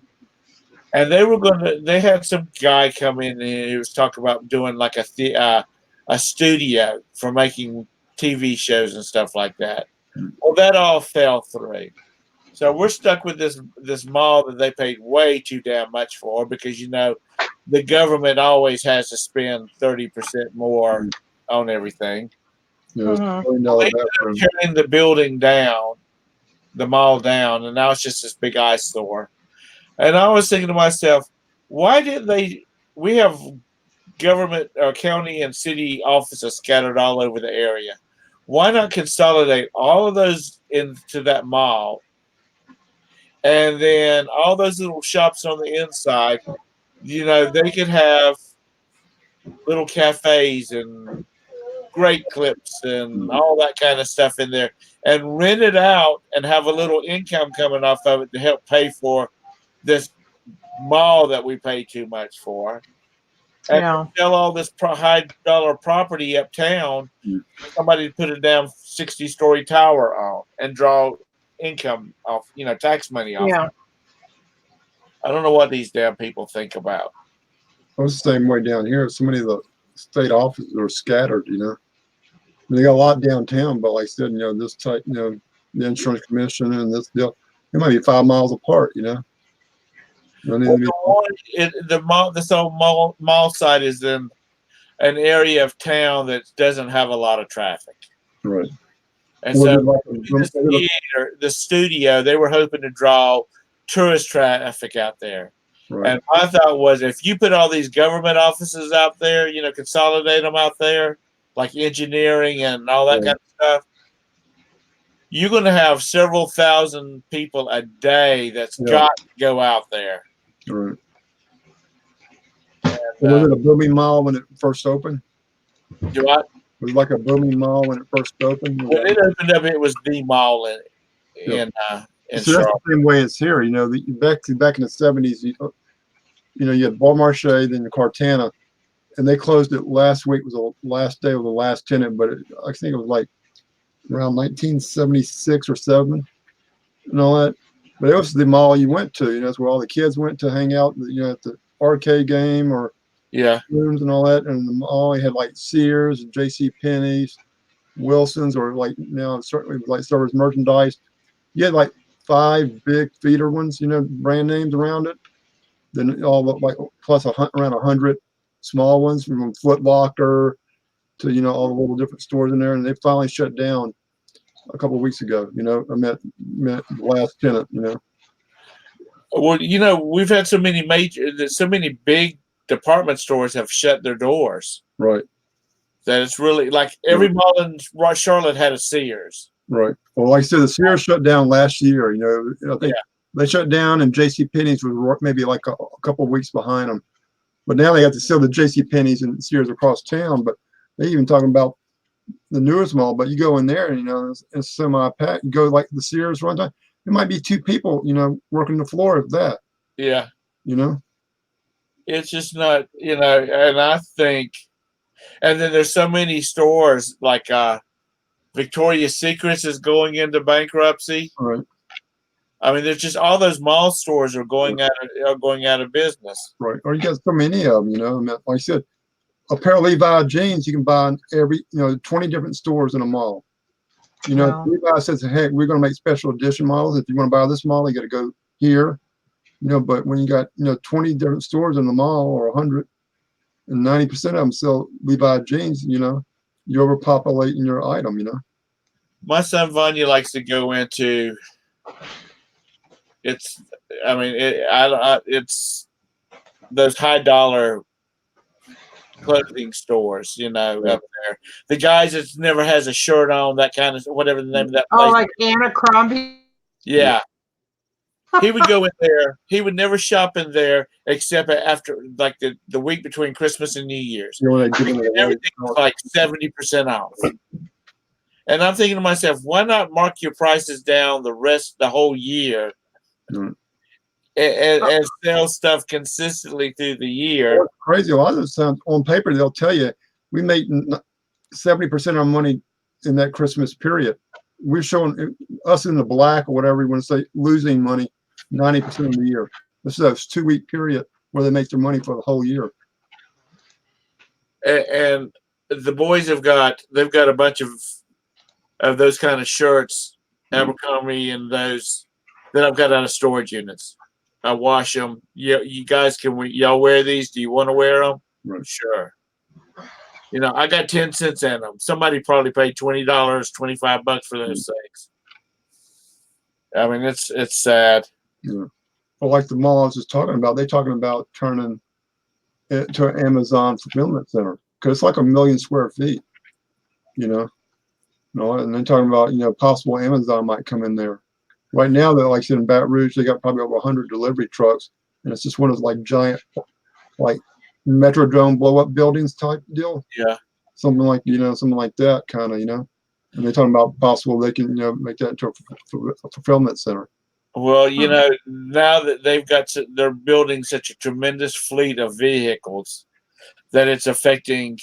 And they had some guy come in and he was talking about doing like a studio for making TV shows and stuff like that. Well, that all fell through. So we're stuck with this mall that they paid way too damn much for because, the government always has to spend 30% more on everything. Yeah, Uh-huh. They ended up tearing the building down, the mall down, and now it's just this big eyesore. And I was thinking to myself, why didn't we have government or county and city offices scattered all over the area. Why not consolidate all of those into that mall And then all those little shops on the inside, you know, they could have little cafes and great clips and all that kind of stuff in there and rent it out and have a little income coming off of it to help pay for this mall that we pay too much for. And sell all this high dollar property uptown for somebody to put a damn 60-story tower on and draw income off, you know, tax money off. Yeah. I don't know what these damn people think about. I was the same way down here. So many of the state offices are scattered, you know. They got a lot downtown, but like I said, you know, this type, you know, the insurance commission and this deal, it might be 5 miles apart, you know. Well, this old mall site is in an area of town that doesn't have a lot of traffic. Right. And so the studio, they were hoping to draw tourist traffic out there. Right. And my thought was, if you put all these government offices out there, you know, consolidate them out there, like engineering and all that kind of stuff, you're going to have several thousand people a day that's got to go out there. Right. And, was it a booming mall when it first opened? Do what? Was it like a booming mall when it first opened? When it opened up, it was the mall in so that's the same way it's here. You know, back in the 70s, you know, you had Bon Marché, then the Cartana, and they closed it last week. Was the last day of the last tenant, but I think it was like around 1976 or 7 and all that. But it was the mall you went to. You know, that's where all the kids went to hang out. You know, at the arcade game or rooms and all that. And the mall, you had like Sears, J.C. Penney's, Wilson's, or like now certainly like Starbucks merchandise. You had like 5 big feeder ones, you know, brand names around it. Then all like plus around 100 small ones from Foot Locker to, you know, all the little different stores in there. And they finally shut down a couple of weeks ago. You know, I met the last tenant. You know. Well, you know, we've had so many big department stores have shut their doors. Right. That it's really like every mall in Charlotte had a Sears. Right. Well, like I said, the Sears shut down last year. You know, I think they shut down, and J.C. Penney's was maybe like a couple of weeks behind them. But now they got to sell the J.C. Penney's and Sears across town. But they even talking about the newest mall. But you go in there, and you know, it's semi-packed. You go like the Sears one time, it might be 2 people, you know, working the floor of that. Yeah. You know, it's just not, you know, and I think, and then there's so many stores like Victoria's Secrets is going into bankruptcy. Right. I mean, there's just all those mall stores are going out of business. Right. Or you got so many of them, you know. Like I said, a pair of Levi jeans you can buy in every, you know, 20 different stores in a mall. You know, Levi says, "Hey, we're going to make special edition models. If you want to buy this model, you got to go here." You know, but when you got, you know, 20 different stores in the mall or 100, and 90% of them sell Levi jeans, you know, you're overpopulating your item, you know. My son Vanya likes to go into. It's those high dollar clothing stores, you know, up there. The guys that never has a shirt on, that kind of whatever the name of that place. Oh, like Abercrombie. Yeah. He would go in there. He would never shop in there except after like the week between Christmas and New Year's. Everything was like 70% off. And I'm thinking to myself, why not mark your prices down the whole year and sell stuff consistently through the year? Well, crazy. A lot of the times on paper, they'll tell you we made 70% of our money in that Christmas period. We're showing us in the black or whatever you want to say, losing money 90% of the year. This is a 2-week period where they make their money for the whole year. And the boys they've got a bunch of those kind of shirts, Abercrombie and those that I've got out of storage units. I wash them. You guys y'all wear these? Do you want to wear them? Right. Sure. You know, I got 10 cents in them. Somebody probably paid $20, $25 for those things. I mean, it's sad. Yeah. Well, like the mall I was just talking about, they're talking about turning it to an Amazon fulfillment center because it's like 1 million square feet, you know. And they're talking about, you know, possible Amazon might come in there Right now, they're like I said in Baton Rouge, they got probably over 100 delivery trucks, and it's just one of those like giant, like Metrodome blow up buildings type deal. Yeah. Something like something like that kind of And they're talking about possible they can make that into a fulfillment center. Well, now that they're building such a tremendous fleet of vehicles that it's affecting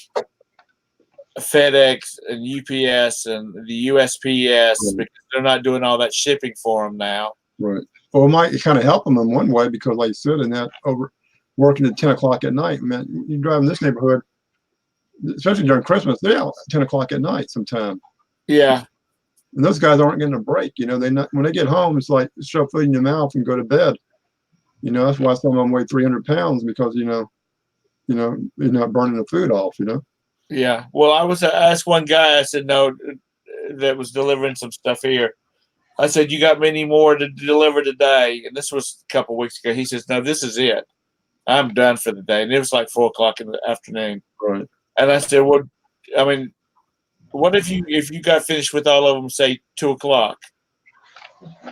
FedEx and UPS and the USPS because they're not doing all that shipping for them now. Right. Well, it might kind of help them in one way because, like you said, in that working at 10 o'clock at night, man, you drive in this neighborhood, especially during Christmas, they're out at 10 o'clock at night sometime. Yeah. And those guys aren't getting a break. When they get home, it's like shove food in your mouth and go to bed. That's why some of them weigh 300 pounds because, they're not burning the food off, Yeah. Well, I asked one guy, I said, no, that was delivering some stuff here. I said, you got many more to deliver today? And this was a couple of weeks ago. He says, no, this is it. I'm done for the day. And it was like 4 o'clock in the afternoon. Right. And I said, well, I mean, what if you got finished with all of them, say 2 o'clock?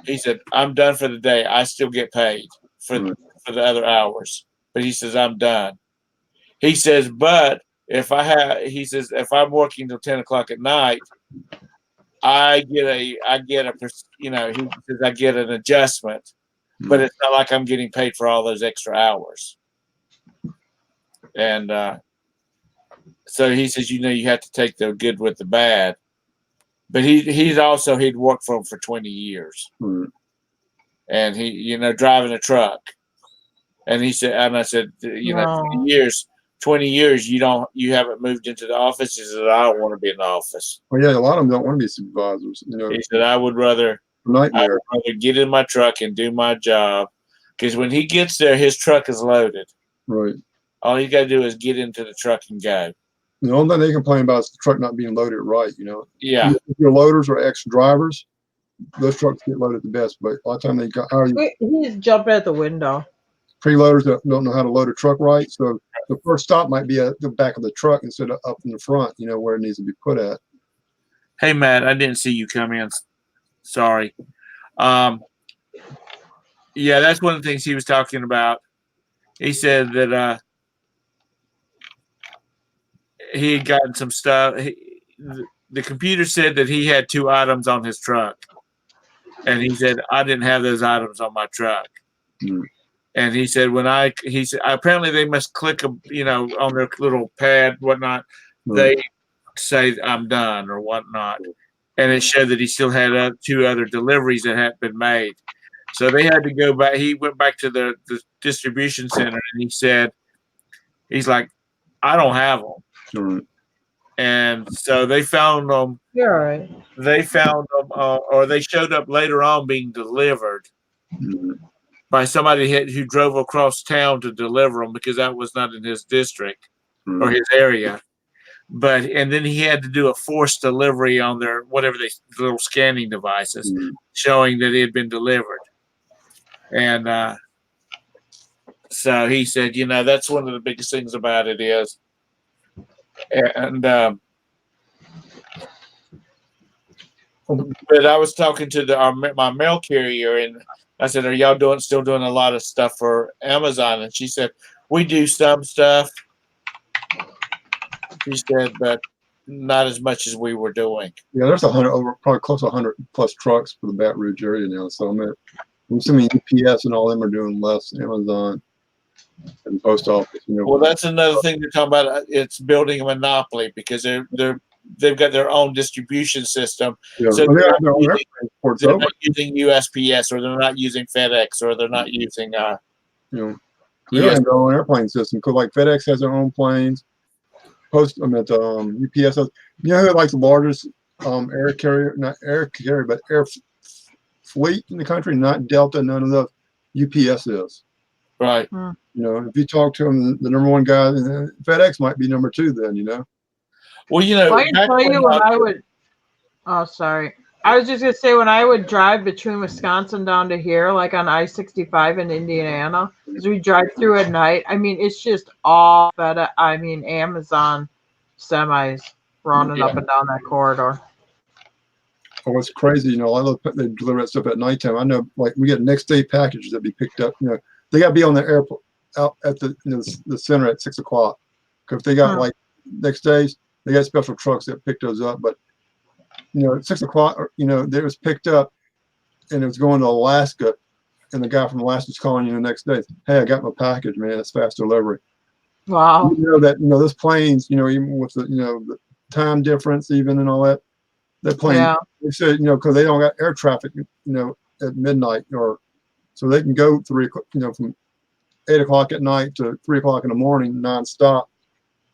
He said, I'm done for the day. I still get paid for the other hours. But he says, I'm done. He says, but if I'm working till 10 o'clock at night, I get an adjustment, but it's not like I'm getting paid for all those extra hours. And so he says, you have to take the good with the bad. But he'd worked for him for 20 years. And he, driving a truck. And he said, and I said, 20 years, you haven't moved into the office. He said, I don't want to be in the office. Well, yeah, a lot of them don't want to be supervisors. He said, I would rather get in my truck and do my job. Because when he gets there, his truck is loaded. Right. All you got to do is get into the truck and go. The only thing they complain about is the truck not being loaded right, Yeah. If your loaders are ex-drivers, those trucks get loaded the best. But a lot of times he's jumping at the window. Preloaders that don't know how to load a truck right. So the first stop might be at the back of the truck instead of up in the front, where it needs to be put at. Hey, Matt, I didn't see you come in. Sorry. Yeah, that's one of the things he was talking about. He said that he had gotten some stuff. The computer said that he had 2 items on his truck. And he said, I didn't have those items on my truck. And he said, apparently they must click, on their little pad, whatnot. They say, I'm done or whatnot. And it showed that he still had 2 other deliveries that hadn't been made. So they had to go back. He went back to the distribution center and he said, he's like, I don't have them. And so they found them. You're all right. They found them, or they showed up later on being delivered by somebody who drove across town to deliver them because that was not in his district or his area. And then he had to do a forced delivery on their little scanning devices, showing that it had been delivered. And so he said, that's one of the biggest things about it is. And but I was talking to my mail carrier, and I said, "Are y'all still doing a lot of stuff for Amazon?" And she said, "We do some stuff." She said, "But not as much as we were doing." Yeah, there's probably close to 100 plus trucks for the Baton Rouge area now. So I'm assuming UPS and all them are doing less Amazon and post office. Well, that's another thing they're talking about. It's building a monopoly because they've got their own distribution system. Yeah. So they're not using USPS, or they're not using FedEx, or they're not using they don't have their own airplane system because like FedEx has their own planes. UPS has, who like the largest air carrier, not air carrier, but air fleet in the country, not Delta, none of those. UPS is. Right. If you talk to them, the number one guy, FedEx might be number 2 then, Well, I can tell you when I would. Oh, sorry. I was just gonna say when I would drive between Wisconsin down to here, like on I-65 in Indiana, as we drive through at night. I mean, it's just all Amazon semis running up and down that corridor. Oh, it's crazy. You know, I love they deliver that stuff at nighttime. I know, like we get next day packages that be picked up. You know, they got to be on the airport out at the the center at 6 o'clock. Because if they got like next days, they got special trucks that pick those up. But you know, at 6 o'clock, you know, it was picked up and it was going to Alaska, and the guy from Alaska's calling you the next day. Hey, I got my package, man. It's fast delivery. Wow. You know that those planes, you know, even with the the time difference, even and all that, that plane. They said because they don't got air traffic, at midnight or so they can go from 8 o'clock at night to 3 o'clock in the morning nonstop.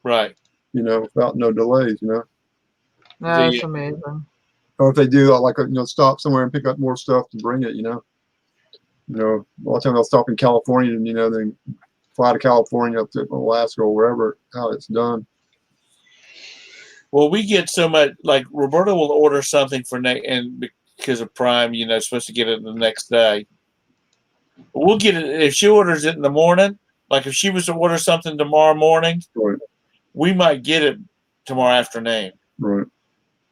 Right. Without no delays. That's amazing. Or if they do like stop somewhere and pick up more stuff to bring it. A lot of times they'll stop in California and then fly to California up to Alaska or wherever how it's done. Well, we get so much, like Roberta will order something for and because of Prime, supposed to get it the next day. We'll get it if she orders it in the morning. Like if she was to order something tomorrow morning, right, we might get it tomorrow afternoon. Right.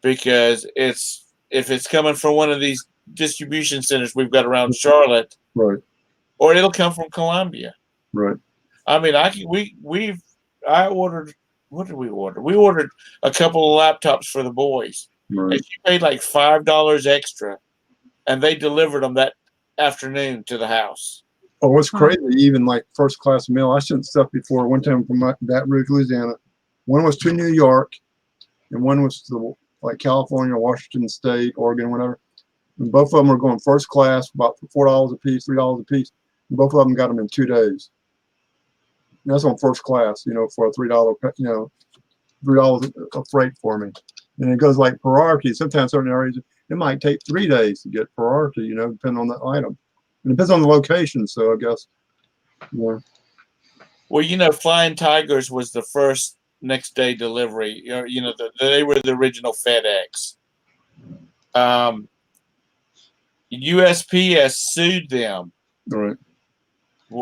Because if it's coming from one of these distribution centers we've got around Charlotte, right, or it'll come from Columbia. Right. I mean, I ordered. What did we order? We ordered a couple of laptops for the boys, right. and she paid like $5 extra, and they delivered them that afternoon to the house. Oh, it's crazy! Even like first class mail. I sent stuff before. One time from Baton Rouge, Louisiana. One was to New York, and one was to like California, Washington State, Oregon, whatever. And both of them were going first class, about $4 a piece, $3 a piece. And both of them got them in 2 days. And that's on first class, for a $3, $3 of freight for me. And it goes like priority. Sometimes certain areas it might take 3 days to get priority, depending on the item. It depends on the location. So I guess, yeah. Well, Flying Tigers was the first next day delivery. They were the original FedEx. USPS sued them. Right.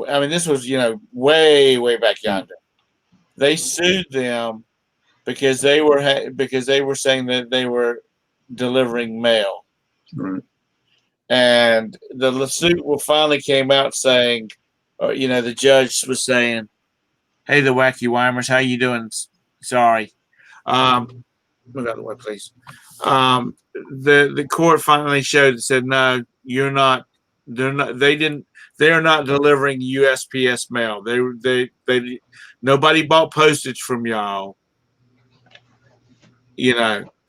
I mean, this was way, way back yonder. They sued them because they were saying that they were delivering mail. Right. And the suit finally came out saying, the judge was saying, "Hey, the Wacky Weimers, how you doing? Sorry, move out of the way, please." The court finally said, "No, you're not. They're not. They didn't. They are not delivering USPS mail. They nobody bought postage from y'all.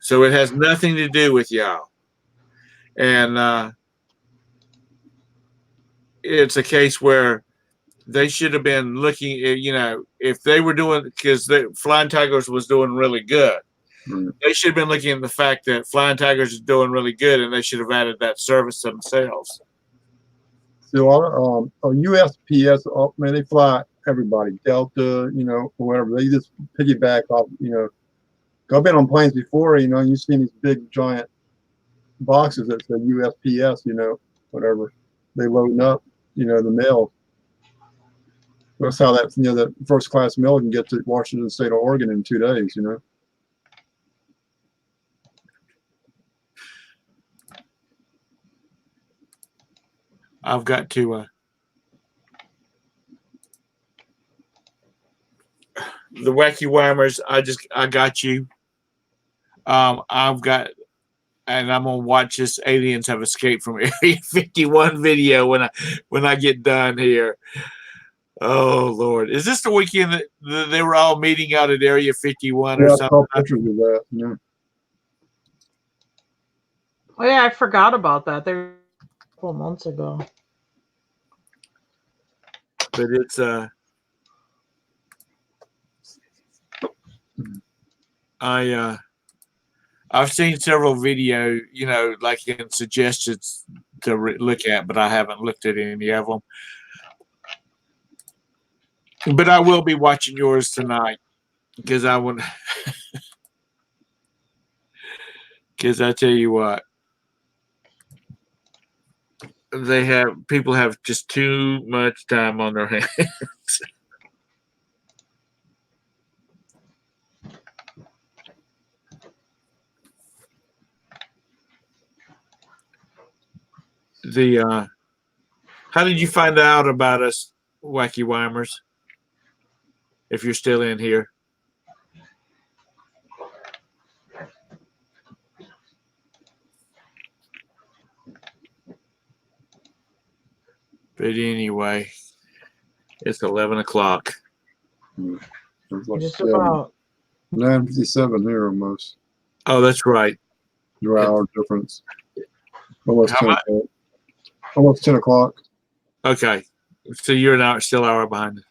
So it has nothing to do with y'all." And it's a case where they should have been looking, if they were doing, because Flying Tigers was doing really good. They should have been looking at the fact that Flying Tigers is doing really good, and they should have added that service themselves. So USPS, man, they fly everybody, Delta, or whatever. They just piggyback off, I've been on planes before, you've seen these big giant boxes that say USPS, whatever. They loading up, the mail. That's how that, the first class mail can get to Washington State or Oregon in 2 days, I've got to the Wacky Weimers. I got you. I've got, and I'm gonna watch this Aliens Have Escaped from Area 51 video when I get done here. Oh Lord, is this the weekend that they were all meeting out at Area 51 or something? I saw pictures of that. Yeah. Oh yeah, I forgot about that. They were a couple months ago. But it's I've seen several video, like in suggestions to look at, but I haven't looked at any of them. But I will be watching yours tonight because I want. Because I tell you what, people have just too much time on their hands. the how did you find out about us, Wacky Weimers? If you're still in here. But anyway, it's 11 o'clock. It's like Just about 9:57 here almost. Oh, that's right. 2 hour difference. Almost How 10 much? o'clock. Almost 10 o'clock. Okay. So you're still an hour behind.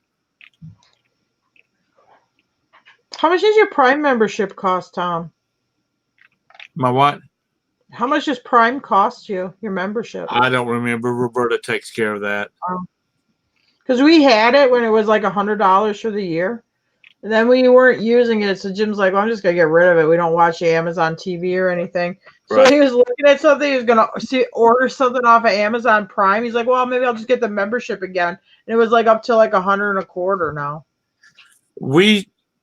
How much does your Prime membership cost, Tom? My what? How much does Prime cost you, your membership? I don't remember. Roberta takes care of that. Because we had it when it was like $100 for the year. And then we weren't using it. So Jim's like, well, I'm just going to get rid of it. We don't watch Amazon TV or anything. So Right. he was looking at something. He was going to order something off of Amazon Prime. He's like, well, maybe I'll just get the membership again. And it was like up to like $125 now.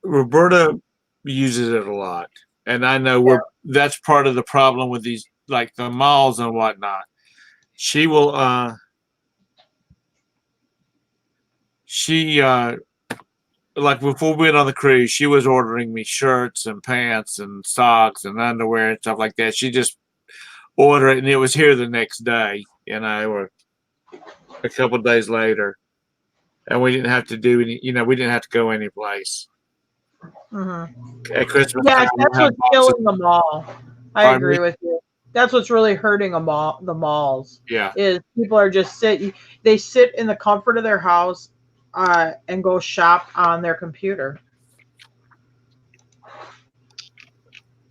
Roberta uses it a lot. And I know that's part of the problem with these, like the malls and whatnot. She will, like before we went on the cruise, she was ordering me shirts and pants and socks and underwear and stuff like that. She just ordered it and it was here the next day, or a couple of days later. And we didn't have to do any, we didn't have to go any place. Mm-hmm. At Christmas Yeah, time, that's what's killing the mall. I agree with you. That's what's really hurting the malls. Yeah. Is people are just they sit in the comfort of their house and go shop on their computer.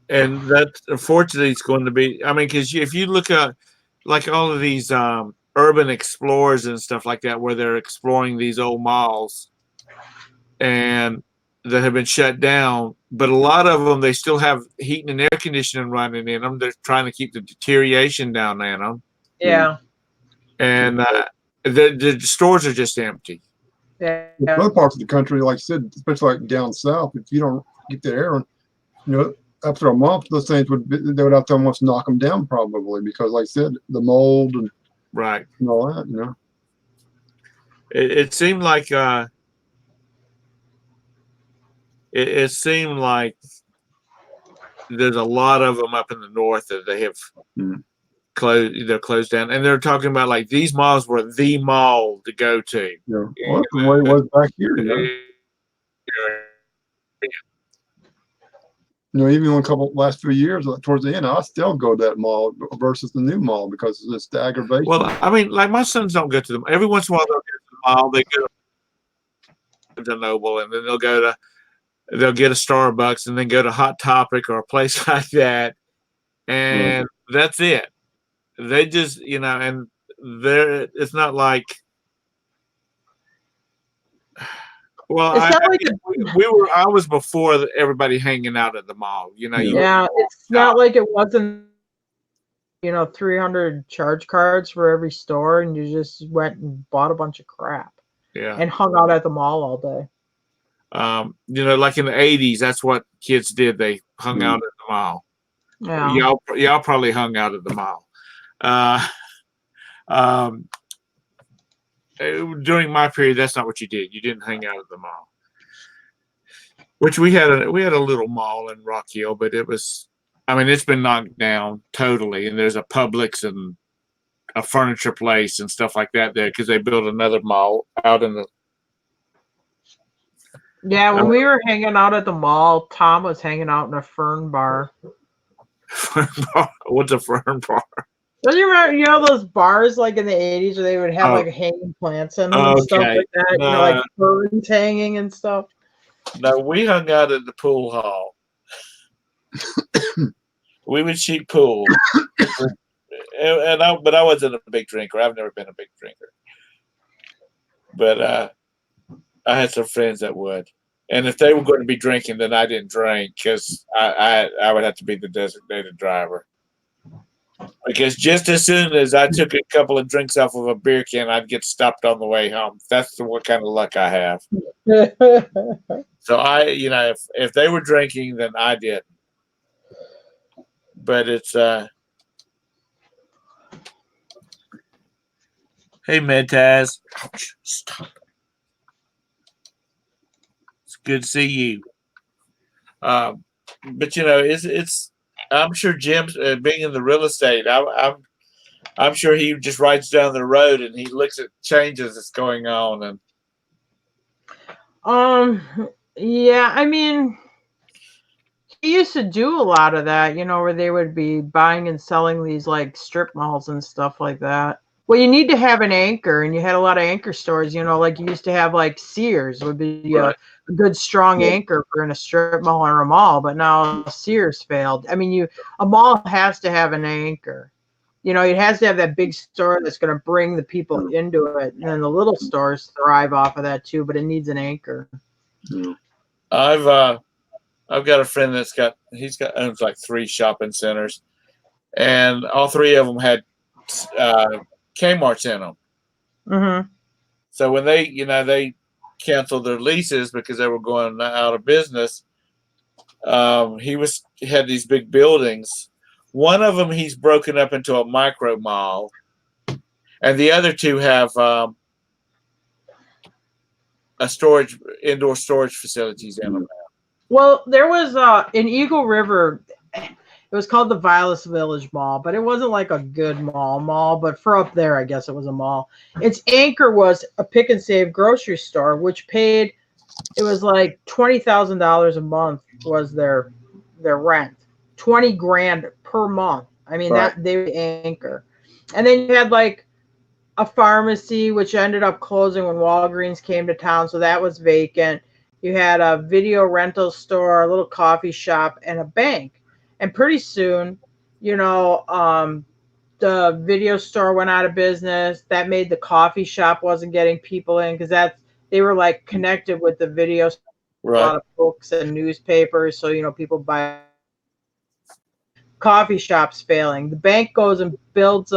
And that, unfortunately, it's going to be, because if you look at like all of these urban explorers and stuff like that, where they're exploring these old malls and that have been shut down, but a lot of them, they still have heating and air conditioning running in them. They're trying to keep the deterioration down in them. Yeah. And the stores are just empty. Yeah. In other parts of the country, like I said, especially like down south, if you don't get the air on, after a month, those things they would have to almost knock them down probably because, like I said, the mold and right and all that. It seemed like it seemed like there's a lot of them up in the north that they have closed down, and they're talking about like these malls were the mall to go to. Yeah, well, that's the way it was back here. Even a last few years, towards the end, I still go to that mall versus the new mall because it's the aggravation. Well, like my sons don't go to them. Every once in a while, they'll go to the mall. They go to Noble, and then they'll get a Starbucks, and then go to Hot Topic or a place like that, and that's it. They just, and it's not like. Well, I was before everybody hanging out at the mall. Yeah, it's not like it wasn't. 300 charge cards for every store, and you just went and bought a bunch of crap. Yeah. And hung out at the mall all day. Like in the 80s, that's what kids did. They hung out at the mall. Yeah. Y'all probably hung out at the mall. During my period, that's not what you did. You didn't hang out at the mall. Which we had a little mall in Rock Hill, but it was, it's been knocked down totally. And there's a Publix and a furniture place and stuff like that there because they built another mall out in the. Yeah, when we were hanging out at the mall, Tom was hanging out in a fern bar. Fern bar? What's a fern bar? Don't you remember, those bars like in the 80s where they would have like hanging plants in them and stuff like that? No. Like ferns hanging and stuff. No, we hung out at the pool hall. We would shoot pool. But I wasn't a big drinker. I've never been a big drinker. But I had some friends that would. And if they were going to be drinking, then I didn't drink because I would have to be the designated driver. Because just as soon as I took a couple of drinks off of a beer can, I'd get stopped on the way home. That's what kind of luck I have. So if they were drinking, then I didn't. But it's Hey, Medtaz. Ouch, stop. It's good to see you. But you know, it's. I'm sure Jim's being in the real estate. I'm sure he just rides down the road and he looks at changes that's going on and. Yeah, I mean, he used to do a lot of that, you know, where they would be buying and selling these like strip malls and stuff like that. Well, you need to have an anchor, and you had a lot of anchor stores, you know, like you used to have like Sears would be Right. a good strong anchor for in a strip mall or a mall, but now Sears failed. I mean, a mall has to have an anchor. You know, it has to have that big store that's going to bring the people into it, and then the little stores thrive off of that too, but it needs an anchor. I've got a friend owns like 3 shopping centers, and all 3 of them had Kmart's in them. Mm-hmm. So when they canceled their leases because they were going out of business, he had these big buildings. One of them he's broken up into a micro mall, and the other 2 have indoor storage facilities in them. Well, there was in Eagle River, it was called the Vilas Village Mall, but it wasn't like a good mall, but for up there, I guess it was a mall. Its anchor was a Pick and Save grocery store, which it was like $20,000 a month was their rent, 20 grand per month. I mean, Right. that they would anchor. And then you had like a pharmacy, which ended up closing when Walgreens came to town, so that was vacant. You had a video rental store, a little coffee shop, and a bank. And pretty soon, you know, the video store went out of business. That made the coffee shop wasn't getting people in because they were like connected with the video store, Right. a lot of books and newspapers. So, you know, people buy coffee shops failing. The bank goes and builds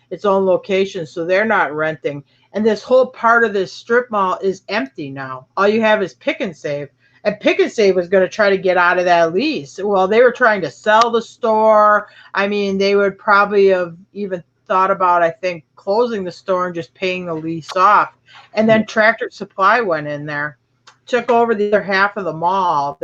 its own location, so they're not renting. And this whole part of this strip mall is empty now. All you have is Pick and Save. And Pick and Save was going to try to get out of that lease. Well, they were trying to sell the store. I mean, they would probably have even thought about, I think, closing the store and just paying the lease off. And then Tractor Supply went in there, took over the other half of the mall.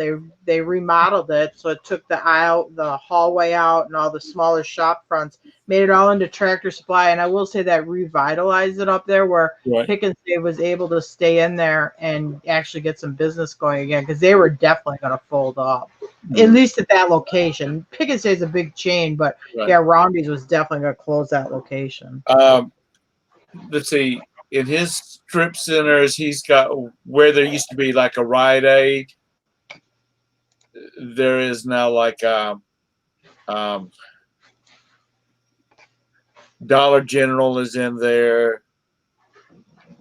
They remodeled it, so it took the hallway out, and all the smaller shop fronts, made it all into Tractor Supply. And I will say that revitalized it up there, where Right. Pick and Save was able to stay in there and actually get some business going again, because they were definitely going to fold up, at least at that location. Pick and Save is a big chain, but Right. yeah, Roundy's was definitely going to close that location. Let's see. In his strip centers, he's got where there used to be like a Rite Aid. There is now like Dollar General is in there.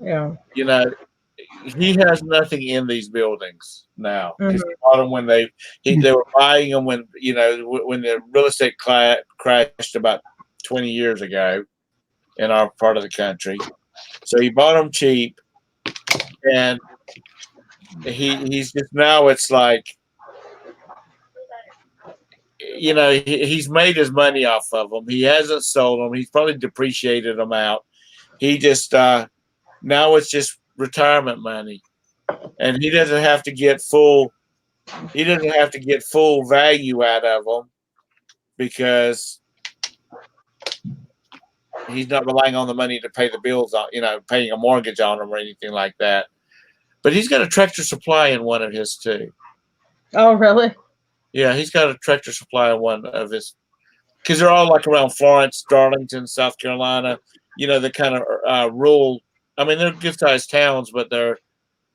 Yeah. You know, he has nothing in these buildings now because he bought them when they were buying them when when the real estate crashed about 20 years ago in our part of the country. So he bought them cheap, and he's just now it's like, you know, he's made his money off of them. He hasn't sold them. He's probably depreciated them out. He just now it's just retirement money, and he doesn't have to get full. He doesn't have to get full value out of them because he's not relying on the money to pay the bills on, paying a mortgage on them or anything like that. But he's got a Tractor Supply in one of his too. Oh, really? Yeah, he's got a Tractor Supply in one of his, because they're all like around Florence, Darlington, South Carolina. You know, the kind of rural. I mean, they're good-sized towns, but they're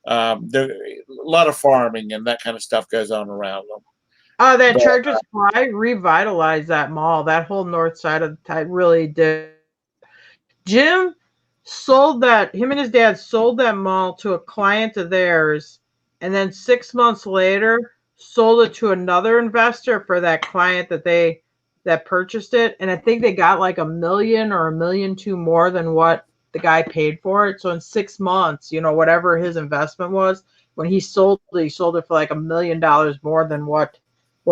a lot of farming and that kind of stuff goes on around them. Oh, that Tractor Supply revitalized that mall. That whole north side of the town really did. Jim sold that. Him and his dad sold that mall to a client of theirs, and then 6 months later sold it to another investor for that client that purchased it. And I think they got like $1 million or $1.2 million more than what the guy paid for it. So in 6 months, whatever his investment was, when he sold it for like $1 million more than what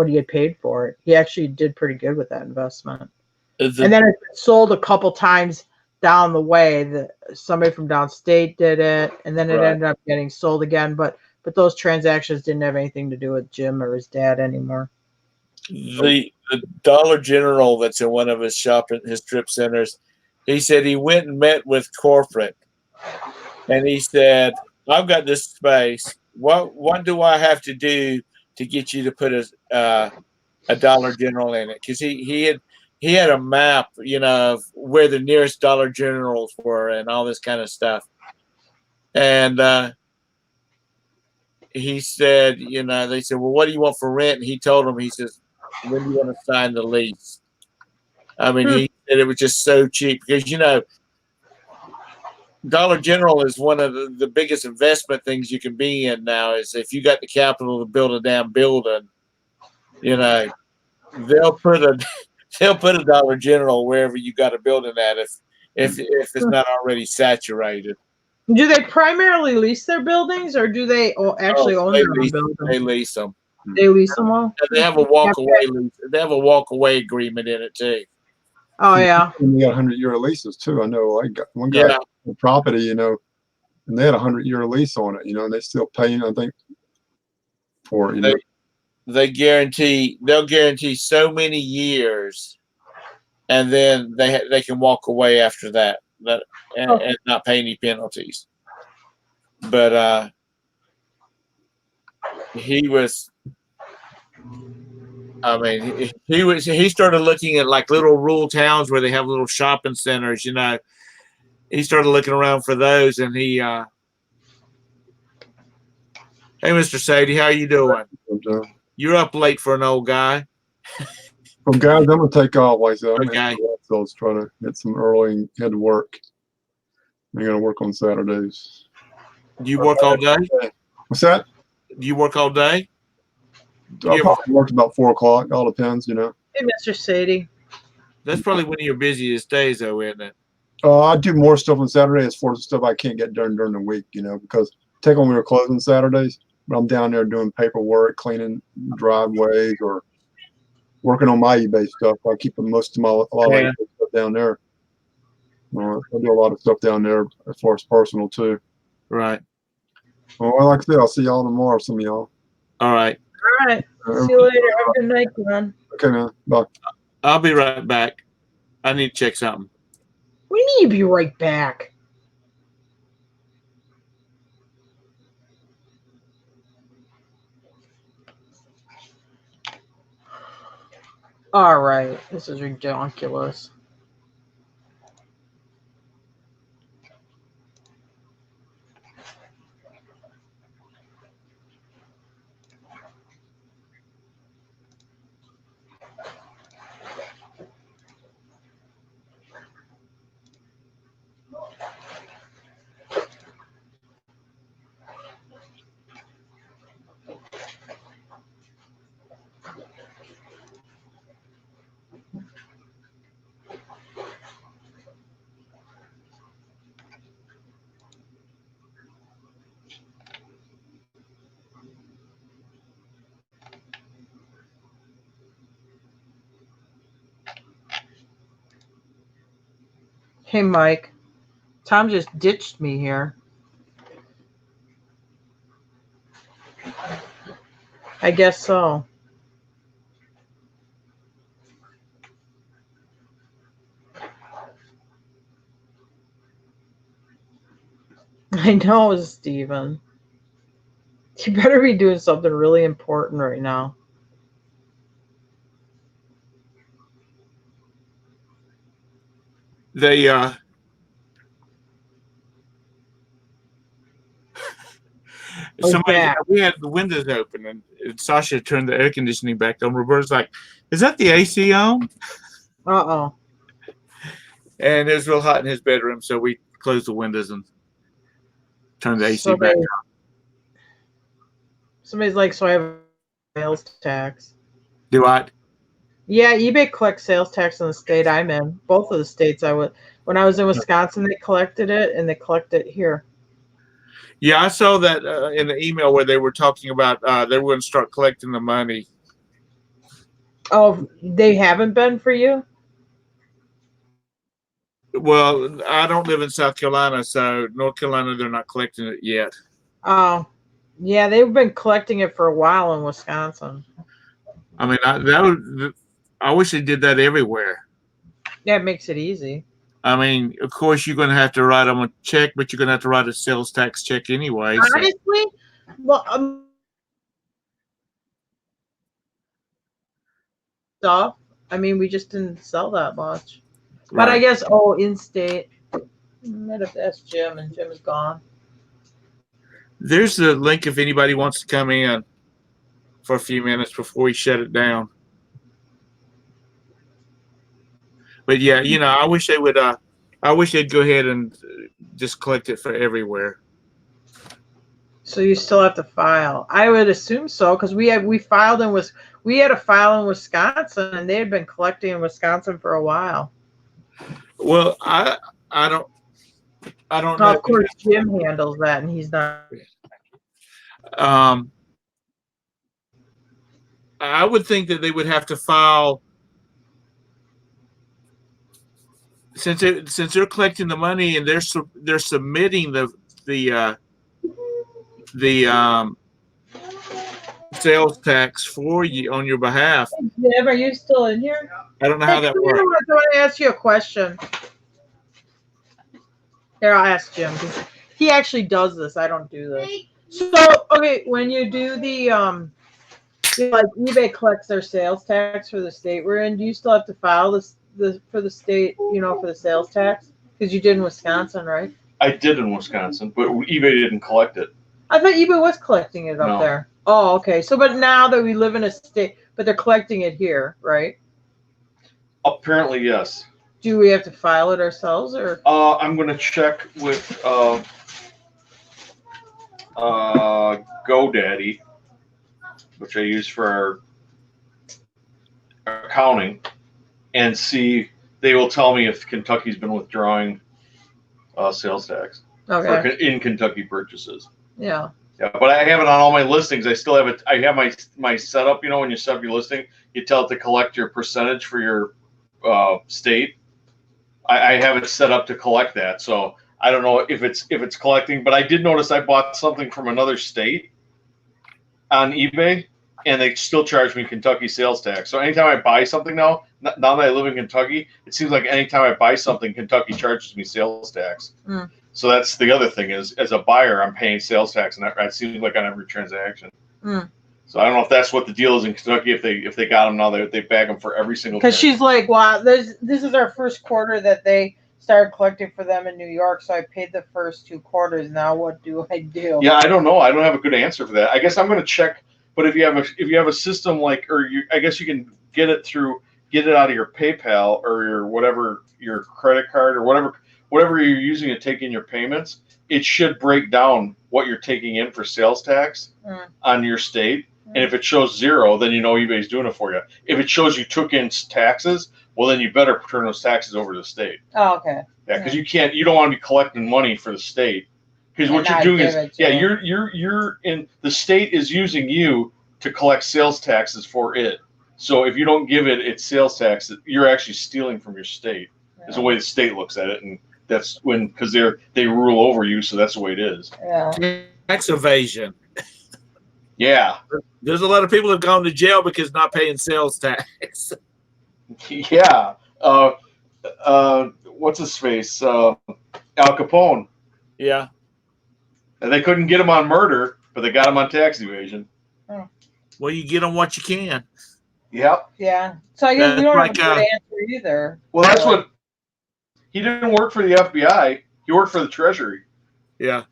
he had paid for it. He actually did pretty good with that investment. And then it sold a couple times down the way that somebody from downstate did it, and then it Right. ended up getting sold again. But those transactions didn't have anything to do with Jim or his dad anymore. The Dollar General that's in one of his strip centers, he said he went and met with corporate, and he said, "I've got this space. What do I have to do to get you to put a Dollar General in it?" Because he had a map, of where the nearest Dollar Generals were and all this kind of stuff, and he said, they said, "Well, what do you want for rent?" And he told them, he says, "When do you want to sign the lease?" I mean, he said it was just so cheap because, Dollar General is one of the biggest investment things you can be in now. Is if you got the capital to build a damn building, they'll put a Dollar General wherever you got a building at if it's not already saturated. Do they primarily lease their buildings, or do they actually own their own buildings? They lease them. They lease them all. And they have a walk away lease. They have a walk away agreement in it too. Oh yeah. And they got 100-year leases too. I know I got one guy on property, and they had a 100-year lease on it, and they still paying, I think, for it. They'll guarantee so many years, and then they can walk away after that and not pay any penalties. But he started looking at like little rural towns where they have little shopping centers, He started looking around for those, and he hey, Mr. Sadie, how you doing? You're up late for an old guy. Well, guys, I'm gonna take off. Like I said, I'm Okay. so let's try to get some early and head to work. I'm gonna work on Saturdays. Do you work all day? What's that? Do you work all day? I probably work about 4 o'clock. All depends, Hey, Mr. Sadie. That's probably one of your busiest days, though, isn't it? I do more stuff on Saturday as far as stuff I can't get done during the week, because we were closing Saturdays, but I'm down there doing paperwork, cleaning driveways, or working on my eBay stuff. I keep most of a lot of eBay stuff down there. I do a lot of stuff down there as far as personal too. Right. Well, like I said, I'll see y'all tomorrow. Some of y'all. All right. All right. See you later. Have a good night, Glenn. Okay, man. Bye. I'll be right back. I need to check something. We need to be right back. All right. This is ridiculous. Hey, Mike. Tom just ditched me here. I guess so. I know, Steven. You better be doing something really important right now. They we had the windows open, and Sasha turned the air conditioning back on. Roberta's like, "Is that the AC on?" Uh-oh. And it was real hot in his bedroom, so we closed the windows and turned the AC back on. Somebody's like, so I have sales tax. Do I? Yeah, eBay collects sales tax in the state I'm in. Both of the states when I was in Wisconsin, they collected it, and they collect it here. Yeah, I saw that in the email where they were talking about they were going to start collecting the money. Oh, they haven't been for you? Well, I don't live in South Carolina, so North Carolina, they're not collecting it yet. Oh, yeah, they've been collecting it for a while in Wisconsin. I mean, I wish they did that everywhere. Yeah, it makes it easy. I mean, of course, you're going to have to write them a check, but you're going to have to write a sales tax check anyway. Honestly, well, stuff. I mean, we just didn't sell that much. But I guess, in state. Might have to ask Jim, and Jim is gone. There's the link if anybody wants to come in for a few minutes before we shut it down. But yeah, I wish they would. I wish they'd go ahead and just collect it for everywhere. So you still have to file. I would assume so because we had a file in Wisconsin, and they had been collecting in Wisconsin for a while. Well, I don't know. Of course, Jim handles that, and he's not. I would think that they would have to file since they're collecting the money and they're submitting the sales tax for you on your behalf. Jim, are you still in here? I don't know how that works. I want to ask you a question. Here, I'll ask Jim. He actually does this. I don't do this. So, okay, when you do the like eBay collects their sales tax for the state we're in, do you still have to file for the state, for the sales tax? Because you did in Wisconsin, right? I did in Wisconsin, but eBay didn't collect it. I thought eBay was collecting it up there. Oh, okay. So, but now that we live in a state, but they're collecting it here, right? Apparently, yes. Do we have to file it ourselves, or? I'm going to check with GoDaddy, which I use for our accounting, and see. They will tell me if Kentucky's been withdrawing sales tax in Kentucky purchases. Yeah. Yeah, but I have it on all my listings. I still have it. I have my setup. When you set up your listing, you tell it to collect your percentage for your state. I have it set up to collect that. So I don't know if it's collecting, but I did notice I bought something from another state on eBay, and they still charge me Kentucky sales tax. So anytime I buy something now that I live in Kentucky, it seems like anytime I buy something, Kentucky charges me sales tax. Mm. So that's the other thing is, as a buyer, I'm paying sales tax, and that seems like on every transaction. Mm. So I don't know if that's what the deal is in Kentucky. If they got them now, they bag them for every single. Because she's like, wow, this is our first quarter that they started collecting for them in New York. So I paid the first 2 quarters. Now what do I do? Yeah, I don't know. I don't have a good answer for that. I guess I'm going to check. But if you have a system I guess you can get it out of your PayPal or your credit card or whatever you're using to take in your payments. It should break down what you're taking in for sales tax on your state. And if it shows 0, then eBay's doing it for you. If it shows you took in taxes, well, then you better turn those taxes over to the state. Oh, okay. Yeah, because you don't want to be collecting money for the state. Because what you're doing is, you're in the state is using you to collect sales taxes for it. So if you don't give it its sales tax, you're actually stealing from your state. Yeah. Is the way the state looks at it, and that's because they rule over you. So that's the way it is. Yeah. Tax evasion. Yeah. There's a lot of people that have gone to jail because not paying sales tax. Yeah. What's his face? Al Capone. Yeah. And they couldn't get him on murder, but they got him on tax evasion. Oh. Well, you get on what you can. Yep. Yeah. So I guess we don't have a good answer either. Well, that's what he didn't work for the FBI. He worked for the Treasury. Yeah.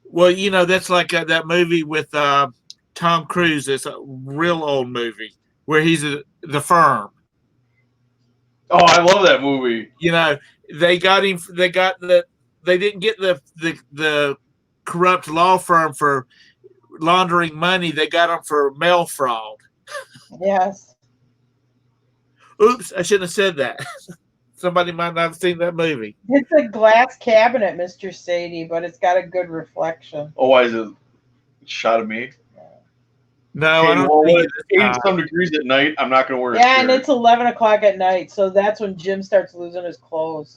Well, that's like that movie with Tom Cruise. It's a real old movie where he's the firm. Oh, I love that movie. They got him. They didn't get the corrupt law firm for laundering money. They got him for mail fraud. Yes. Oops, I shouldn't have said that. Somebody might not have seen that movie. It's a glass cabinet, Mr. Sadie, but it's got a good reflection. Oh, why is it shot at me? No, I don't well, think when it's 80-some degrees at night, I'm not going to wear a shirt. Yeah, and it's 11 o'clock at night, so that's when Jim starts losing his clothes.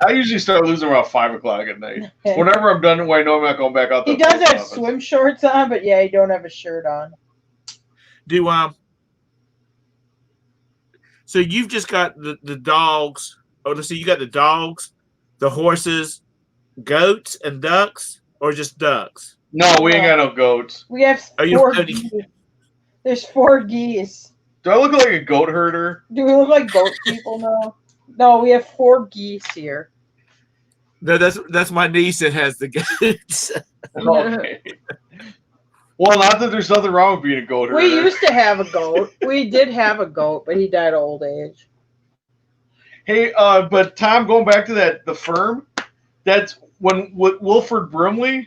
I usually start losing around 5 o'clock at night. Whenever I'm done, I know I'm not going back out there. He does have swim shorts on, but yeah, he don't have a shirt on. So you've just got the dogs. Oh, let's see, you got the dogs, the horses, goats, and ducks, or just ducks? No, we ain't got no goats. We have 4 geese. There's 4 geese. Do I look like a goat herder? Do we look like goat people now? No, we have 4 geese here. No, that's my niece that has the goats. Okay. Well, not that there's nothing wrong with being a goat herder. We used to have a goat. We did have a goat, but he died of old age. Hey, but Tom, going back to the firm, that's when Wilford Brimley.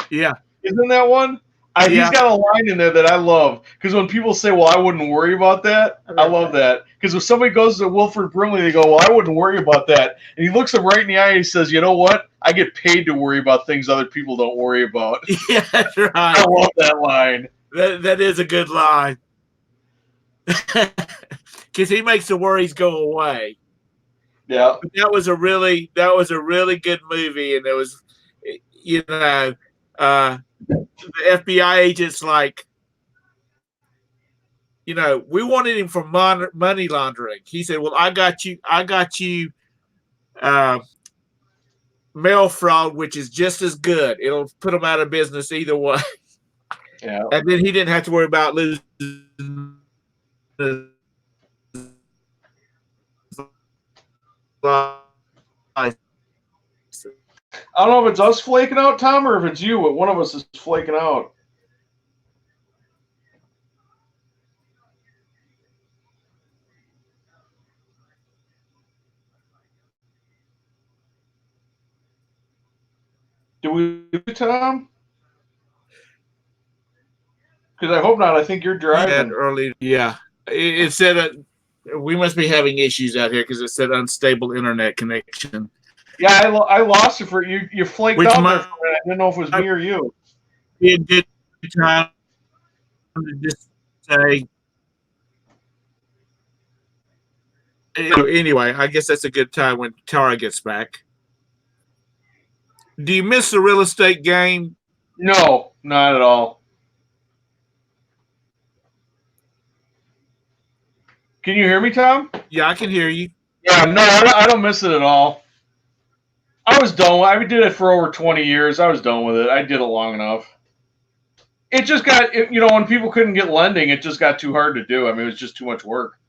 Yeah. Isn't that one? He's got a line in there that I love, because when people say, well, I wouldn't worry about that, I love that. Because if somebody goes to Wilford Brimley, they go, well, I wouldn't worry about that. And he looks them right in the eye and he says, you know what? I get paid to worry about things other people don't worry about. Yeah, that's right. I love that line. That is a good line. Because he makes the worries go away. Yeah. But that was a really good movie, and it was, the FBI agents we wanted him for money laundering. He said, well, I got you mail fraud, which is just as good. It'll put them out of business either way. Yeah. And then he didn't have to worry about losing I don't know if it's us flaking out, Tom, or if it's you, but one of us is flaking out. Do we, Tom? Because I hope not. I think you're driving. Early, yeah. It said that we must be having issues out here because it said unstable internet connection. Yeah, I lost it for you. You flaked out there for a minute. I didn't know if it was me or you. Be a good time to just say. Anyway, I guess that's a good time when Tara gets back. Do you miss the real estate game? No, not at all. Can you hear me, Tom? Yeah, I can hear you. Yeah, no, I don't miss it at all. I was done. I did it for over 20 years. I was done with it. I did it long enough. It just got, when people couldn't get lending, it just got too hard to do. I mean, it was just too much work.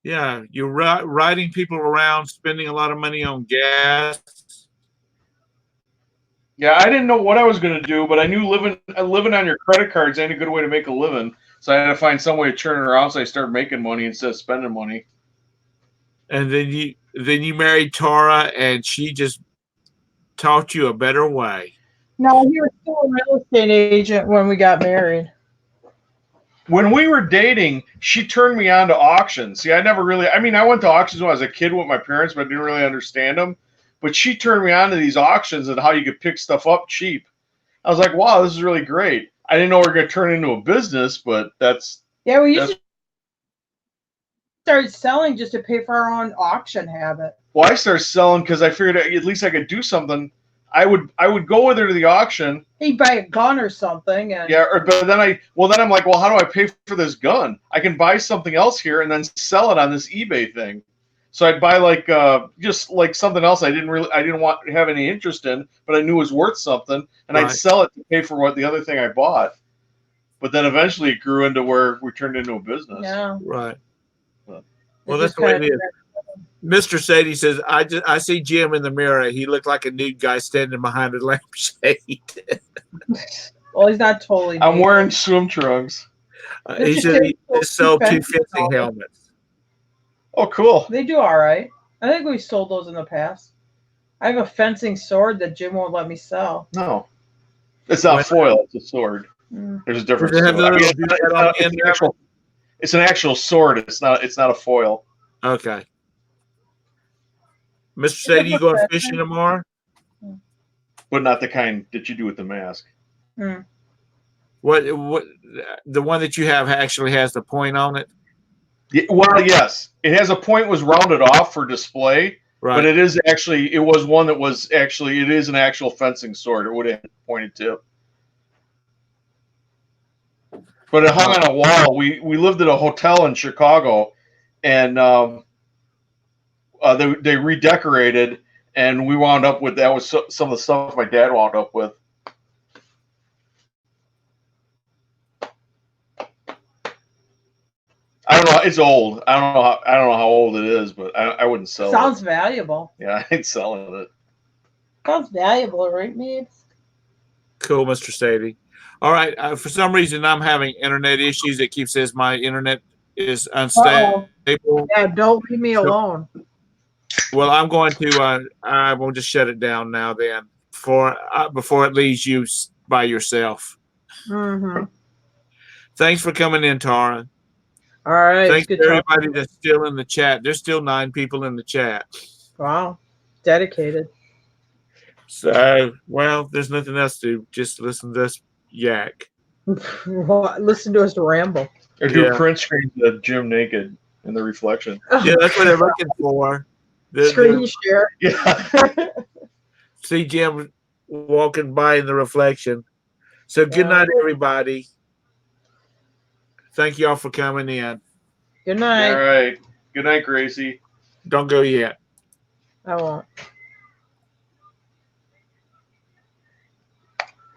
Yeah, you're riding people around, spending a lot of money on gas. Yeah, I didn't know what I was going to do, but I knew living on your credit cards ain't a good way to make a living. So I had to find some way to turn it around, so I started making money instead of spending money. And then you married Tara, and she just taught you a better way. No, he was still a real estate agent when we got married. When we were dating, she turned me on to auctions. See, I went to auctions when I was a kid with my parents, but I didn't really understand them. But she turned me on to these auctions and how you could pick stuff up cheap. I was like, wow, this is really great. I didn't know we were going to turn it into a business, but that's... Yeah, we used to start selling just to pay for our own auction habit. Well, I started selling because I figured at least I could do something. I would go with her to the auction. He'd buy a gun or something. And yeah, but then I'm like, well, how do I pay for this gun? I can buy something else here and then sell it on this eBay thing. So I'd buy just something else I didn't want to have any interest in, but I knew was worth something, and I'd sell it to pay for what the other thing I bought. But then eventually it grew into where we turned into a business. Yeah. Right. Well, that's the way it is. Mr. Sadie says, I see Jim in the mirror. He looked like a nude guy standing behind a lampshade. Well, he's not totally. I'm wearing swim trunks. He said he sold 2 fencing helmets. Oh, cool. They do all right. I think we sold those in the past. I have a fencing sword that Jim won't let me sell. No. It's not foil. It's a sword. There's a difference. It's an actual sword. It's not a foil. Okay. Mr. Sadie, you going fishing tomorrow? But not the kind that you do with the mask. Where What the one that you have actually has the point on it? Yeah, well, yes, it has a point was rounded off for display, Right. but it is actually it was one that was actually it is an actual fencing sword. It would have pointed tip. But it hung on a wall. We lived at a hotel in Chicago, and they redecorated, and we wound up with that was some of the stuff my dad wound up with. I don't know. It's old. I don't know how old it is, but I wouldn't sell it. Sounds valuable. Yeah, I ain't selling it. Sounds valuable, right, Mabes? Cool, Mr. Sadie. All right. For some reason, I'm having internet issues. It keeps says my internet is unstable. Yeah, don't leave me alone. Well, I'm going to. I will just shut it down now. Then, before it leaves you by yourself. Mm-hmm. Thanks for coming in, Tara. All right. Thanks to everybody that's still in the chat. There's still 9 people in the chat. Wow, dedicated. So, well, there's nothing else to do. Just listen to us yak. Listen to us ramble. Or do a print screen of Jim naked in the reflection. Yeah, that's what they're looking for. Screen share. Yeah. See Jim walking by in the reflection. So good night, everybody. Thank you all for coming in. Good night. All right. Good night, Gracie. Don't go yet. I won't.